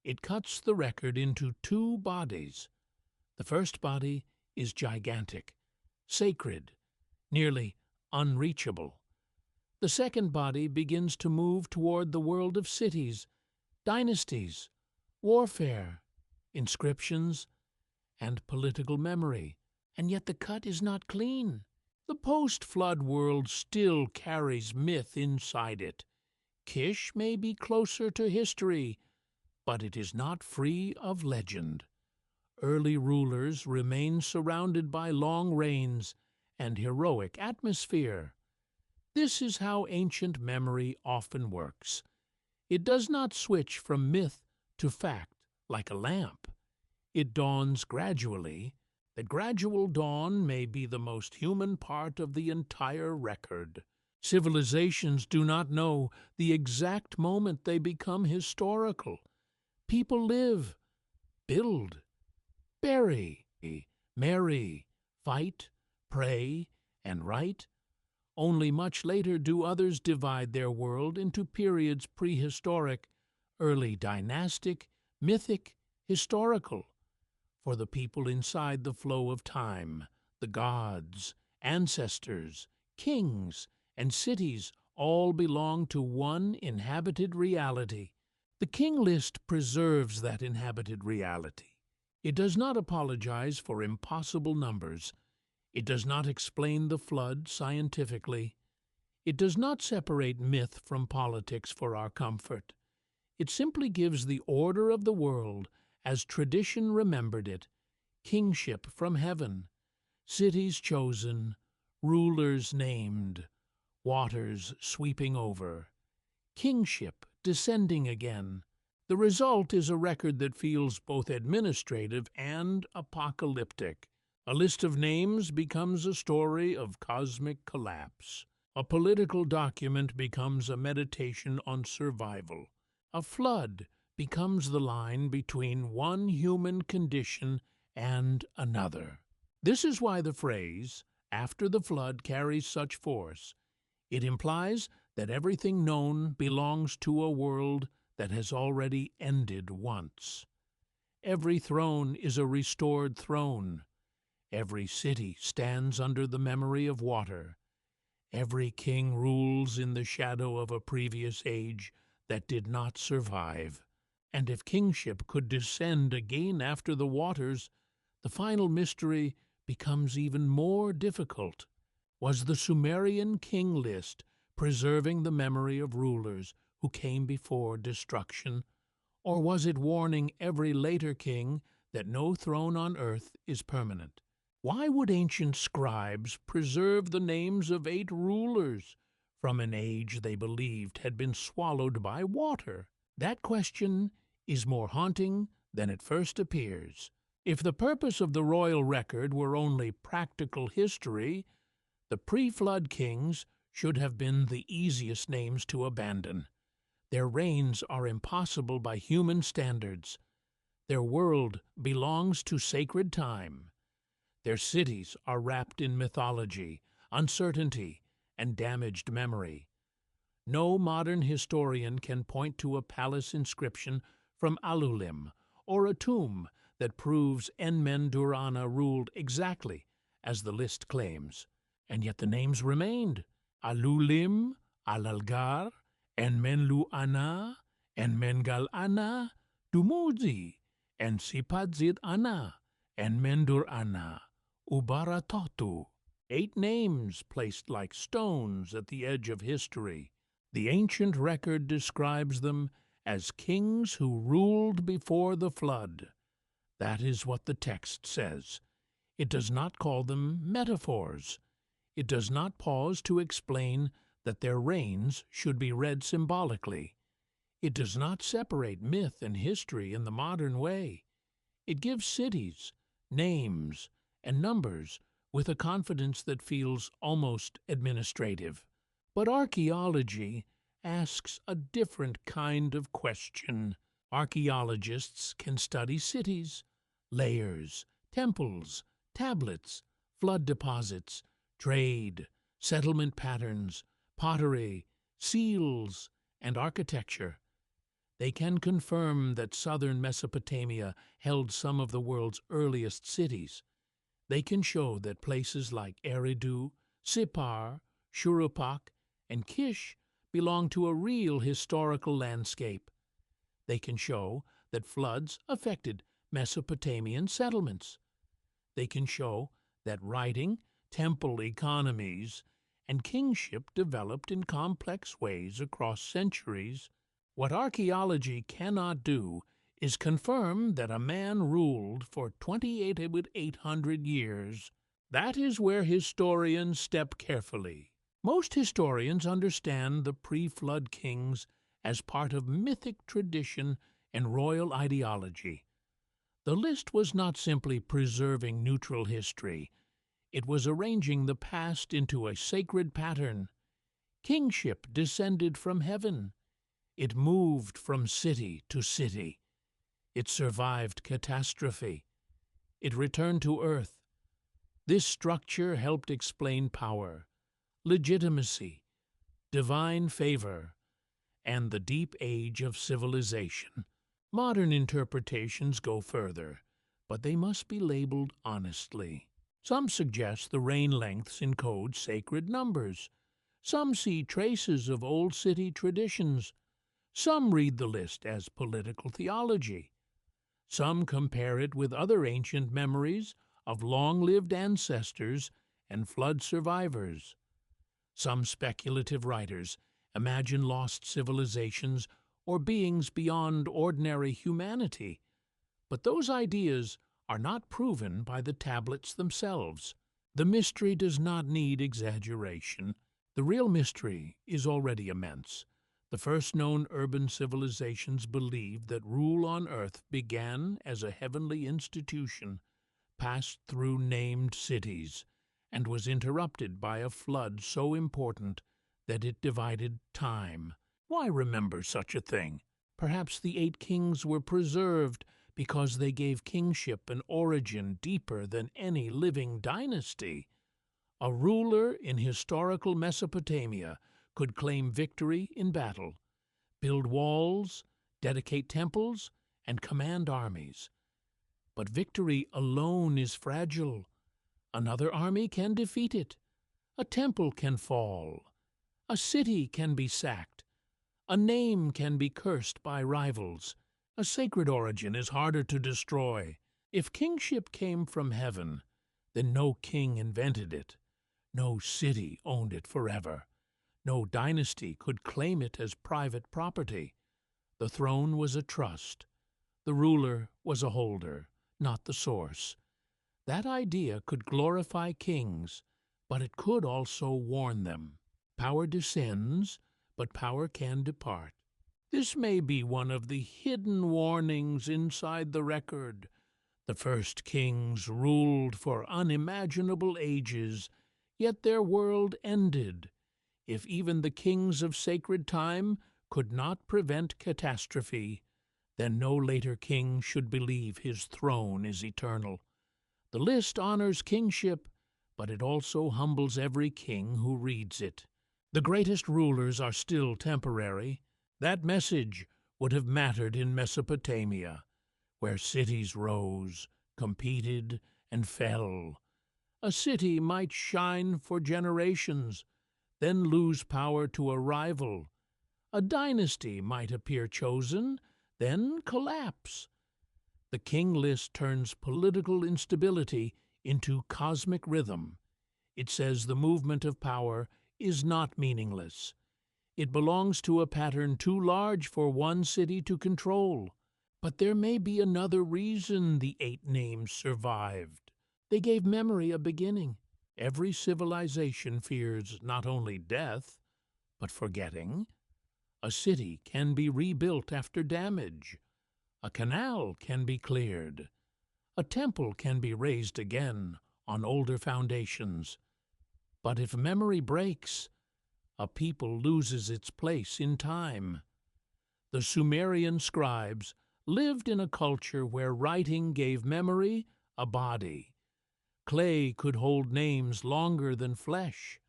It cuts the record into two bodies. The first body is gigantic, sacred, nearly unreachable. The second body begins to move toward the world of cities, dynasties, warfare, inscriptions, and political memory. And yet the cut is not clean. The post-flood world still carries myth inside it. Kish may be closer to history, but it is not free of legend. Early rulers remain surrounded by long reigns and heroic atmosphere. This is how ancient memory often works. It does not switch from myth to fact like a lamp. It dawns gradually. The gradual dawn may be the most human part of the entire record. Civilizations do not know the exact moment they become historical. People live, build, bury, marry, fight, pray, and write. Only much later do others divide their world into periods prehistoric, early dynastic, mythic, historical. For the people inside the flow of time, the gods, ancestors, kings, and cities all belong to one inhabited reality. The King List preserves that inhabited reality. It does not apologize for impossible numbers. It does not explain the flood scientifically. It does not separate myth from politics for our comfort. It simply gives the order of the world as tradition remembered it, kingship from heaven, cities chosen, rulers named, waters sweeping over, kingship descending again. The result is a record that feels both administrative and apocalyptic. A list of names becomes a story of cosmic collapse. A political document becomes a meditation on survival. A flood becomes the line between one human condition and another. This is why the phrase, "after the flood," carries such force. It implies that everything known belongs to a world that has already ended once. Every throne is a restored throne. Every city stands under the memory of water. Every king rules in the shadow of a previous age that did not survive. And if kingship could descend again after the waters, the final mystery becomes even more difficult. Was the Sumerian King List preserving the memory of rulers who came before destruction, or was it warning every later king that no throne on earth is permanent? Why would ancient scribes preserve the names of 8 rulers from an age they believed had been swallowed by water? That question is more haunting than it first appears. If the purpose of the royal record were only practical history, the pre-flood kings should have been the easiest names to abandon. Their reigns are impossible by human standards. Their world belongs to sacred time. Their cities are wrapped in mythology, uncertainty, and damaged memory. No modern historian can point to a palace inscription from Alulim or a tomb that proves Enmen-Durana ruled exactly as the list claims. And yet the names remained: Alulim, Alalgar, Enmen-Lu-Ana, Enmen-Gal-Ana, Dumuzi, Ensipadzid-Ana, Enmen-Dur-Ana, Ubaratotu. 8 names placed like stones at the edge of history. The ancient record describes them as kings who ruled before the flood. That is what the text says. It does not call them metaphors. It does not pause to explain that their reigns should be read symbolically. It does not separate myth and history in the modern way. It gives cities, names, and numbers with a confidence that feels almost administrative. But archaeology asks a different kind of question. Archaeologists can study cities, layers, temples, tablets, flood deposits, trade, settlement patterns, pottery, seals, and architecture. They can confirm that southern Mesopotamia held some of the world's earliest cities. They can show that places like Eridu, Sippar, Shuruppak, and Kish belong to a real historical landscape. They can show that floods affected Mesopotamian settlements. They can show that writing, temple economies, and kingship developed in complex ways across centuries. What archaeology cannot do is confirm that a man ruled for 800 years. That is where historians step carefully. Most historians understand the pre-flood kings as part of mythic tradition and royal ideology. The list was not simply preserving neutral history. It was arranging the past into a sacred pattern. Kingship descended from heaven. It moved from city to city. It survived catastrophe. It returned to earth. This structure helped explain power, legitimacy, divine favor, and the deep age of civilization. Modern interpretations go further, but they must be labeled honestly. Some suggest the reign lengths encode sacred numbers. Some see traces of old city traditions. Some read the list as political theology. Some compare it with other ancient memories of long-lived ancestors and flood survivors. Some speculative writers imagine lost civilizations or beings beyond ordinary humanity. But those ideas are not proven by the tablets themselves. The mystery does not need exaggeration. The real mystery is already immense. The first known urban civilizations believed that rule on earth began as a heavenly institution, passed through named cities, and was interrupted by a flood so important that it divided time. Why remember such a thing? Perhaps the 8 kings were preserved because they gave kingship an origin deeper than any living dynasty. A ruler in historical Mesopotamia could claim victory in battle, build walls, dedicate temples, and command armies. But victory alone is fragile. Another army can defeat it. A temple can fall. A city can be sacked. A name can be cursed by rivals. A sacred origin is harder to destroy. If kingship came from heaven, then no king invented it. No city owned it forever. No dynasty could claim it as private property. The throne was a trust. The ruler was a holder, not the source. That idea could glorify kings, but it could also warn them. Power descends, but power can depart. This may be one of the hidden warnings inside the record. The first kings ruled for unimaginable ages, yet their world ended. If even the kings of sacred time could not prevent catastrophe, then no later king should believe his throne is eternal. The list honors kingship, but it also humbles every king who reads it. The greatest rulers are still temporary. That message would have mattered in Mesopotamia, where cities rose, competed, and fell. A city might shine for generations, then lose power to a rival. A dynasty might appear chosen, then collapse. The king list turns political instability into cosmic rhythm. It says the movement of power is not meaningless. It belongs to a pattern too large for one city to control. But there may be another reason the 8 names survived. They gave memory a beginning. Every civilization fears not only death, but forgetting. A city can be rebuilt after damage. A canal can be cleared. A temple can be raised again on older foundations. But if memory breaks, a people loses its place in time. The Sumerian scribes lived in a culture where writing gave memory a body. Clay could hold names longer than flesh,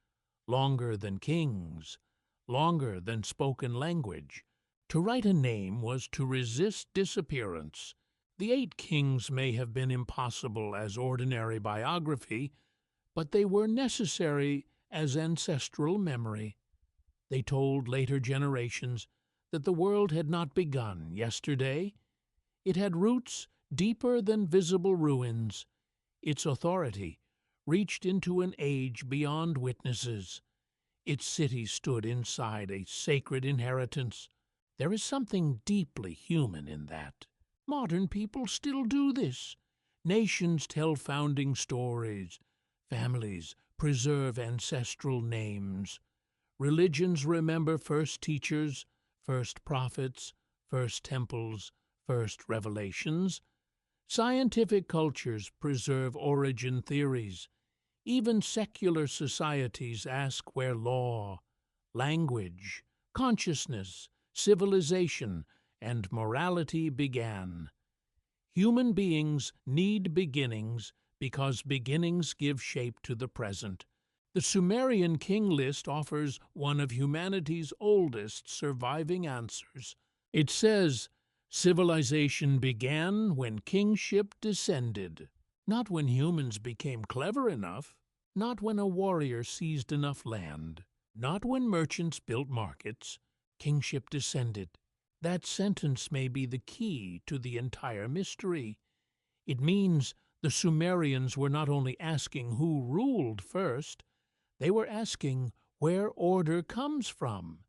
longer than kings, longer than spoken language. To write a name was to resist disappearance. The 8 kings may have been impossible as ordinary biography, but they were necessary as ancestral memory. They told later generations that the world had not begun yesterday. It had roots deeper than visible ruins. Its authority reached into an age beyond witnesses. Its city stood inside a sacred inheritance. There is something deeply human in that. Modern people still do this. Nations tell founding stories. Families preserve ancestral names. Religions remember first teachers, first prophets, first temples, first revelations. Scientific cultures preserve origin theories. Even secular societies ask where law, language, consciousness, civilization, and morality began. Human beings need beginnings because beginnings give shape to the present. The Sumerian King List offers one of humanity's oldest surviving answers. It says, civilization began when kingship descended, not when humans became clever enough, not when a warrior seized enough land, not when merchants built markets. Kingship descended. That sentence may be the key to the entire mystery. It means the Sumerians were not only asking who ruled first, they were asking where order comes from.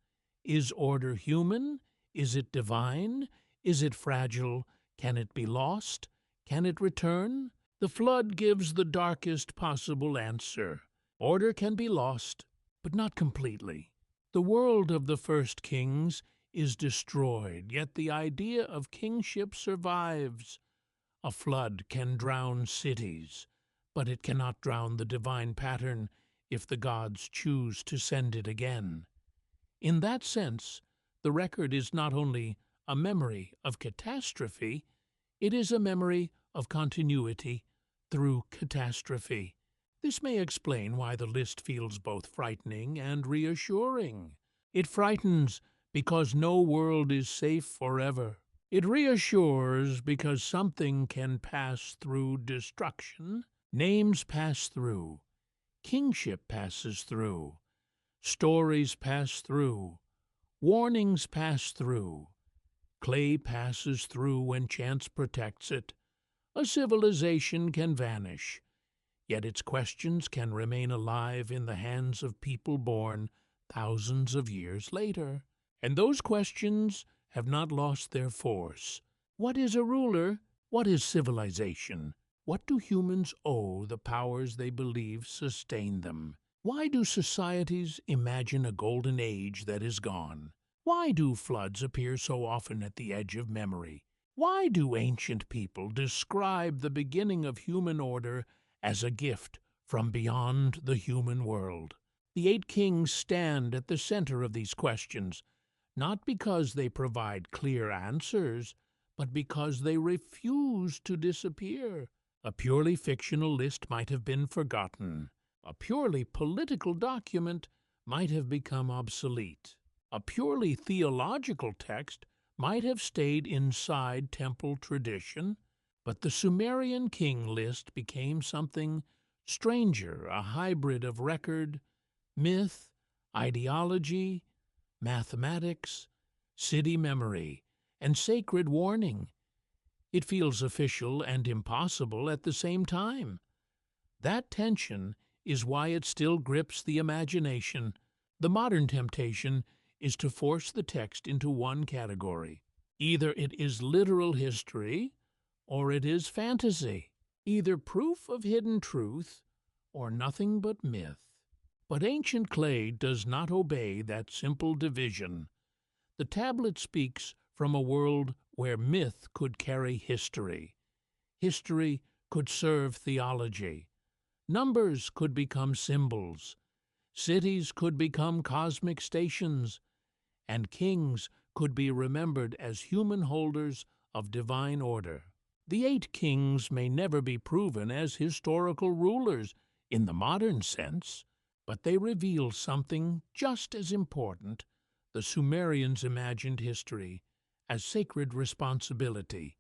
Is order human? Is it divine? Is it fragile? Can it be lost? Can it return? The flood gives the darkest possible answer. Order can be lost, but not completely. The world of the first kings is destroyed, yet the idea of kingship survives. A flood can drown cities, but it cannot drown the divine pattern if the gods choose to send it again. In that sense, the record is not only a memory of catastrophe, it is a memory of continuity through catastrophe. This may explain why the list feels both frightening and reassuring. It frightens because no world is safe forever. It reassures because something can pass through destruction. Names pass through. Kingship passes through. Stories pass through. Warnings pass through. Clay passes through when chance protects it. A civilization can vanish, yet its questions can remain alive in the hands of people born thousands of years later. And those questions have not lost their force. What is a ruler? What is civilization? What do humans owe the powers they believe sustain them? Why do societies imagine a golden age that is gone? Why do floods appear so often at the edge of memory? Why do ancient people describe the beginning of human order as a gift from beyond the human world? The 8 kings stand at the center of these questions, not because they provide clear answers, but because they refuse to disappear. A purely fictional list might have been forgotten. A purely political document might have become obsolete. A purely theological text might have stayed inside temple tradition. But the Sumerian King List became something stranger, a hybrid of record, myth, ideology, mathematics, city memory, and sacred warning. It feels official and impossible at the same time. That tension is why it still grips the imagination. The modern temptation is to force the text into one category. Either it is literal history, or it is fantasy. Either proof of hidden truth, or nothing but myth. But ancient clay does not obey that simple division. The tablet speaks from a world where myth could carry history. History could serve theology. Numbers could become symbols. Cities could become cosmic stations. And kings could be remembered as human holders of divine order. The 8 kings may never be proven as historical rulers in the modern sense, but they reveal something just as important: the Sumerians imagined history as sacred responsibility.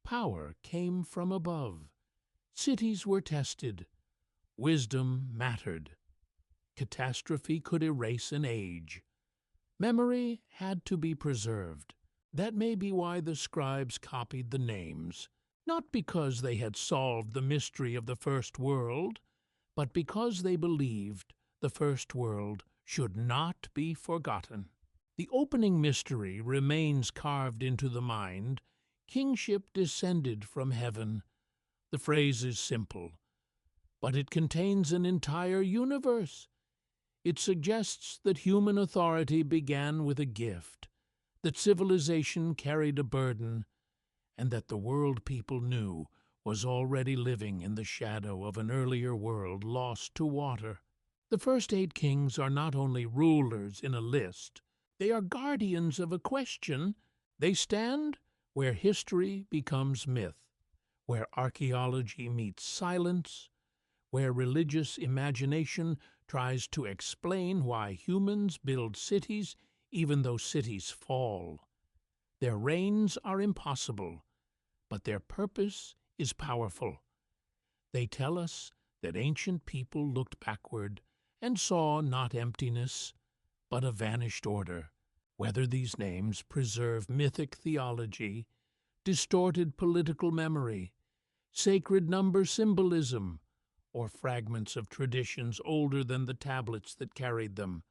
Power came from above. Cities were tested. Wisdom mattered. Catastrophe could erase an age. Memory had to be preserved. That may be why the scribes copied the names, not because they had solved the mystery of the first world, but because they believed the first world should not be forgotten. The opening mystery remains carved into the mind: kingship descended from heaven. The phrase is simple, but it contains an entire universe. It suggests that human authority began with a gift, that civilization carried a burden, and that the world people knew was already living in the shadow of an earlier world lost to water. The first 8 kings are not only rulers in a list, they are guardians of a question. They stand where history becomes myth, where archaeology meets silence, where religious imagination tries to explain why humans build cities even though cities fall. Their reigns are impossible, but their purpose is powerful. They tell us that ancient people looked backward and saw not emptiness, but a vanished order. Whether these names preserve mythic theology, distorted political memory, sacred number symbolism, or fragments of traditions older than the tablets that carried them,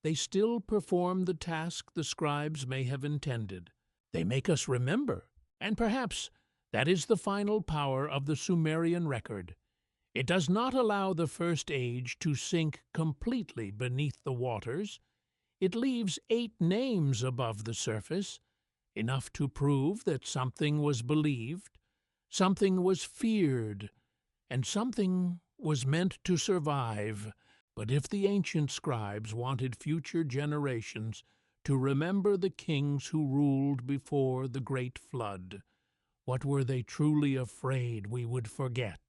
they still perform the task the scribes may have intended. They make us remember, and perhaps that is the final power of the Sumerian record. It does not allow the first age to sink completely beneath the waters. It leaves 8 names above the surface, enough to prove that something was believed, something was feared, and something was meant to survive. But if the ancient scribes wanted future generations to remember the kings who ruled before the great flood, what were they truly afraid we would forget?